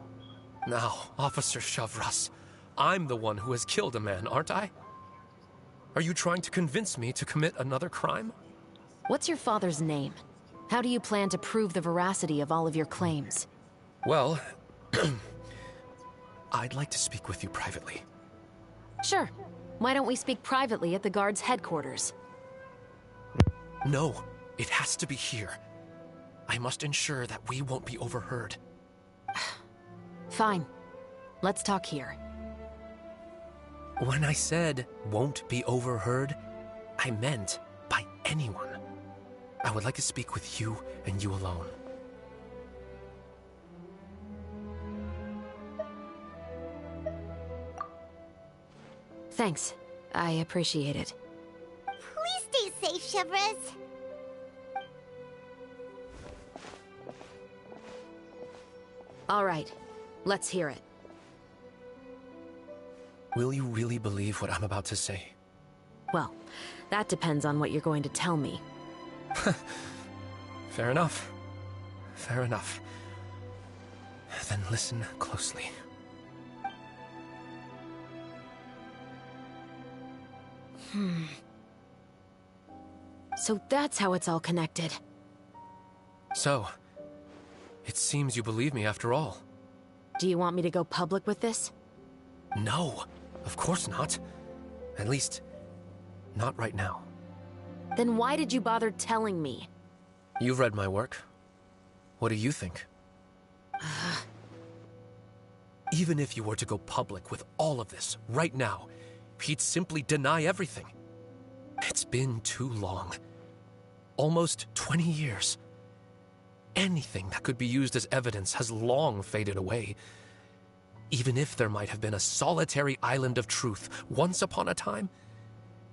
Now, Officer Shavras, I'm the one who has killed a man, aren't I? Are you trying to convince me to commit another crime? What's your father's name? How do you plan to prove the veracity of all of your claims? Well, I'd like to speak with you privately. Sure. Why don't we speak privately at the guard's headquarters? No, it has to be here. I must ensure that we won't be overheard. Fine. Let's talk here. When I said won't be overheard, I meant by anyone. I would like to speak with you and you alone. Thanks. I appreciate it. Please stay safe, Shavras. All right. Let's hear it. Will you really believe what I'm about to say? Well, that depends on what you're going to tell me. Fair enough. Fair enough. Then listen closely. So that's how it's all connected. So, it seems you believe me after all. Do you want me to go public with this? No, of course not. At least, not right now. Then why did you bother telling me? You've read my work. What do you think? Even if you were to go public with all of this right now, he'd simply deny everything. It's been too long. Almost 20 years. Anything that could be used as evidence has long faded away. Even if there might have been a solitary island of truth once upon a time,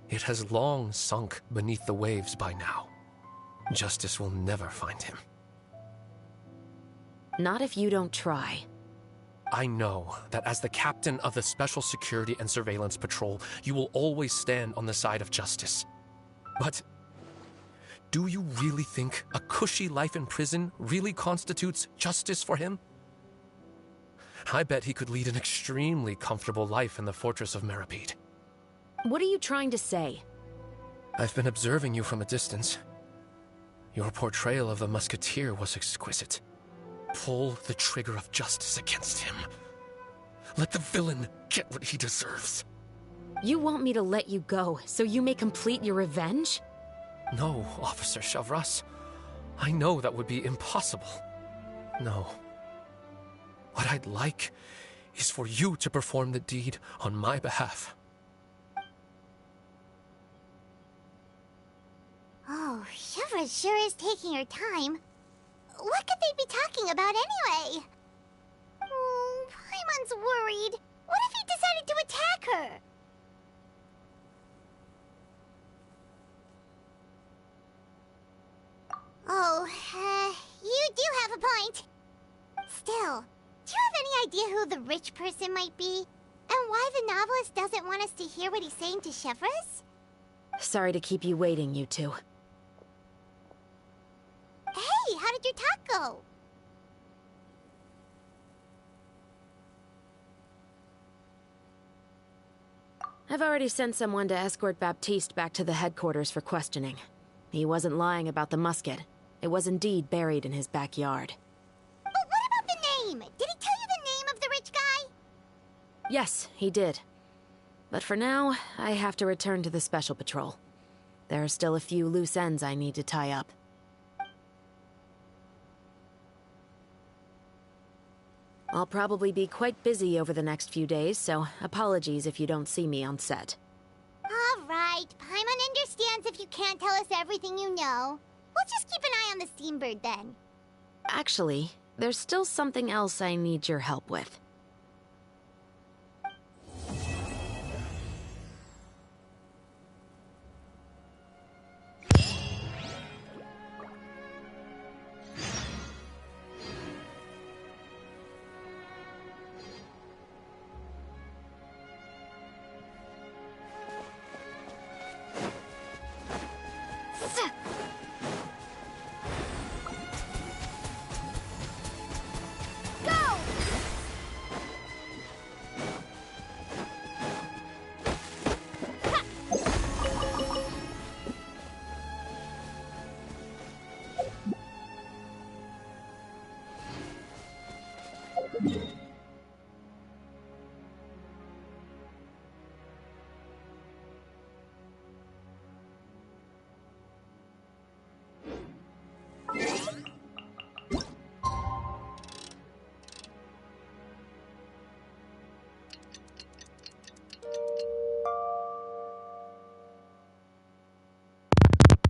it has long sunk beneath the waves by now. Justice will never find him. Not if you don't try. I know that as the captain of the Special Security and Surveillance Patrol, you will always stand on the side of justice. But do you really think a cushy life in prison really constitutes justice for him? I bet he could lead an extremely comfortable life in the fortress of Meripede. What are you trying to say? I've been observing you from a distance. Your portrayal of the musketeer was exquisite. Pull the trigger of justice against him. Let the villain get what he deserves. You want me to let you go so you may complete your revenge? No, Officer Shavras. I know that would be impossible. No. What I'd like is for you to perform the deed on my behalf. Oh, Shavras sure is taking her time. What could they be talking about anyway? Oh, Paimon's worried. What if he decided to attack her? Oh, you do have a point. Still, do you have any idea who the rich person might be? And why the novelist doesn't want us to hear what he's saying to Shavras? Sorry to keep you waiting, you two. Hey, how did your talk go? I've already sent someone to escort Baptiste back to the headquarters for questioning. He wasn't lying about the musket. It was indeed buried in his backyard. But what about the name? Did he tell you the name of the rich guy? Yes, he did. But for now, I have to return to the Special Patrol. There are still a few loose ends I need to tie up. I'll probably be quite busy over the next few days, so apologies if you don't see me on set. All right, Paimon understands if you can't tell us everything you know. We'll just keep an eye on the Steambird then. Actually, there's still something else I need your help with.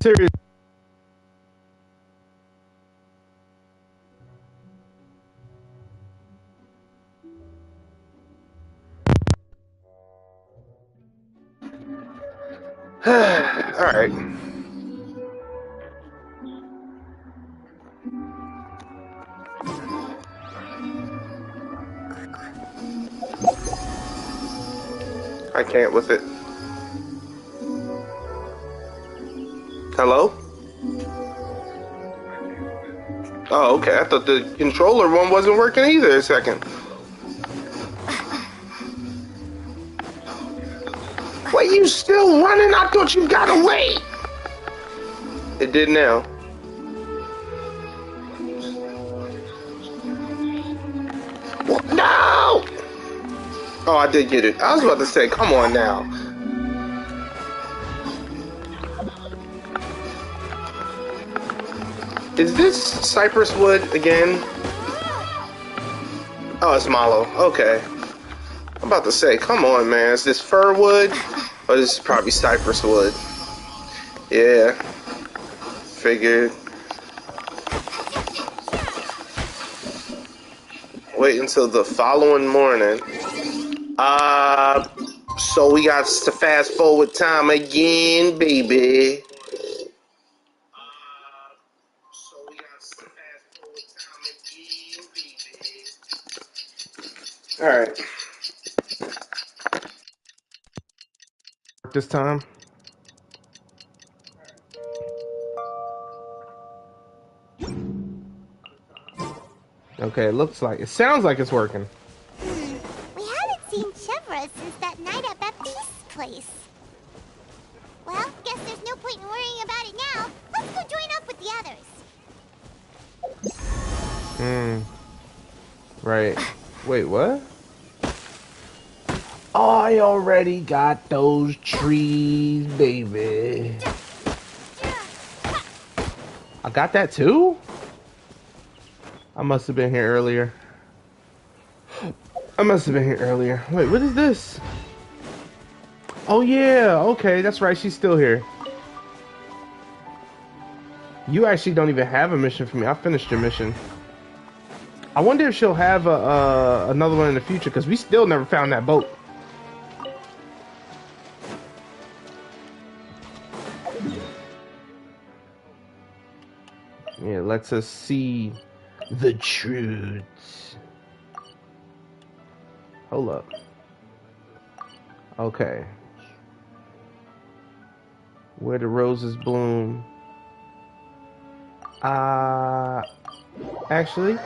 Serious. All right. I can't with it. Hello? Oh, okay. I thought the controller one wasn't working either a second. Wait, you still running? I thought you got away. It did now. No! Oh, I did get it. I was about to say, come on now. Is this cypress wood again? Oh, it's mallow. Okay. I'm about to say, come on, man. Is this fir wood? Or this is probably cypress wood. Yeah. Figured. Wait until the following morning. So we got to fast forward time again, baby. All right. This time. Okay, it sounds like it's working. We haven't seen Chevra since that night at Baptiste's place. Well, guess there's no point in worrying about it now. Let's go join up with the others. Right. Wait, what? I already got those trees, baby. I got that too? I must have been here earlier. Wait, what is this? Oh yeah, okay, that's right, she's still here. You actually don't even have a mission for me. I finished your mission. I wonder if she'll have another one in the future, because we still never found that boat. Yeah, it lets us see the truth. Hold up. Okay. Where the roses bloom. Actually,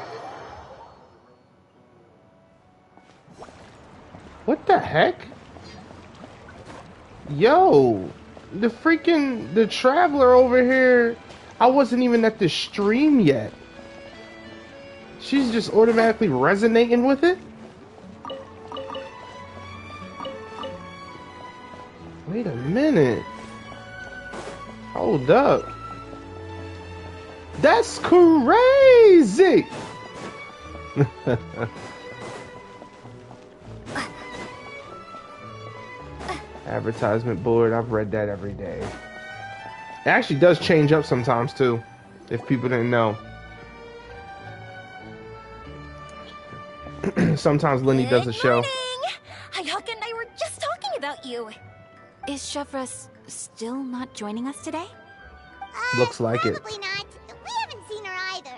what the heck? Yo, the traveler over here, I wasn't even at the stream yet. She's just automatically resonating with it? Wait a minute. Hold up. That's crazy! Advertisement board, I've read that every day. It actually does change up sometimes too, if people didn't know. Sometimes Lenny does a show. Hayaka and I were just talking about you. Is Chevra still not joining us today? Looks like it. Probably not. We haven't seen her either.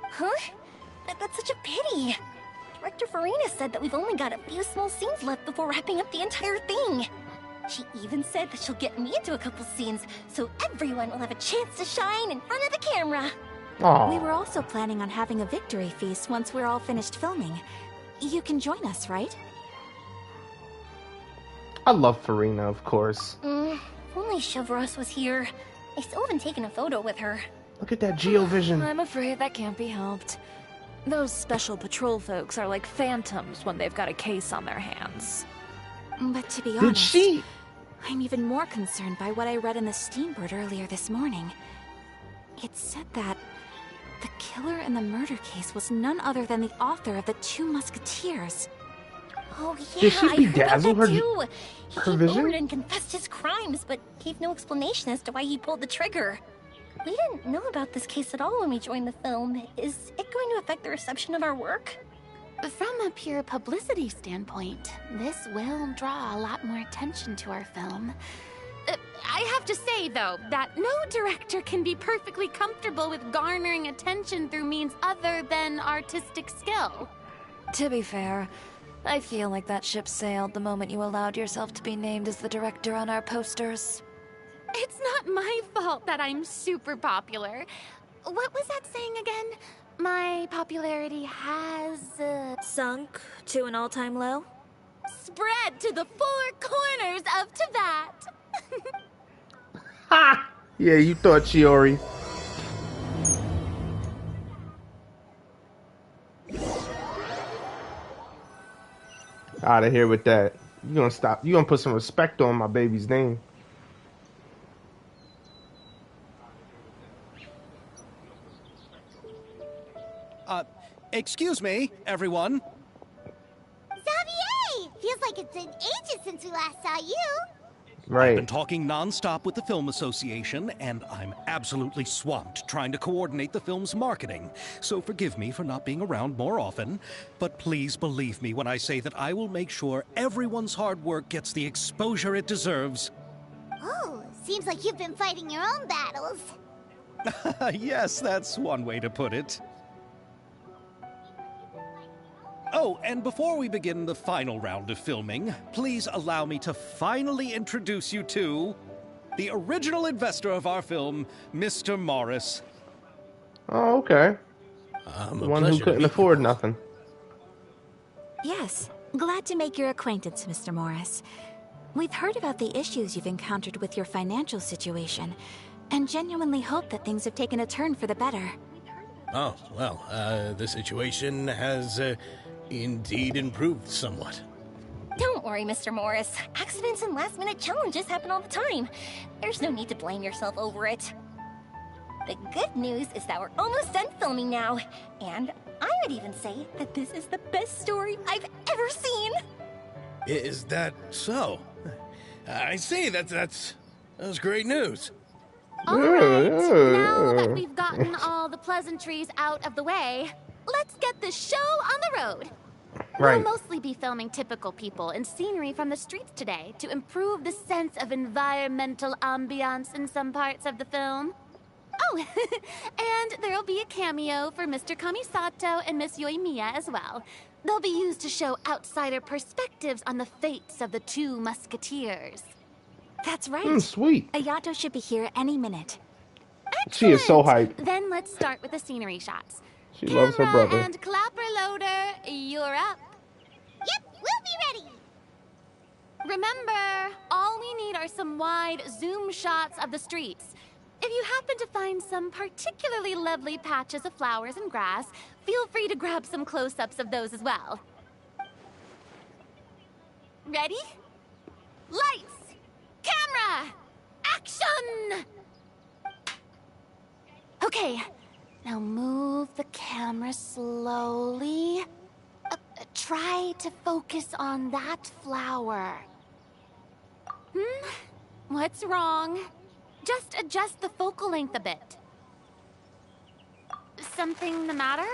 Huh? That's such a pity. Director Farina said that we've only got a few small scenes left before wrapping up the entire thing. She even said that she'll get me into a couple scenes, so everyone will have a chance to shine in front of the camera. Aww. We were also planning on having a victory feast once we're all finished filming. You can join us, right? I love Farina, of course. If only Chevros was here. I still haven't taken a photo with her. Look at that geovision. I'm afraid that can't be helped. Those special patrol folks are like phantoms when they've got a case on their hands. But to be honest, I'm even more concerned by what I read in the Steambird earlier this morning. It said that the killer in the murder case was none other than the author of the Two Musketeers. Oh yeah, Did she I heard about bedazzle that her- too. He her came vision? forward and confessed his crimes, but gave no explanation as to why he pulled the trigger. We didn't know about this case at all when we joined the film. Is it going to affect the reception of our work? From a pure publicity standpoint, this will draw a lot more attention to our film. I have to say, though, that no director can be perfectly comfortable with garnering attention through means other than artistic skill. To be fair, I feel like that ship sailed the moment you allowed yourself to be named as the director on our posters. It's not my fault that I'm super popular. What was that saying again? My popularity has, sunk to an all-time low? Spread to the four corners of Tibet. Ha! Yeah, you thought, Chiori. Out of here with that. You gonna stop? You gonna put some respect on my baby's name? Excuse me, everyone. Xavier! Feels like it's been ages since we last saw you. Right. I've been talking non-stop with the Film Association, and I'm absolutely swamped trying to coordinate the film's marketing. So forgive me for not being around more often, but please believe me when I say that I will make sure everyone's hard work gets the exposure it deserves. Oh, seems like you've been fighting your own battles. Yes, that's one way to put it. Oh, and before we begin the final round of filming, please allow me to finally introduce you to the original investor of our film, Mr. Morris. Oh, okay. The one who couldn't afford nothing. Yes, glad to make your acquaintance, Mr. Morris. We've heard about the issues you've encountered with your financial situation, and genuinely hope that things have taken a turn for the better. Oh, well, the situation has indeed improved somewhat. Don't worry, Mr. Morris. Accidents and last-minute challenges happen all the time. There's no need to blame yourself over it. The good news is that we're almost done filming now. And I would even say that this is the best story I've ever seen. Is that so? I see, that's great news. Alright, now that we've gotten all the pleasantries out of the way, let's get the show on the road. Right. We'll mostly be filming typical people and scenery from the streets today to improve the sense of environmental ambiance in some parts of the film. Oh, and there'll be a cameo for Mr. Kamisato and Miss Yoimiya as well. They'll be used to show outsider perspectives on the fates of the two musketeers. That's right. Sweet. Ayato should be here any minute. She is so hyped. Then let's start with the scenery shots. She loves her Camera brother. and clapper loader, you're up. Yep, we'll be ready. Remember, all we need are some wide zoom shots of the streets. If you happen to find some particularly lovely patches of flowers and grass, feel free to grab some close-ups of those as well. Ready? Lights! Camera! Action! Okay, now move the camera slowly. Try to focus on that flower. What's wrong? Just adjust the focal length a bit. Something the matter?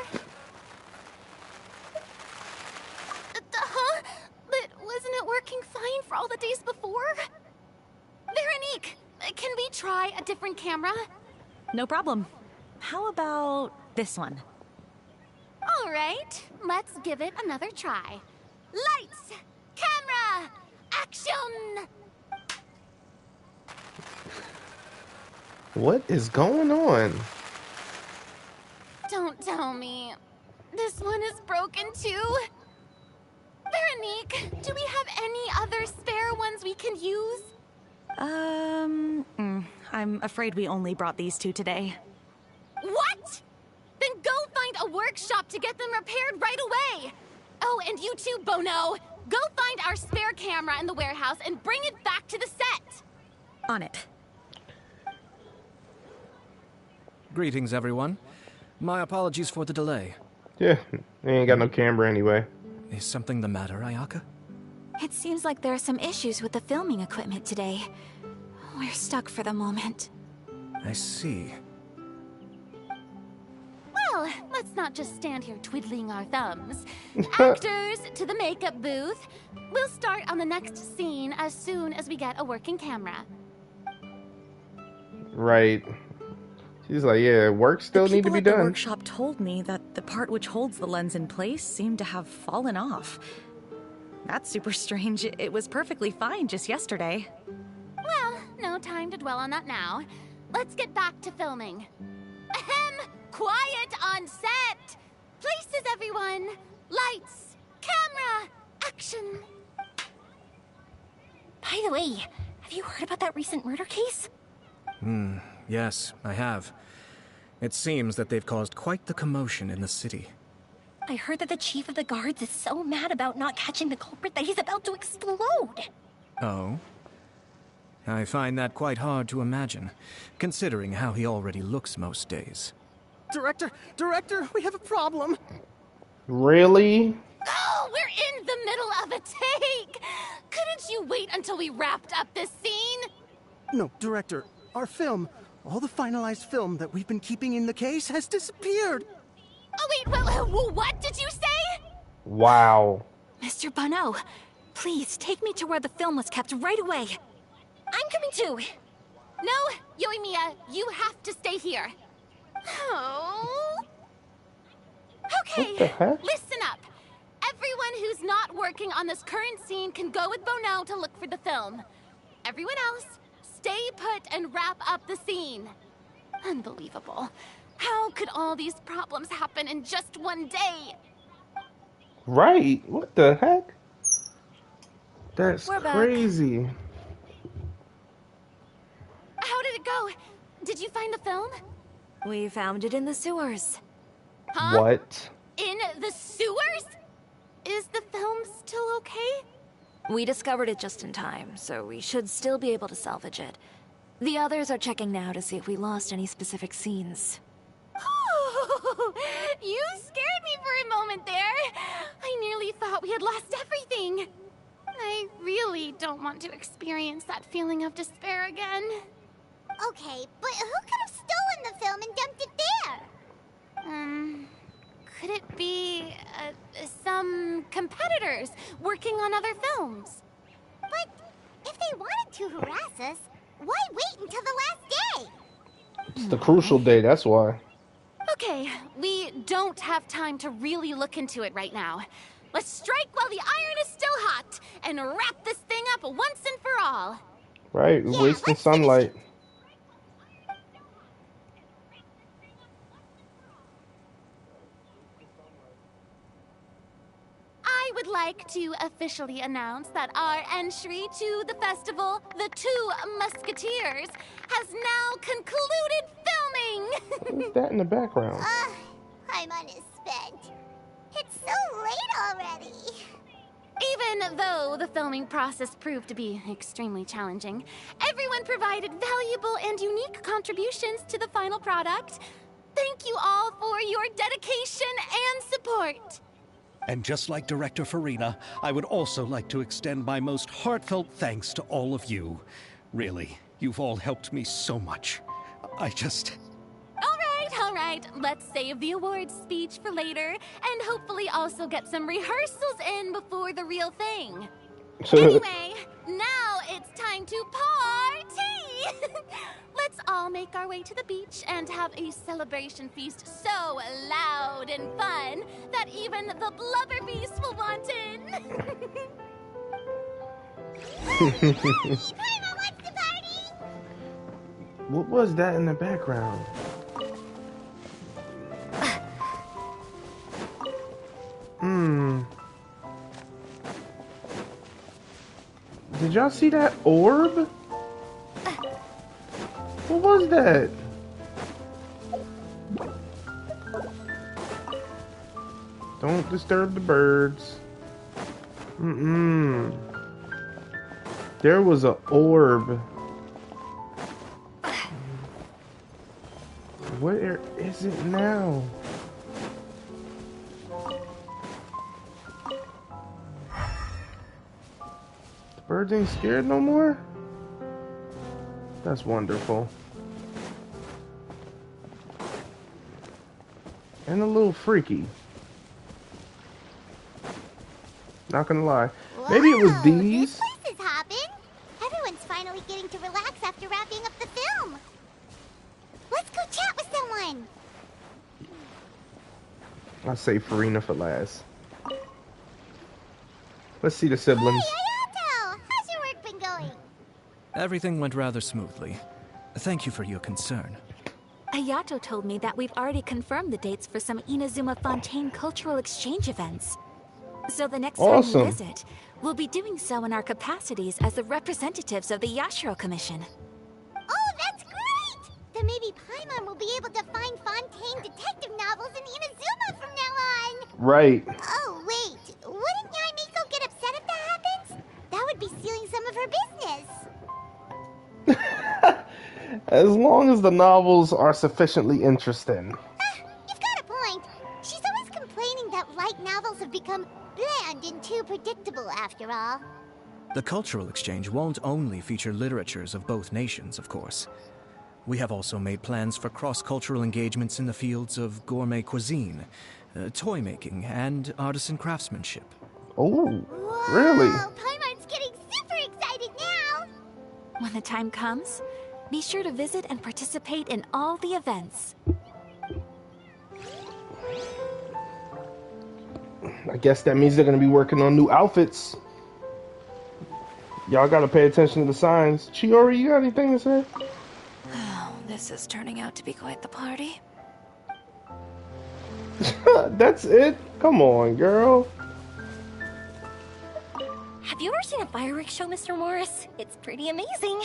Huh? But wasn't it working fine for all the days before? Veronique, can we try a different camera? No problem. How about this one? All right, let's give it another try. Lights! Camera! Action! What is going on? Don't tell me. This one is broken too? Veronique, do we have any other spare ones we can use? I'm afraid we only brought these two today. What? Then go find a workshop to get them repaired right away. Oh, and you too, Bono. Go find our spare camera in the warehouse and bring it back to the set. On it. Greetings, everyone. My apologies for the delay. Yeah, they ain't got no camera anyway. Is something the matter, Ayaka? It seems like there are some issues with the filming equipment today. We're stuck for the moment. I see. Well, let's not just stand here twiddling our thumbs. Actors, to the makeup booth. We'll start on the next scene as soon as we get a working camera. Right. She's like, yeah, work still need to be The done. workshop told me that the part which holds the lens in place seemed to have fallen off. That's super strange. It was perfectly fine just yesterday. Well, no time to dwell on that now. Let's get back to filming. Ahem! Quiet on set! Places, everyone! Lights! Camera! Action! By the way, have you heard about that recent murder case? Yes, I have. It seems that they've caused quite the commotion in the city. I heard that the chief of the guards is so mad about not catching the culprit that he's about to explode. Oh? I find that quite hard to imagine, considering how he already looks most days. Director, we have a problem. Really? Oh, we're in the middle of a take! Couldn't you wait until we wrapped up this scene? No, Director, our film, all the finalized film that we've been keeping in the case has disappeared. Oh, wait, what did you say? Wow. Mr. Bono, please take me to where the film was kept right away. I'm coming too. No, Yoimiya, you have to stay here. Oh. Okay, What the heck? listen up. Everyone who's not working on this current scene can go with Bono to look for the film. Everyone else, stay put and wrap up the scene. Unbelievable. How could all these problems happen in just one day? Right. What the heck? That's We're back. crazy. How did it go? Did you find the film? We found it in the sewers. Huh? What? In the sewers? Is the film still okay? We discovered it just in time, so we should still be able to salvage it. The others are checking now to see if we lost any specific scenes. Oh, you scared me for a moment there. I nearly thought we had lost everything. I really don't want to experience that feeling of despair again. Okay, but who could have stolen the film and dumped it there? Could it be some competitors working on other films? But if they wanted to harass us, why wait until the last day? It's the crucial day, that's why. Okay, we don't have time to really look into it right now. Let's strike while the iron is still hot and wrap this thing up once and for all. Right, wasting sunlight. I would like to officially announce that our entry to the festival, The Two Musketeers, has now concluded filming! What's that in the background? Paimon is spent. It's so late already. Even though the filming process proved to be extremely challenging, everyone provided valuable and unique contributions to the final product. Thank you all for your dedication and support. And just like Director Farina, I would also like to extend my most heartfelt thanks to all of you. Really, you've all helped me so much. All right, let's save the awards speech for later, and hopefully also get some rehearsals in before the real thing. Anyway, now it's time to party! Let's all make our way to the beach and have a celebration feast so loud and fun that even the blubber beast will want in. Paimon wants to party! What was that in the background? Did y'all see that orb? What was that? Don't disturb the birds. There was an orb. Where is it now? The birds ain't scared no more? That's wonderful. And a little freaky. Not gonna lie. Maybe it was these. This place is hopping. Everyone's finally getting to relax after wrapping up the film. Let's go chat with someone. I'll save Farina for last. Let's see the siblings. Hey, Ayato! How's your work been going? Everything went rather smoothly. Thank you for your concern. Ayato told me that we've already confirmed the dates for some Inazuma Fontaine cultural exchange events. So the next time we visit, we'll be doing so in our capacities as the representatives of the Yashiro Commission. Oh, that's great! Then maybe Paimon will be able to find Fontaine detective novels in Inazuma from now on! Right. Oh, wait. Wouldn't Yae Miko get upset if that happens? That would be stealing some of her business. As long as the novels are sufficiently interesting. You've got a point. She's always complaining that light novels have become bland and too predictable after all. The cultural exchange won't only feature literatures of both nations, of course. We have also made plans for cross-cultural engagements in the fields of gourmet cuisine, toy making, and artisan craftsmanship. Oh, really? Paimon's getting super excited now! When the time comes, be sure to visit and participate in all the events. I guess that means they're going to be working on new outfits. Y'all got to pay attention to the signs. Chiori, you got anything to say? Oh, this is turning out to be quite the party. That's it? Come on, girl. Have you ever seen a fireworks show, Mr. Morris? It's pretty amazing.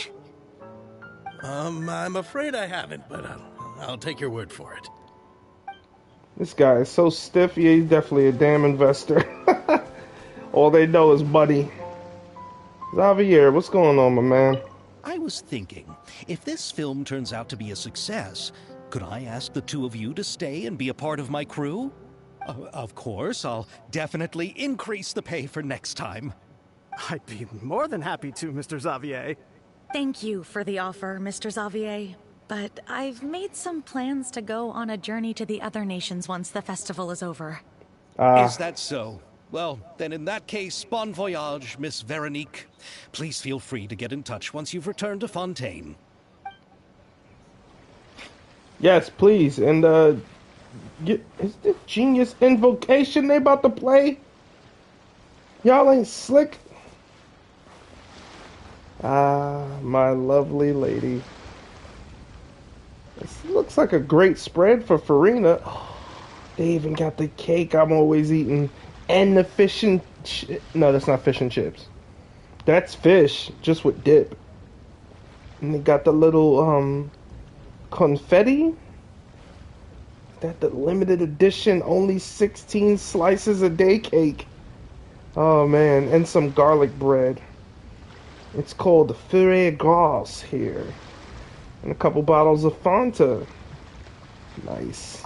I'm afraid I haven't, but I'll take your word for it. This guy is so stiff. Yeah, he's definitely a damn investor. All they know is money. Xavier, what's going on, my man? I was thinking, if this film turns out to be a success, could I ask the two of you to stay and be a part of my crew? Of course, I'll definitely increase the pay for next time. I'd be more than happy to, Mr. Xavier. Thank you for the offer, Mr. Xavier. But I've made some plans to go on a journey to the other nations once the festival is over. Is that so? Well, then in that case, bon voyage, Miss Veronique. Please feel free to get in touch once you've returned to Fontaine. Yes, please. And, is this Genius Invocation they about to play? Y'all ain't slick. my lovely lady. This looks like a great spread for Farina. Oh, they even got the cake I'm always eating. And the fish and no, that's not fish and chips. That's fish, just with dip. And they got the little confetti. That the limited edition, only 16 slices a day cake. Oh man, and some garlic bread. It's called the Fure Gras here. And a couple bottles of Fanta. Nice.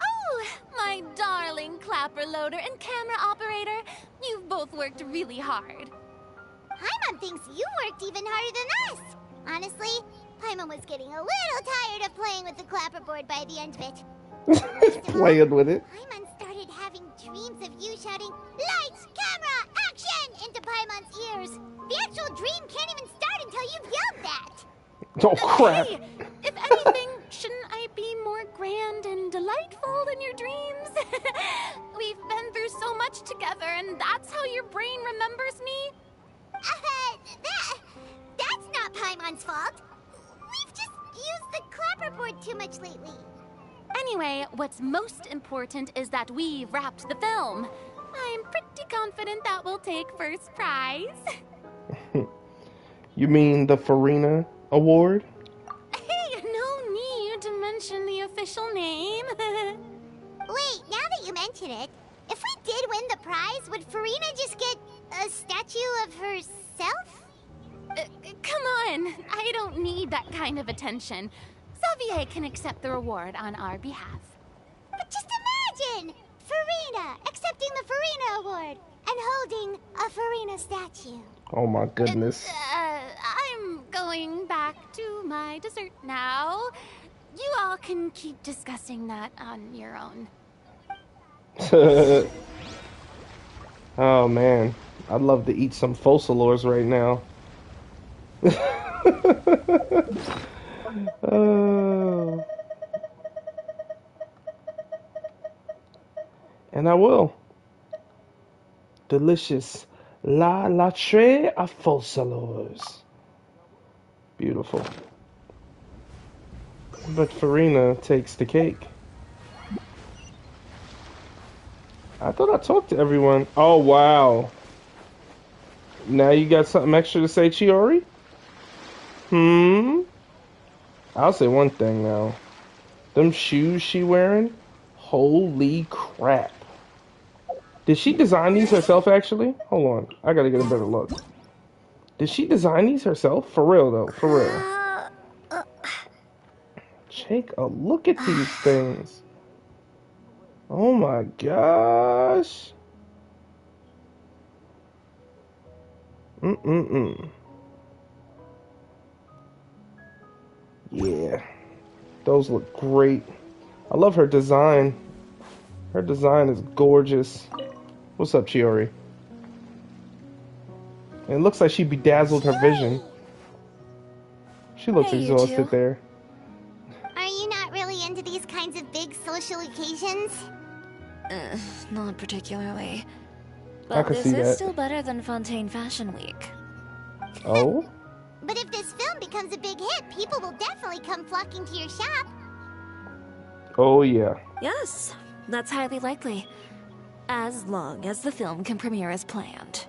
Oh, my darling clapper loader and camera operator. You've both worked really hard. Paimon thinks you worked even harder than us. Honestly, Paimon was getting a little tired of playing with the clapperboard by the end of it. Playing with it. Paimon started having dreams of you shouting, "Lights, camera, action!" into Paimon's ears. The actual dream can't even start until you've yelled that. Oh, crap. Hey, if anything, shouldn't I be more grand and delightful than your dreams? We've been through so much together, and that's how your brain remembers me? That's not Paimon's fault. We've just used the clapperboard too much lately. Anyway, what's most important is that we've wrapped the film. I'm pretty confident that we'll take first prize. You mean the Farina Award? Hey, no need to mention the official name. Wait, now that you mention it, if we did win the prize, would Farina just get a statue of herself? Come on, I don't need that kind of attention. Xavier can accept the reward on our behalf. But just imagine! Farina accepting the Farina Award and holding a Farina statue. Oh my goodness. I'm going back to my dessert now. You all can keep discussing that on your own. Oh man, I'd love to eat some Fossilors right now. Oh. And I will. Delicious La Latre à Fossilors. Beautiful. But Farina takes the cake. I thought I talked to everyone. Oh, wow. Now you got something extra to say, Chiori? I'll say one thing now. Them shoes she wearing? Holy crap. Did she design these herself, actually? Hold on. I gotta get a better look. Did she design these herself? For real, though. For real. Take a look at these things. Oh my gosh. Yeah. Those look great. I love her design. Her design is gorgeous. What's up, Chiori? And it looks like she bedazzled her vision. She looks exhausted there. Are you not really into these kinds of big social occasions? Not particularly. I But can this see is that. still better than Fontaine Fashion Week. Oh? But if this film becomes a big hit, people will definitely come flocking to your shop. Oh, yeah. Yes, that's highly likely. As long as the film can premiere as planned.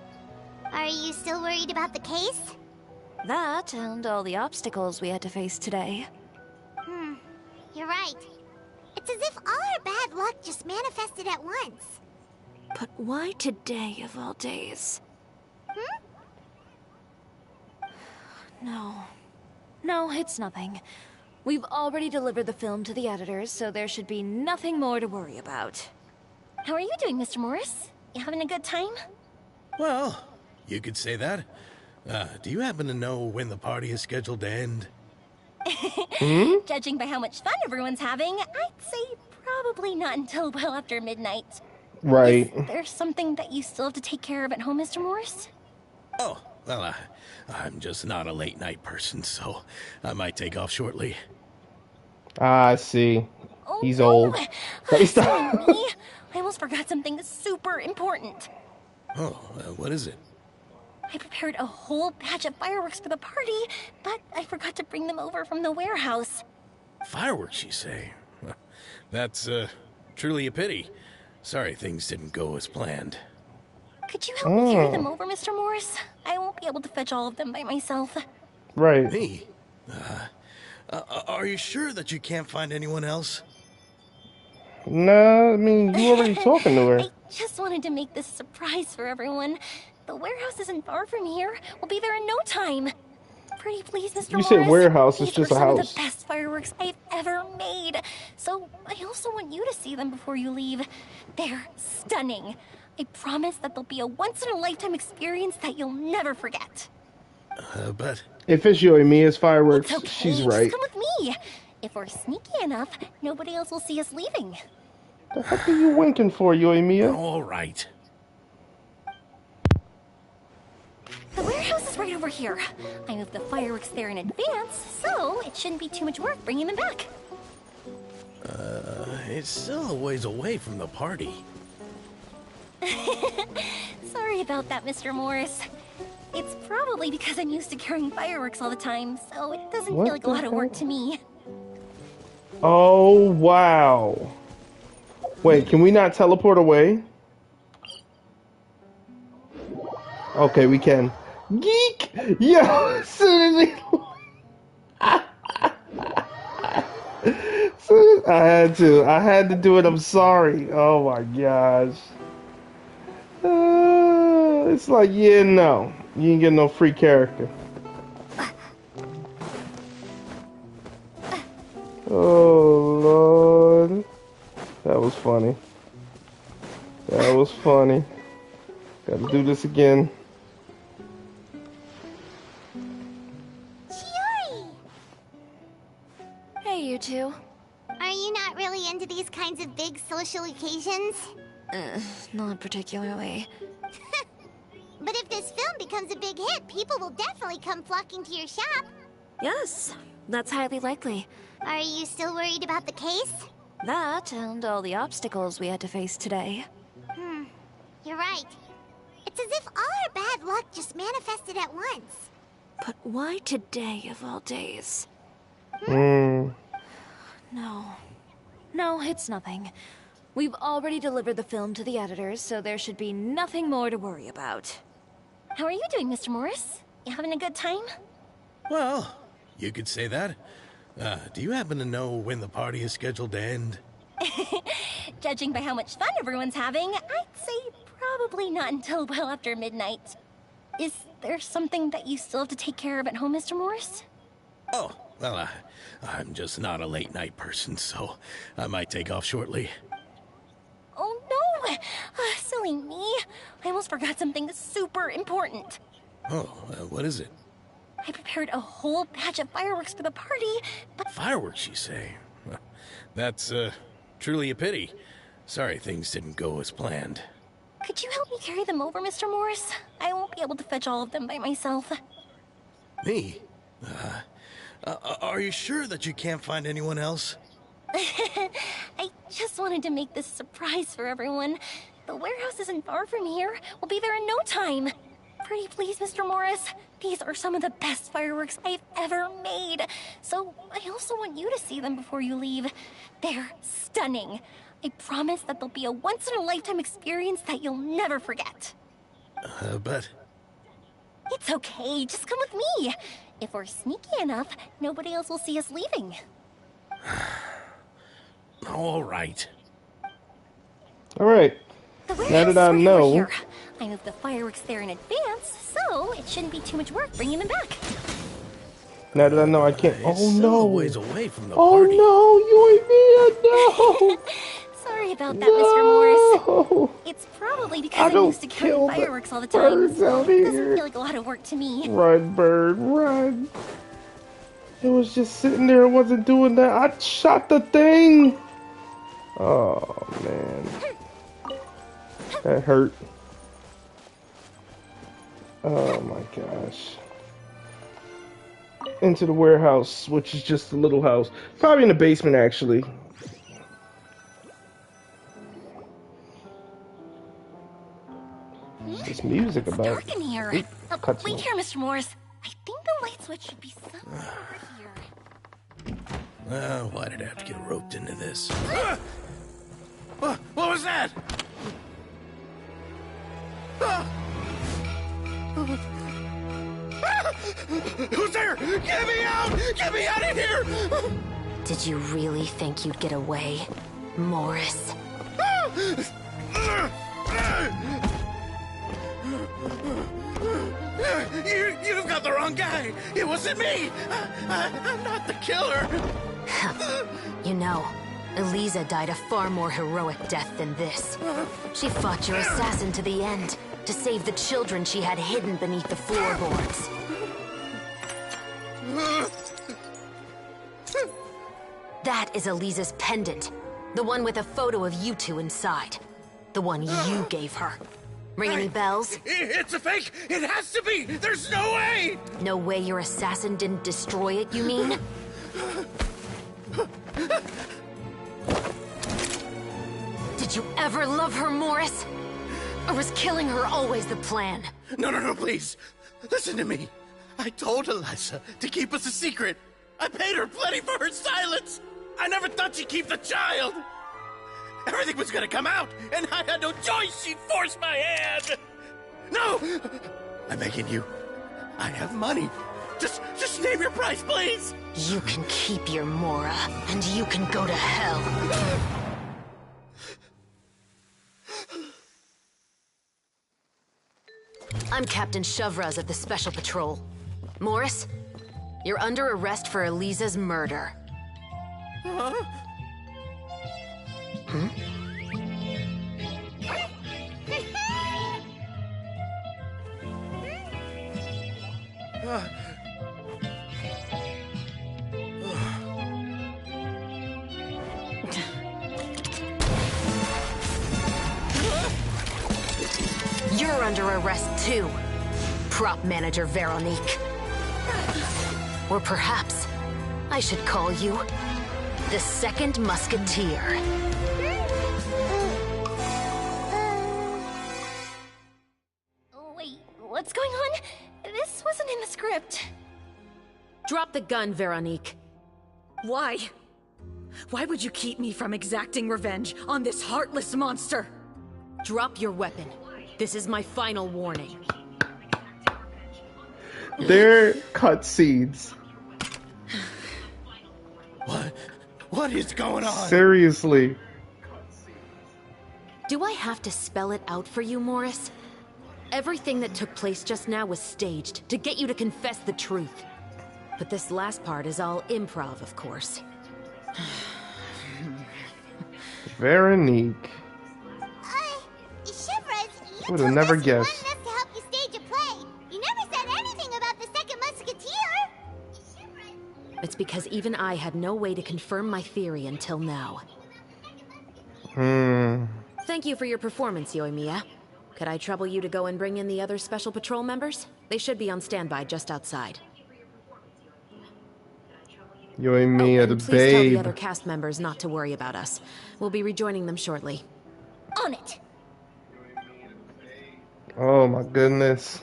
Are you still worried about the case? That and all the obstacles we had to face today. You're right. It's as if all our bad luck just manifested at once. But why today of all days? No, it's nothing. We've already delivered the film to the editors, so there should be nothing more to worry about. How are you doing, Mr. Morris? You having a good time? Well, you could say that. Do you happen to know when the party is scheduled to end? Judging by how much fun everyone's having, I'd say probably not until well after midnight. Right. Is there something that you still have to take care of at home, Mr. Morris? Oh, well, I'm just not a late night person, so I might take off shortly. Ah, I see. He's old. Let me stop. Silly me. I almost forgot something super important. Oh, what is it? I prepared a whole batch of fireworks for the party, but I forgot to bring them over from the warehouse. Fireworks, you say? That's, truly a pity. Sorry things didn't go as planned. Could you help me carry them over, Mr. Morris? I won't be able to fetch all of them by myself. Right. Me? Are you sure that you can't find anyone else? Nah, I mean, you already talking to her. I just wanted to make this a surprise for everyone. The warehouse isn't far from here. We'll be there in no time. Pretty please, Mr. Morris. You said warehouse, it's These just are a some house. of the best fireworks I've ever made. So I also want you to see them before you leave. They're stunning. I promise that they'll be a once-in-a-lifetime experience that you'll never forget. But... If it's Yoimiya's fireworks, It's okay. she's right. Just come with me. If we're sneaky enough, nobody else will see us leaving. The heck are you winking for, Yoimiya? All right. The warehouse is right over here. I moved the fireworks there in advance, so it shouldn't be too much work bringing them back. It's still a ways away from the party. Sorry about that, Mr. Morris. It's probably because I'm used to carrying fireworks all the time, so it doesn't What feel like a the lot of work hell? to me. Oh, wow. Wait, can we not teleport away? Okay, we can. Geek! Yo, as soon as I had to do it. I'm sorry. Oh my gosh. It's like, yeah, no. You ain't get no free character. Oh, Lord. That was funny. That was funny. Gotta do this again. Chiori! Hey, you two. Are you not really into these kinds of big social occasions? Not particularly. But if this film becomes a big hit, people will definitely come flocking to your shop. Yes, that's highly likely. Are you still worried about the case? That and all the obstacles we had to face today. You're right. It's as if all our bad luck just manifested at once. But why today of all days? Hmm. No. No, it's nothing. We've already delivered the film to the editors, so there should be nothing more to worry about. How are you doing, Mr. Morris? You having a good time? Well, you could say that. Do you happen to know when the party is scheduled to end? Judging by how much fun everyone's having, I'd say probably not until well after midnight. Is there something that you still have to take care of at home, Mr. Morris? Oh, well, I'm just not a late night person, so I might take off shortly. Oh no! Silly me. I almost forgot something super important. Oh, what is it? I prepared a whole batch of fireworks for the party, but... Fireworks, you say? That's, truly a pity. Sorry things didn't go as planned. Could you help me carry them over, Mr. Morris? I won't be able to fetch all of them by myself. Me? Are you sure that you can't find anyone else? I just wanted to make this a surprise for everyone. The warehouse isn't far from here. We'll be there in no time. Pretty please, Mr. Morris. These are some of the best fireworks I've ever made. So I also want you to see them before you leave. They're stunning. I promise that they'll be a once-in-a-lifetime experience that you'll never forget. But... It's okay. Just come with me. If we're sneaky enough, nobody else will see us leaving. All right. All right. Now that I know. I moved the fireworks there in advance, so it shouldn't be too much work bringing them back. Now that I know I can't. Oh no! A ways away from the oh party. no! You and me, no! Sorry about that, Mr. Morris. It's probably because I'm used to carrying fireworks all the time, so it doesn't feel like a lot of work to me. Run, bird, run! It was just sitting there. It wasn't doing that. I shot the thing. Oh man, that hurt. Oh my gosh. Into the warehouse, which is just a little house. Probably in the basement, actually. This music about. Dark in here. Ooh, Wait here, Mr. Morris. I think the light switch should be somewhere over here. Why did I have to get roped into this? What was that? Who's there? Get me out! Get me out of here! Did you really think you'd get away, Morris? You've got the wrong guy. It wasn't me. I'm not the killer. You know, Eliza died a far more heroic death than this. She fought your assassin to the end, to save the children she had hidden beneath the floorboards. That is Eliza's pendant. The one with a photo of you two inside. The one you gave her. Ring any bells? It's a fake! It has to be! There's no way! No way your assassin didn't destroy it, you mean? Did you ever love her, Morris? Or was killing her always the plan? No, please. Listen to me. I told Eliza to keep us a secret. I paid her plenty for her silence. I never thought she'd keep the child. Everything was gonna come out, and I had no choice. She'd force my hand. No! I'm begging you. I have money. Just name your price, please. You can keep your Mora, and you can go to hell. I'm Captain Shovraz of the Special Patrol. Morris, you're under arrest for Eliza's murder. Huh? Hmm? You're under arrest too, prop manager Veronique. Or perhaps I should call you the Second Musketeer. Wait, what's going on? This wasn't in the script. Drop the gun, Veronique. Why? Why would you keep me from exacting revenge on this heartless monster? Drop your weapon. This is my final warning. They're cutscenes. What is going on? Seriously. Do I have to spell it out for you, Morris? Everything that took place just now was staged to get you to confess the truth. But this last part is all improv, of course. Veronique. Shivers, you Would told have never us you guessed. wanted us to help you stage a play. You never said anything about the Second Musketeer. It's because even I had no way to confirm my theory until now. Thank you for your performance, Yoimiya. Could I trouble you to go and bring in the other Special Patrol members? They should be on standby just outside. Yoimiya, the Please tell the babe. other cast members not to worry about us. We'll be rejoining them shortly. On it. Oh my goodness.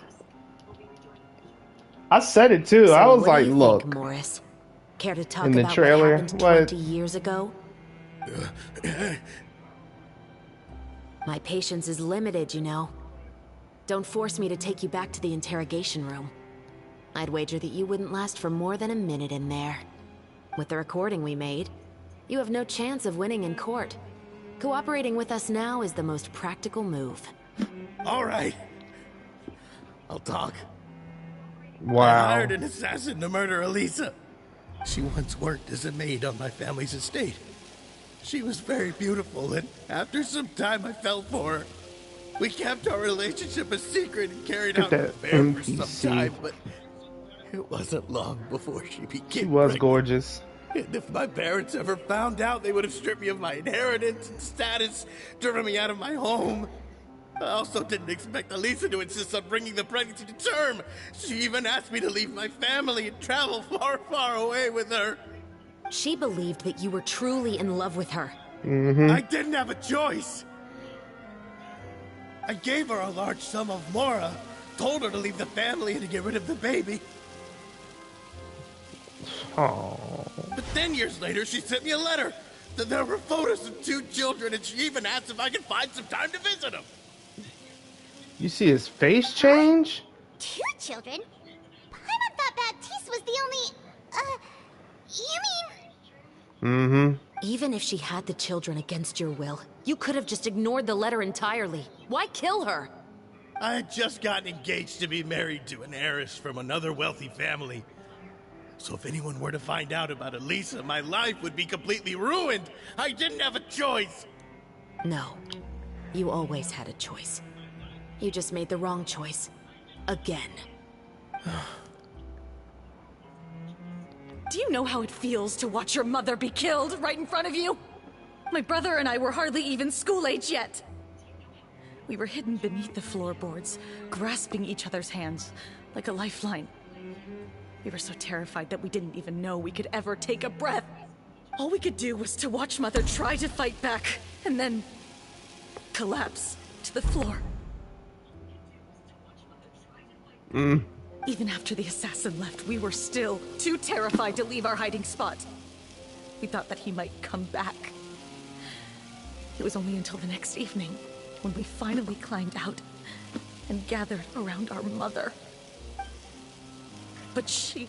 I said it too. So I was what do like, you look. think, Morris? Care to talk In the about trailer, what happened what? 20 years ago? My patience is limited, you know. Don't force me to take you back to the interrogation room. I'd wager that you wouldn't last for more than a minute in there. With the recording we made, you have no chance of winning in court. Cooperating with us now is the most practical move. All right. I'll talk. Wow. I hired an assassin to murder Eliza. She once worked as a maid on my family's estate. She was very beautiful, and after some time I fell for her. We kept our relationship a secret and carried out an affair for some time, but it wasn't long before she became She was pregnant. gorgeous. And if my parents ever found out, they would have stripped me of my inheritance and status, driven me out of my home. I also didn't expect Eliza to insist on bringing the pregnancy to term. She even asked me to leave my family and travel far, far away with her. She believed that you were truly in love with her. I didn't have a choice. I gave her a large sum of mora, told her to leave the family and to get rid of the baby. Oh. But then years later, she sent me a letter. There were photos of 2 children, and she even asked if I could find some time to visit them. You see his face change? 2 children? Paimon thought Baptiste was the only... you mean... Mm-hmm. Even if she had the children against your will, you could have just ignored the letter entirely. Why kill her? I had just gotten engaged to be married to an heiress from another wealthy family. So if anyone were to find out about Elisa, my life would be completely ruined. I didn't have a choice. No. You always had a choice. You just made the wrong choice. Again. Do you know how it feels to watch your mother be killed right in front of you? My brother and I were hardly even school age yet. We were hidden beneath the floorboards, grasping each other's hands like a lifeline. We were so terrified that we didn't even know we could ever take a breath. All we could do was to watch Mother try to fight back, and then collapse to the floor. Even after the assassin left, we were still too terrified to leave our hiding spot. We thought that he might come back. It was only until the next evening when we finally climbed out and gathered around our mother. But she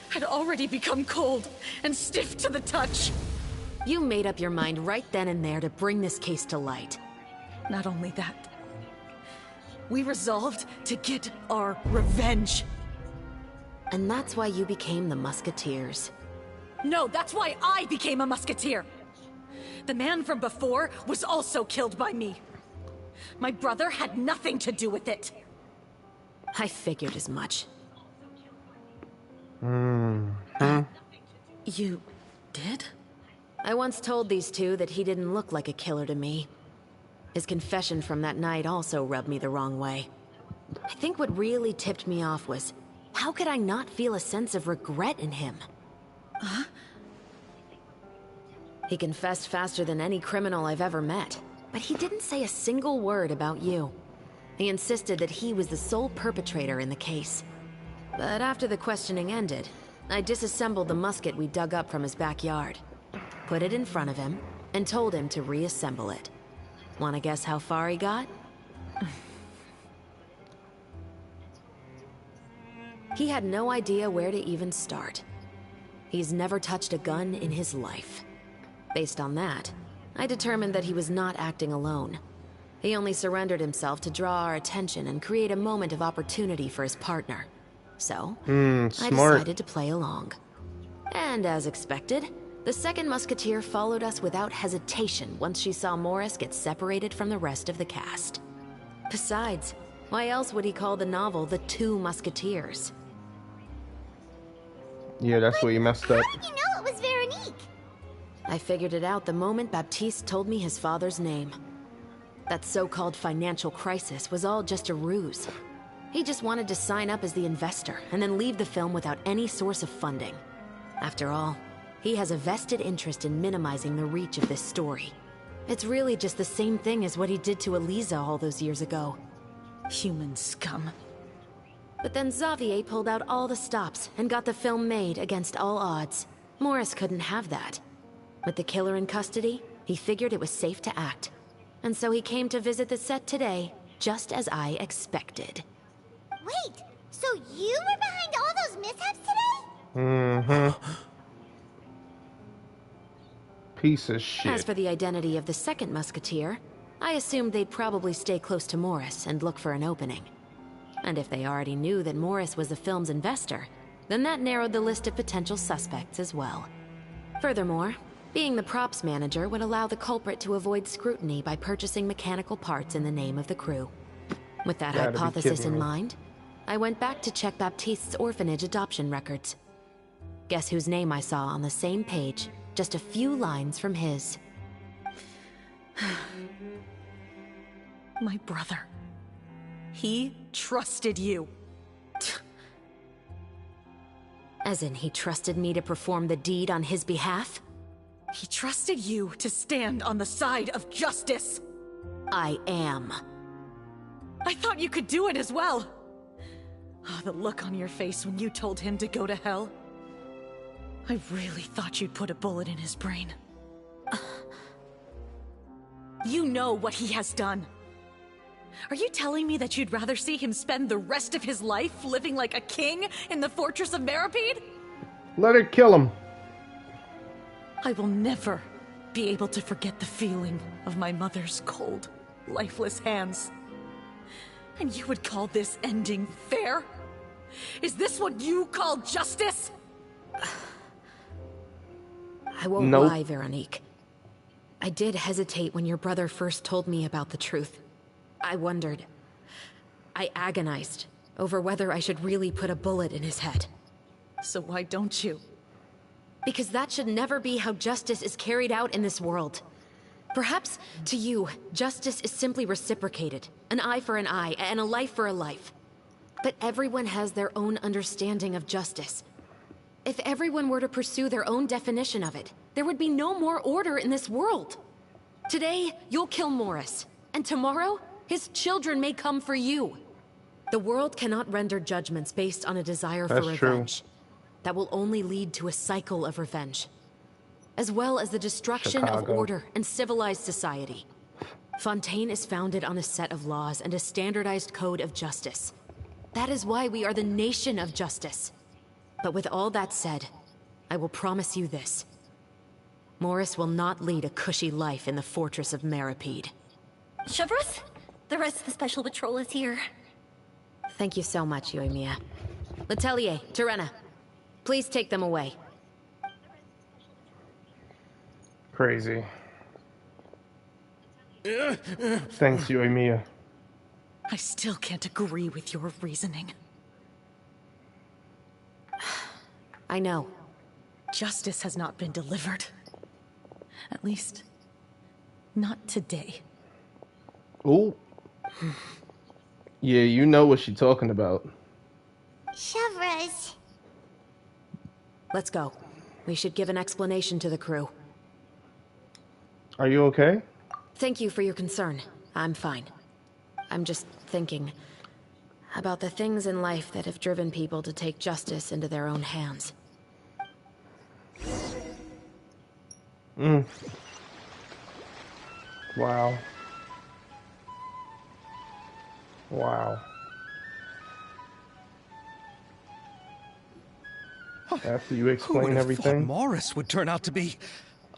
had already become cold and stiff to the touch. You made up your mind right then and there to bring this case to light. Not only that, we resolved to get our revenge. And that's why you became the Musketeers. No, that's why I became a Musketeer. The man from before was also killed by me. My brother had nothing to do with it. I figured as much. You did? I once told these two that he didn't look like a killer to me. His confession from that night also rubbed me the wrong way. I think what really tipped me off was, how could I not feel a sense of regret in him? Huh? He confessed faster than any criminal I've ever met, but he didn't say a single word about you. He insisted that he was the sole perpetrator in the case. But after the questioning ended, I disassembled the musket we dug up from his backyard, put it in front of him, and told him to reassemble it. Want to guess how far he got? He had no idea where to even start. He's never touched a gun in his life. Based on that, I determined that he was not acting alone. He only surrendered himself to draw our attention and create a moment of opportunity for his partner. So, I decided to play along. And as expected, the second musketeer followed us without hesitation once she saw Morris get separated from the rest of the cast. Besides, why else would he call the novel The Two Musketeers? Yeah, that's where you messed up. How did you know it was Veronique? I figured it out the moment Baptiste told me his father's name. That so-called financial crisis was all just a ruse. He just wanted to sign up as the investor and then leave the film without any source of funding. After all, he has a vested interest in minimizing the reach of this story. It's really just the same thing as what he did to Elisa all those years ago. Human scum. But then Xavier pulled out all the stops and got the film made against all odds. Morris couldn't have that. With the killer in custody, he figured it was safe to act. And so he came to visit the set today, just as I expected. Wait, so you were behind all those mishaps today? Mm-hmm. Piece of shit. As for the identity of the second musketeer, I assumed they'd probably stay close to Morris and look for an opening. And if they already knew that Morris was the film's investor, then that narrowed the list of potential suspects as well. Furthermore, being the props manager would allow the culprit to avoid scrutiny by purchasing mechanical parts in the name of the crew. With that hypothesis in mind, I went back to check Baptiste's orphanage adoption records. Guess whose name I saw on the same page, just a few lines from his. My brother. He trusted you. As in, he trusted me to perform the deed on his behalf? He trusted you to stand on the side of justice. I am. I thought you could do it as well. Oh, the look on your face when you told him to go to hell. I really thought you'd put a bullet in his brain. You know what he has done. Are you telling me that you'd rather see him spend the rest of his life living like a king in the fortress of Meripede? Let her kill him. I will never be able to forget the feeling of my mother's cold, lifeless hands. And you would call this ending fair? Is this what you call justice? I won't lie, Veronique. I did hesitate when your brother first told me about the truth. I wondered. I agonized over whether I should really put a bullet in his head. So why don't you? Because that should never be how justice is carried out in this world. Perhaps, to you, justice is simply reciprocated. An eye for an eye, and a life for a life. But everyone has their own understanding of justice. If everyone were to pursue their own definition of it, there would be no more order in this world. Today, you'll kill Morris, and tomorrow, his children may come for you. The world cannot render judgments based on a desire for revenge. That will only lead to a cycle of revenge, as well as the destruction of order and civilized society. Fontaine is founded on a set of laws and a standardized code of justice. That is why we are the nation of justice. But with all that said, I will promise you this. Morris will not lead a cushy life in the fortress of Meripede. Chevreuse, the rest of the Special Patrol is here. Thank you so much, Yoimiya. Letelier, Terena, please take them away. Crazy. Thanks, Yoimiya. I still can't agree with your reasoning. I know. Justice has not been delivered. At least, not today. Ooh. Yeah, you know what she's talking about. Chevreuse. Let's go. We should give an explanation to the crew. Are you okay? Thank you for your concern. I'm fine. I'm just thinking about the things in life that have driven people to take justice into their own hands. Wow. Wow. After you explain everything. Morris would turn out to be...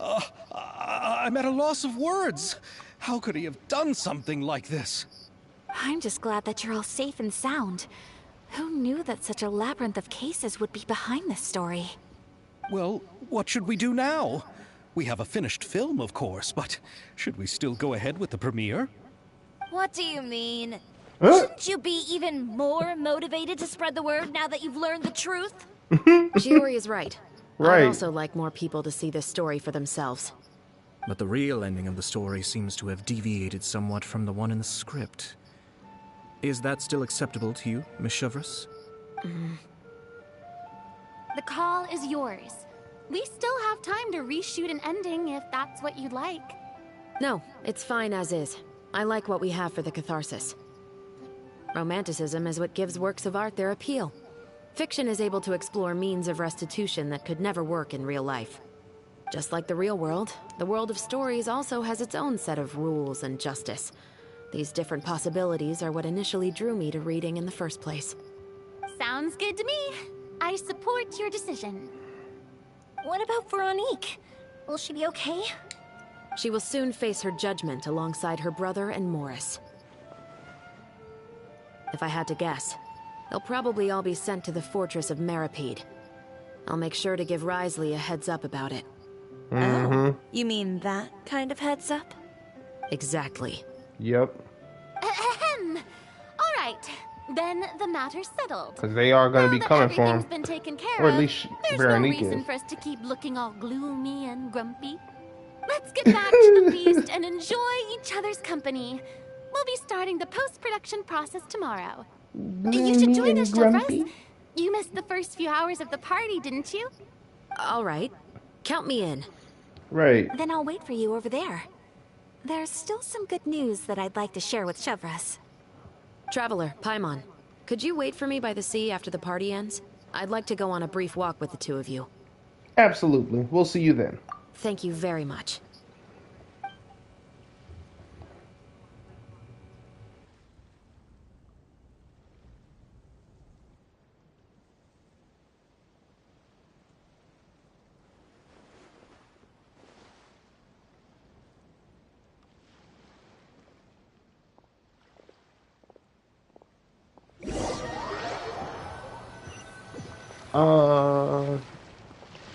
I'm at a loss of words. How could he have done something like this? I'm just glad that you're all safe and sound. Who knew that such a labyrinth of cases would be behind this story? Well, what should we do now? We have a finished film, of course, but should we still go ahead with the premiere? What do you mean? Shouldn't you be even more motivated to spread the word now that you've learned the truth? Shiori is right. Right. I'd also like more people to see this story for themselves. But the real ending of the story seems to have deviated somewhat from the one in the script. Is that still acceptable to you, Miss Chevreuse? The call is yours. We still have time to reshoot an ending if that's what you'd like. No, it's fine as is. I like what we have for the catharsis. Romanticism is what gives works of art their appeal. Fiction is able to explore means of restitution that could never work in real life. Just like the real world, the world of stories also has its own set of rules and justice. These different possibilities are what initially drew me to reading in the first place. Sounds good to me. I support your decision. What about Veronique? Will she be okay? She will soon face her judgment alongside her brother and Morris. If I had to guess, they'll probably all be sent to the fortress of Meripede. I'll make sure to give Wrisley a heads up about it. Oh, you mean that kind of heads up? Exactly. Yep. Ahem. All right, then the matter's settled. Because they are going to be coming for him. Everything's been taken care or at of. least There's Veronique no reason is. for us to keep looking all gloomy and grumpy. Let's get back to the feast and enjoy each other's company. We'll be starting the post-production process tomorrow. You should join us, Chevreuse. You missed the first few hours of the party, didn't you? All right. Count me in. Right. Then I'll wait for you over there. There's still some good news that I'd like to share with Chevres. Traveler, Paimon, could you wait for me by the sea after the party ends? I'd like to go on a brief walk with the two of you. Absolutely. We'll see you then. Thank you very much.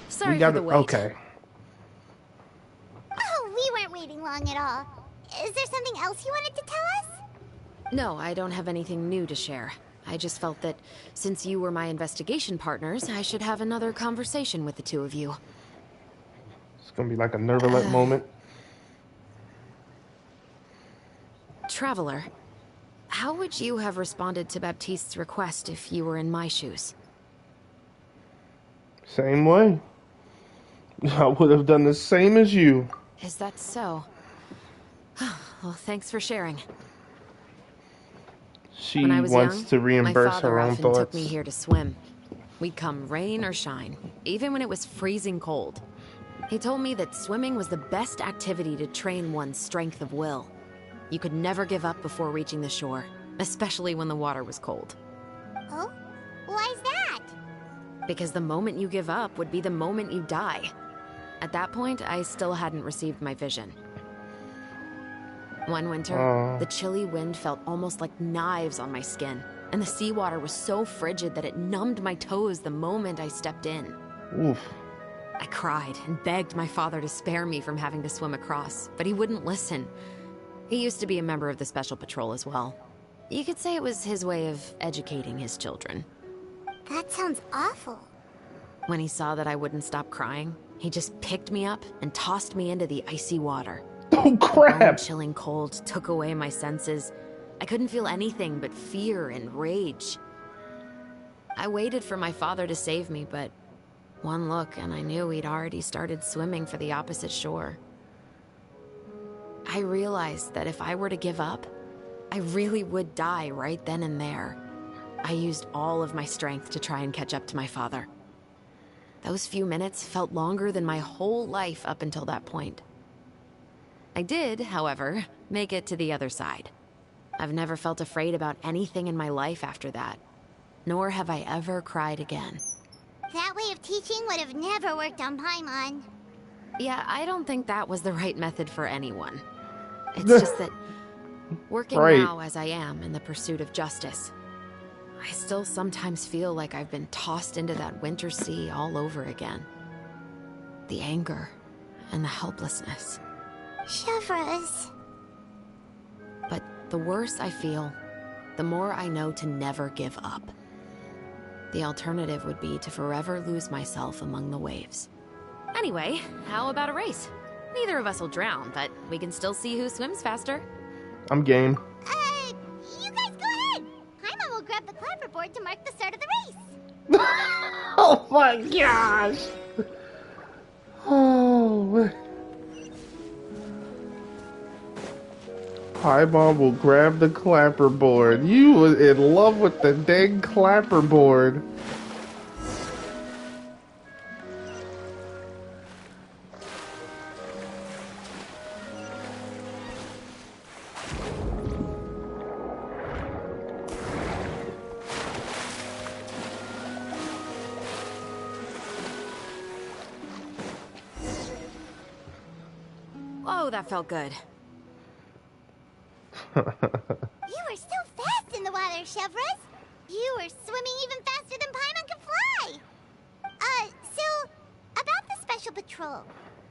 Sorry we got for the wait. Okay. Oh, we weren't waiting long at all. Is there something else you wanted to tell us? No, I don't have anything new to share. I just felt that since you were my investigation partners, I should have another conversation with the two of you. It's gonna be like a nerve-alert moment. Traveler, how would you have responded to Baptiste's request if you were in my shoes? Same way. I would have done the same as you. Is that so? Well, thanks for sharing. She When I was wants young, to reimburse my father her own often thoughts. took me here to swim. We'd come rain or shine, even when it was freezing cold. He told me that swimming was the best activity to train one's strength of will. You could never give up before reaching the shore, especially when the water was cold. Oh? Why's that? Because the moment you give up would be the moment you die. At that point, I still hadn't received my vision. One winter, the chilly wind felt almost like knives on my skin, and the seawater was so frigid that it numbed my toes the moment I stepped in. Oof. I cried and begged my father to spare me from having to swim across, but he wouldn't listen. He used to be a member of the Special Patrol as well. You could say it was his way of educating his children. That sounds awful. When he saw that I wouldn't stop crying, he just picked me up and tossed me into the icy water. Oh, crap! The chilling cold took away my senses. I couldn't feel anything but fear and rage. I waited for my father to save me, but one look and I knew he'd already started swimming for the opposite shore. I realized that if I were to give up, I really would die right then and there. I used all of my strength to try and catch up to my father. Those few minutes felt longer than my whole life up until that point. I did, however, make it to the other side. I've never felt afraid about anything in my life after that, nor have I ever cried again. That way of teaching would have never worked on Paimon. Yeah, I don't think that was the right method for anyone. It's just that, working now as I am in the pursuit of justice, I still sometimes feel like I've been tossed into that winter sea all over again. The anger and the helplessness. Chevres. But the worse I feel, the more I know to never give up. The alternative would be to forever lose myself among the waves. Anyway, how about a race? Neither of us will drown, but we can still see who swims faster. I'm game. You guys go ahead. Paimon will grab the clapperboard to mark the start of the race. Oh my gosh! Oh. Paimon will grab the clapperboard. You was in love with the dang clapperboard. Oh, that felt good. You were so fast in the water, Chevres. You were swimming even faster than Paimon could fly. So, about the Special Patrol,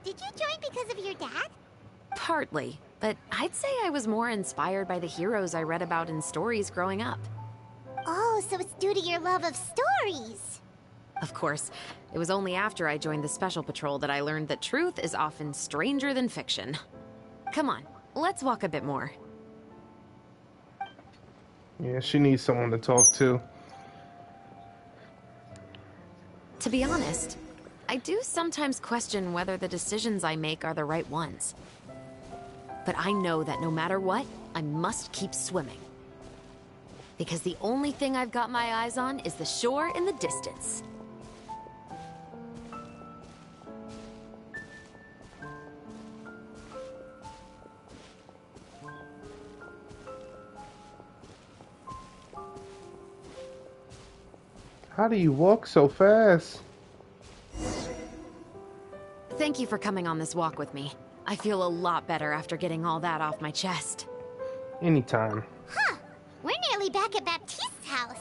did you join because of your dad? Partly, but I'd say I was more inspired by the heroes I read about in stories growing up. Oh, so it's due to your love of stories. Of course, it was only after I joined the Special Patrol that I learned that truth is often stranger than fiction. Come on, let's walk a bit more. Yeah, she needs someone to talk to. To be honest, I do sometimes question whether the decisions I make are the right ones. But I know that no matter what, I must keep swimming. Because the only thing I've got my eyes on is the shore in the distance. How do you walk so fast? Thank you for coming on this walk with me. I feel a lot better after getting all that off my chest. Anytime. Huh. We're nearly back at Baptiste's house.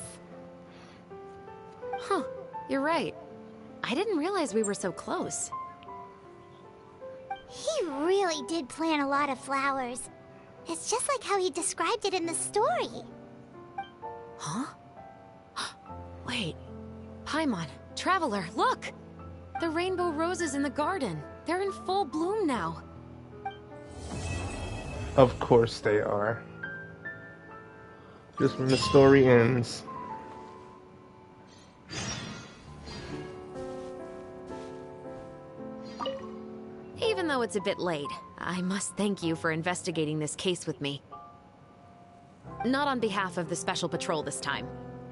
Huh. You're right. I didn't realize we were so close. He really did plant a lot of flowers. It's just like how he described it in the story. Huh? Wait. Paimon, Traveler, look! The rainbow roses in the garden. They're in full bloom now. Of course they are. Just when the story ends. Even though it's a bit late, I must thank you for investigating this case with me. Not on behalf of the Special Patrol this time.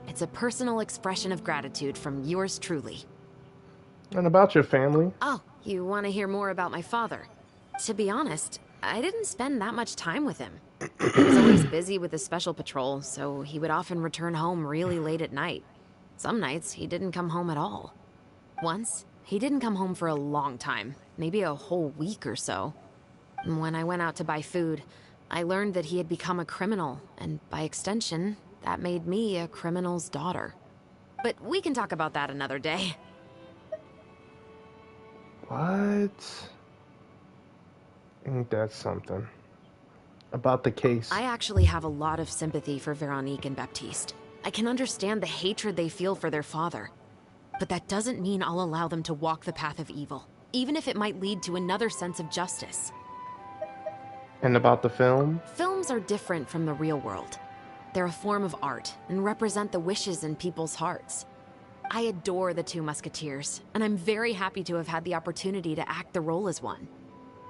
It's a personal expression of gratitude from yours truly. And about your family? Oh, you want to hear more about my father? To be honest, I didn't spend that much time with him. He was always busy with the Special Patrol, so he would often return home really late at night. Some nights, he didn't come home at all. Once, he didn't come home for a long time, maybe a whole week or so. When I went out to buy food, I learned that he had become a criminal, and by extension, that made me a criminal's daughter. But we can talk about that another day. What? Ain't that something? About the case. I actually have a lot of sympathy for Veronique and Baptiste. I can understand the hatred they feel for their father. But that doesn't mean I'll allow them to walk the path of evil, even if it might lead to another sense of justice. And about the film? Films are different from the real world. They're a form of art and represent the wishes in people's hearts. I adore the two Musketeers, and I'm very happy to have had the opportunity to act the role as one.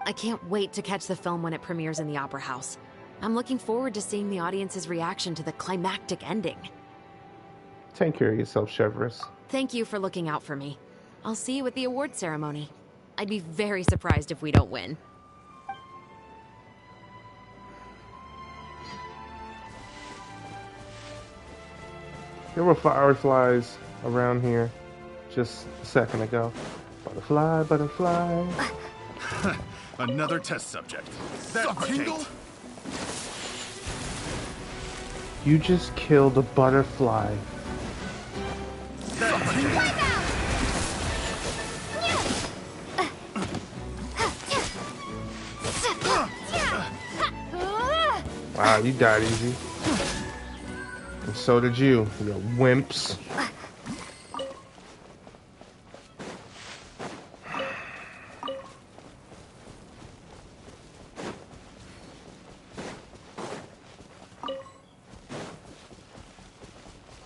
I can't wait to catch the film when it premieres in the Opera House. I'm looking forward to seeing the audience's reaction to the climactic ending. Take care of yourself, Chevrolet. Thank you for looking out for me. I'll see you at the award ceremony. I'd be very surprised if we don't win. There were fireflies around here just a second ago. Butterfly, butterfly. Another test subject. That Tingle? You just killed a butterfly. Wow, you died easy. And so did you wimps.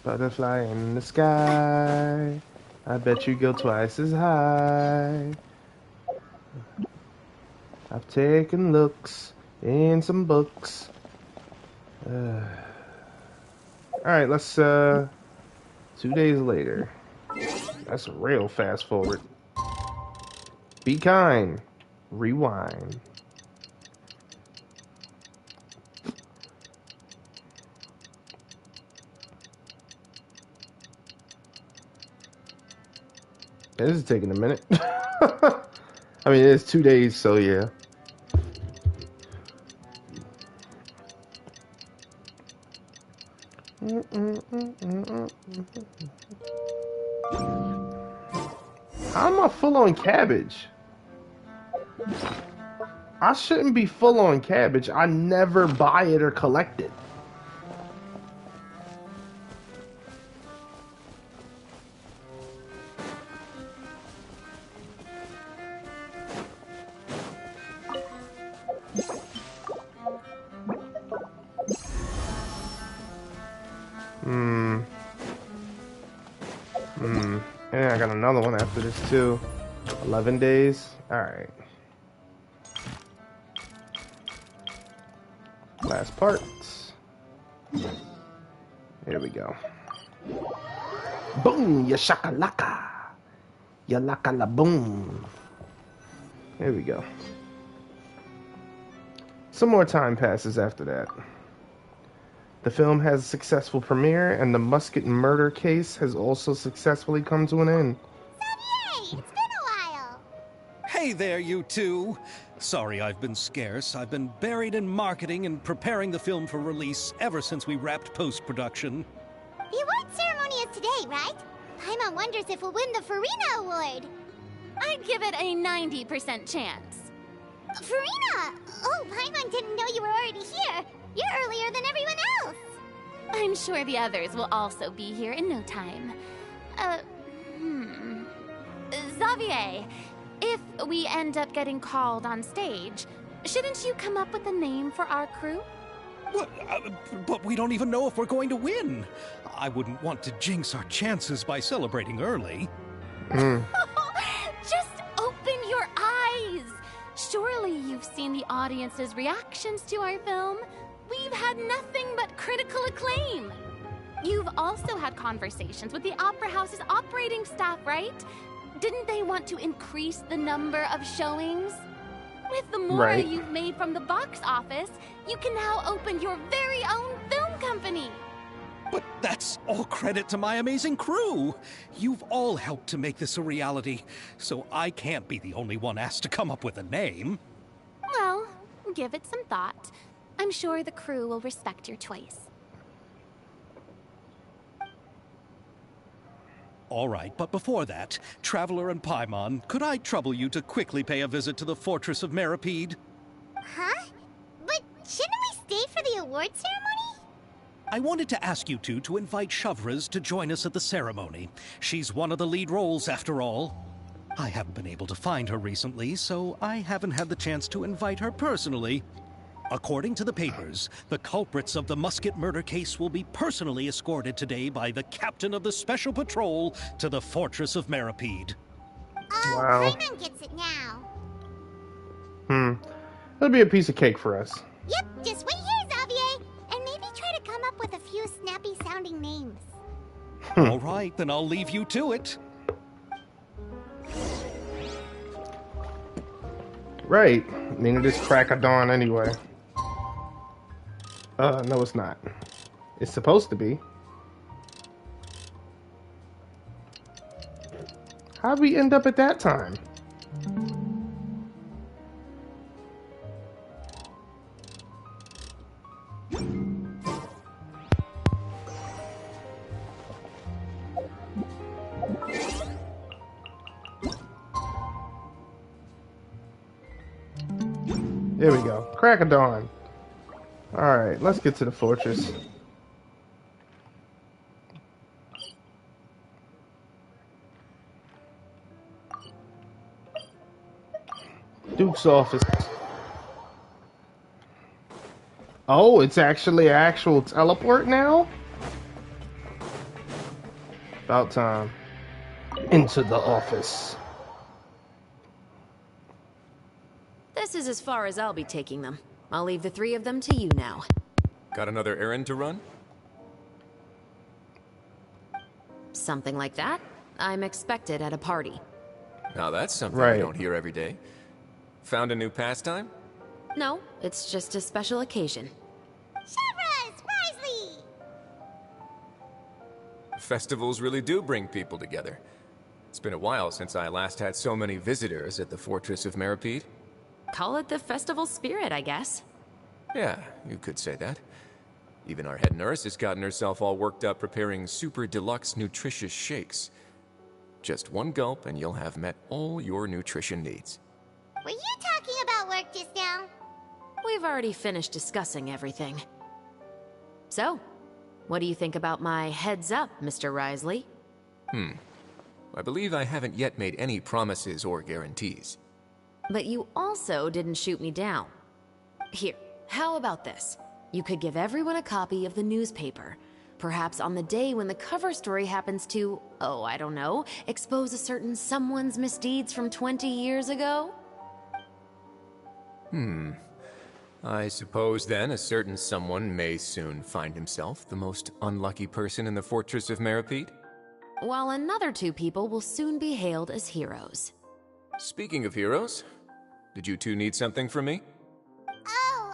Butterfly in the sky. I bet you go twice as high. I've taken looks in some books. Alright, let's 2 days later. That's a real fast forward. Be kind. Rewind. This is taking a minute. I mean, it's 2 days, so yeah. How am I full on cabbage? I shouldn't be full on cabbage. I never buy it or collect it. And I got another one after this too. 11 days. Alright. last part. There we go. Boom! Ya shakalaka! Ya laka la boom! There we go. Some more time passes after that. The film has a successful premiere, and the Musket murder case has also successfully come to an end. Yay! It's been a while. Hey there, you two. Sorry I've been scarce. I've been buried in marketing and preparing the film for release ever since we wrapped post-production. The award ceremony is today, right? Paimon wonders if we'll win the Farina Award. I'd give it a 90% chance. Farina! Oh, Paimon didn't know you were already here. You're earlier than everyone else. I'm sure the others will also be here in no time. Xavier, if we end up getting called on stage, shouldn't you come up with a name for our crew? What? But we don't even know if we're going to win. I wouldn't want to jinx our chances by celebrating early. Just open your eyes! Surely you've seen the audience's reactions to our film. We've had nothing but critical acclaim. You've also had conversations with the Opera House's operating staff, right? Didn't they want to increase the number of showings? With the more you've made from the box office, you can now open your very own film company. But that's all credit to my amazing crew. You've all helped to make this a reality, so I can't be the only one asked to come up with a name. Well, give it some thought. I'm sure the crew will respect your choice. All right, but before that, Traveler and Paimon, could I trouble you to quickly pay a visit to the Fortress of Meripede? Huh? But shouldn't we stay for the award ceremony? I wanted to ask you two to invite Shavraz to join us at the ceremony. She's one of the lead roles, after all. I haven't been able to find her recently, so I haven't had the chance to invite her personally. According to the papers, the culprits of the Musket murder case will be personally escorted today by the captain of the Special Patrol to the Fortress of Meripede. Oh, Wow. Paimon gets it now. That'll be a piece of cake for us. Yep, just wait here, Xavier, and maybe try to come up with a few snappy-sounding names. All right, then I'll leave you to it. Right. I mean, it is crack of dawn anyway. No, it's not. It's supposed to be. How'd we end up at that time? There we go. Crack of dawn. Alright, let's get to the fortress. Duke's office. Oh, it's actually an actual teleport now? About time. Into the office. This is as far as I'll be taking them. I'll leave the three of them to you now. Got another errand to run? Something like that. I'm expected at a party. Now that's something I don't hear every day. Found a new pastime? No, it's just a special occasion. Shavraz! Wrisley! Festivals really do bring people together. It's been a while since I last had so many visitors at the Fortress of Meripede. Call it the festival spirit, I guess. Yeah, you could say that. Even our head nurse has gotten herself all worked up preparing super deluxe nutritious shakes. Just one gulp and you'll have met all your nutrition needs. Were you talking about work just now? We've already finished discussing everything. So, what do you think about my heads up, Mr. Wrisley? I believe I haven't yet made any promises or guarantees. But you also didn't shoot me down. Here, how about this? You could give everyone a copy of the newspaper. Perhaps on the day when the cover story happens to, oh, I don't know, expose a certain someone's misdeeds from 20 years ago? I suppose then a certain someone may soon find himself the most unlucky person in the Fortress of Meripede? While another 2 people will soon be hailed as heroes. Speaking of heroes, did you two need something from me? Oh,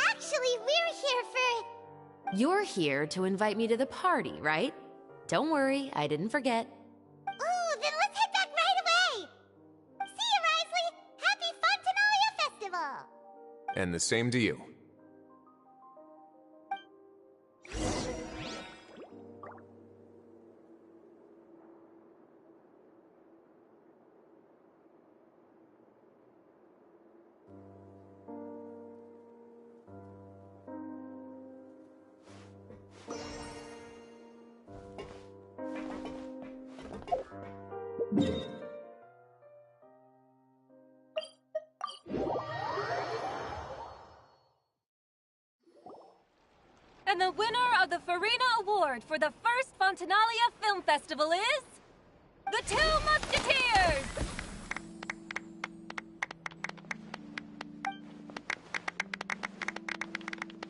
actually, we're here for... You're here to invite me to the party, right? Don't worry, I didn't forget. Ooh, then let's head back right away! See you, Wrisley! Happy Fontanalia Festival! And the same to you. And the winner of the Farina Award for the first Fontanalia Film Festival is... the 2 Musketeers!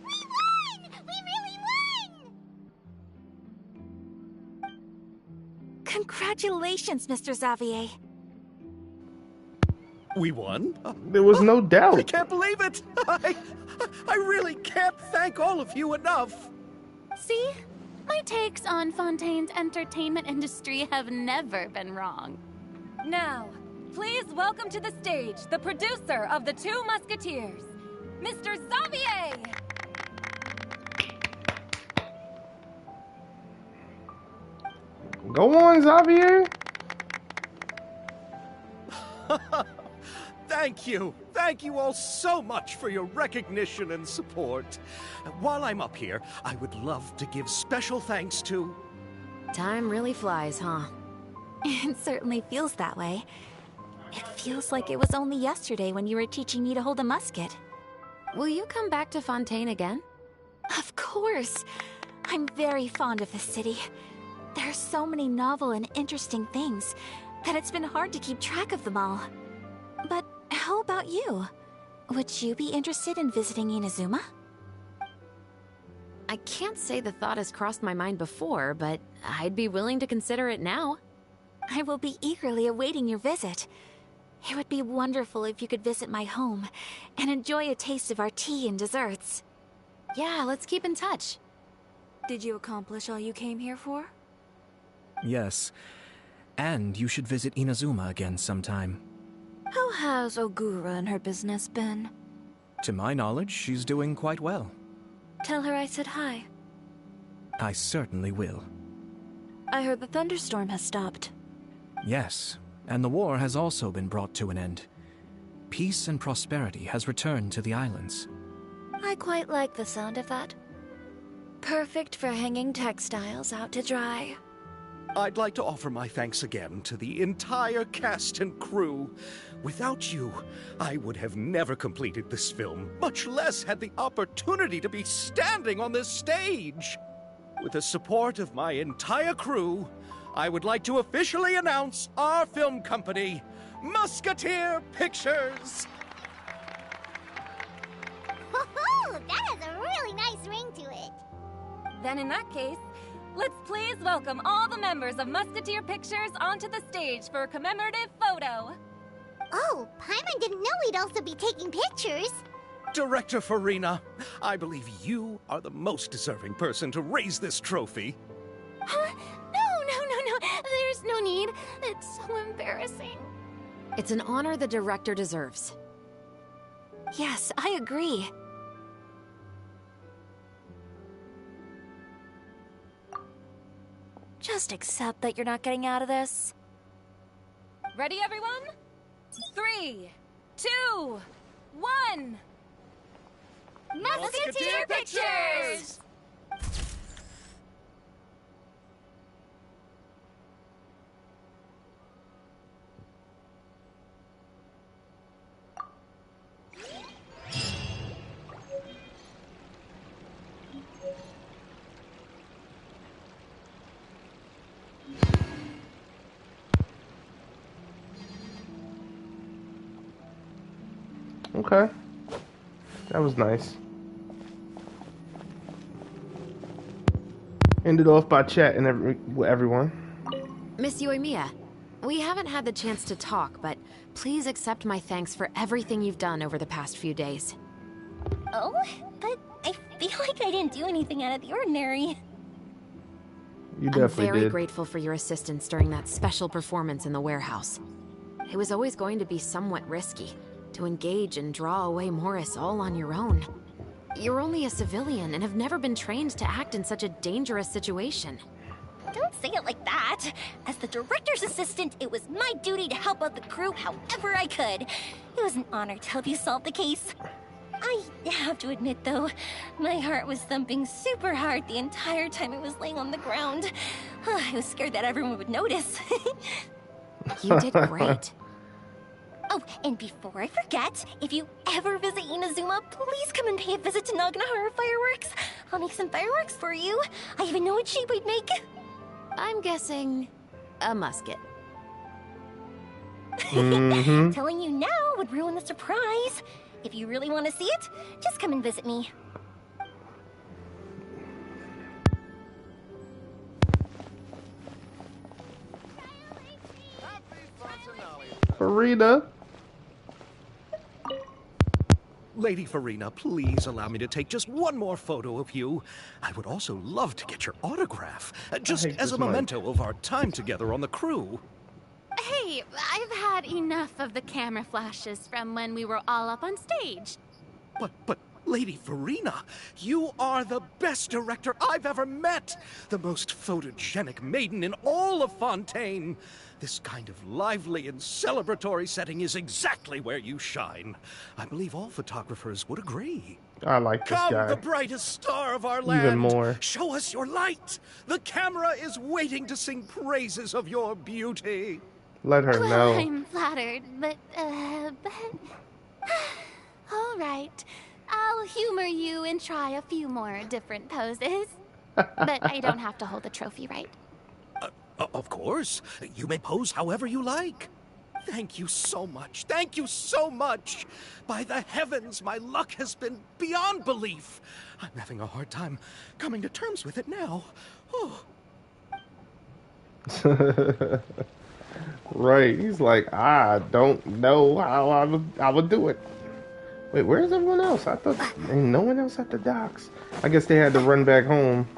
We won! We really won! Congratulations, Mr. Xavier. We won? There was no doubt. I can't believe it! I really can't thank all of you enough! See? My takes on Fontaine's entertainment industry have never been wrong. Now, please welcome to the stage the producer of the 2 Musketeers, Mr. Xavier! Go on, Xavier. Thank you. Thank you all so much for your recognition and support. While I'm up here, I would love to give special thanks to... Time really flies, huh? It certainly feels that way. It feels like it was only yesterday when you were teaching me to hold a musket. Will you come back to Fontaine again? Of course. I'm very fond of this city. There are so many novel and interesting things that it's been hard to keep track of them all. But how about you? Would you be interested in visiting Inazuma? I can't say the thought has crossed my mind before, but I'd be willing to consider it now. I will be eagerly awaiting your visit. It would be wonderful if you could visit my home and enjoy a taste of our tea and desserts. Yeah, let's keep in touch. Did you accomplish all you came here for? Yes. And you should visit Inazuma again sometime. How has Ogura and her business been? To my knowledge, she's doing quite well. Tell her I said hi. I certainly will. I heard the thunderstorm has stopped. Yes, and the war has also been brought to an end. Peace and prosperity has returned to the islands. I quite like the sound of that. Perfect for hanging textiles out to dry. I'd like to offer my thanks again to the entire cast and crew. Without you, I would have never completed this film, much less had the opportunity to be standing on this stage. With the support of my entire crew, I would like to officially announce our film company, Musketeer Pictures. Woohoo! That has a really nice ring to it. Then in that case, let's please welcome all the members of Musketeer Pictures onto the stage for a commemorative photo. Oh, Paimon didn't know we'd also be taking pictures. Director Farina, I believe you are the most deserving person to raise this trophy. Huh? No. There's no need. It's so embarrassing. It's an honor the director deserves. Yes, I agree. Just accept that you're not getting out of this. Ready, everyone? 3, 2, 1. Musketeer Pictures! Okay. That was nice. Ended off by chatting with everyone. Miss Yoimiya, we haven't had the chance to talk, but please accept my thanks for everything you've done over the past few days. Oh, but I feel like I didn't do anything out of the ordinary. You definitely I'm very did. grateful for your assistance during that special performance in the warehouse. It was always going to be somewhat risky, to engage and draw away Morris all on your own. You're only a civilian and have never been trained to act in such a dangerous situation. Don't say it like that. As the director's assistant, it was my duty to help out the crew however I could. It was an honor to help you solve the case. I have to admit, though, my heart was thumping super hard the entire time I was laying on the ground. I was scared that everyone would notice. You did great. Oh, and before I forget, if you ever visit Inazuma, please come and pay a visit to Naganohara Fireworks. I'll make some fireworks for you. I even know what shape we'd make. I'm guessing a musket. Telling you now would ruin the surprise. If you really want to see it, just come and visit me. Farina. Lady Farina, please allow me to take just one more photo of you. I would also love to get your autograph, just as a memento of our time together on the crew. Hey, I've had enough of the camera flashes from when we were all up on stage. But, Lady Farina, you are the best director I've ever met! The most photogenic maiden in all of Fontaine! This kind of lively and celebratory setting is exactly where you shine. I believe all photographers would agree. I like this Come, guy. the brightest star of our land! Even more. Show us your light! The camera is waiting to sing praises of your beauty! Let her know. I'm flattered, but... All right. I'll humor you and try a few more different poses. But I don't have to hold the trophy, right? Of course. You may pose however you like. Thank you so much. Thank you so much. By the heavens, my luck has been beyond belief. I'm having a hard time coming to terms with it now. Oh. Right. He's like, I don't know how I would do it. Wait, where's everyone else? I thought ain't no one else at the docks. I guess they had to run back home.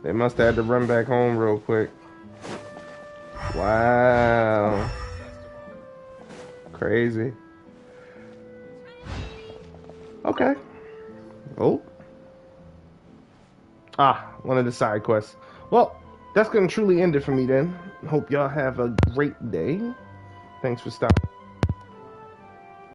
They must have had to run back home real quick. Wow. Crazy. Okay. Oh. One of the side quests. Well, that's going to truly end it for me then. Hope y'all have a great day. Thanks for stopping.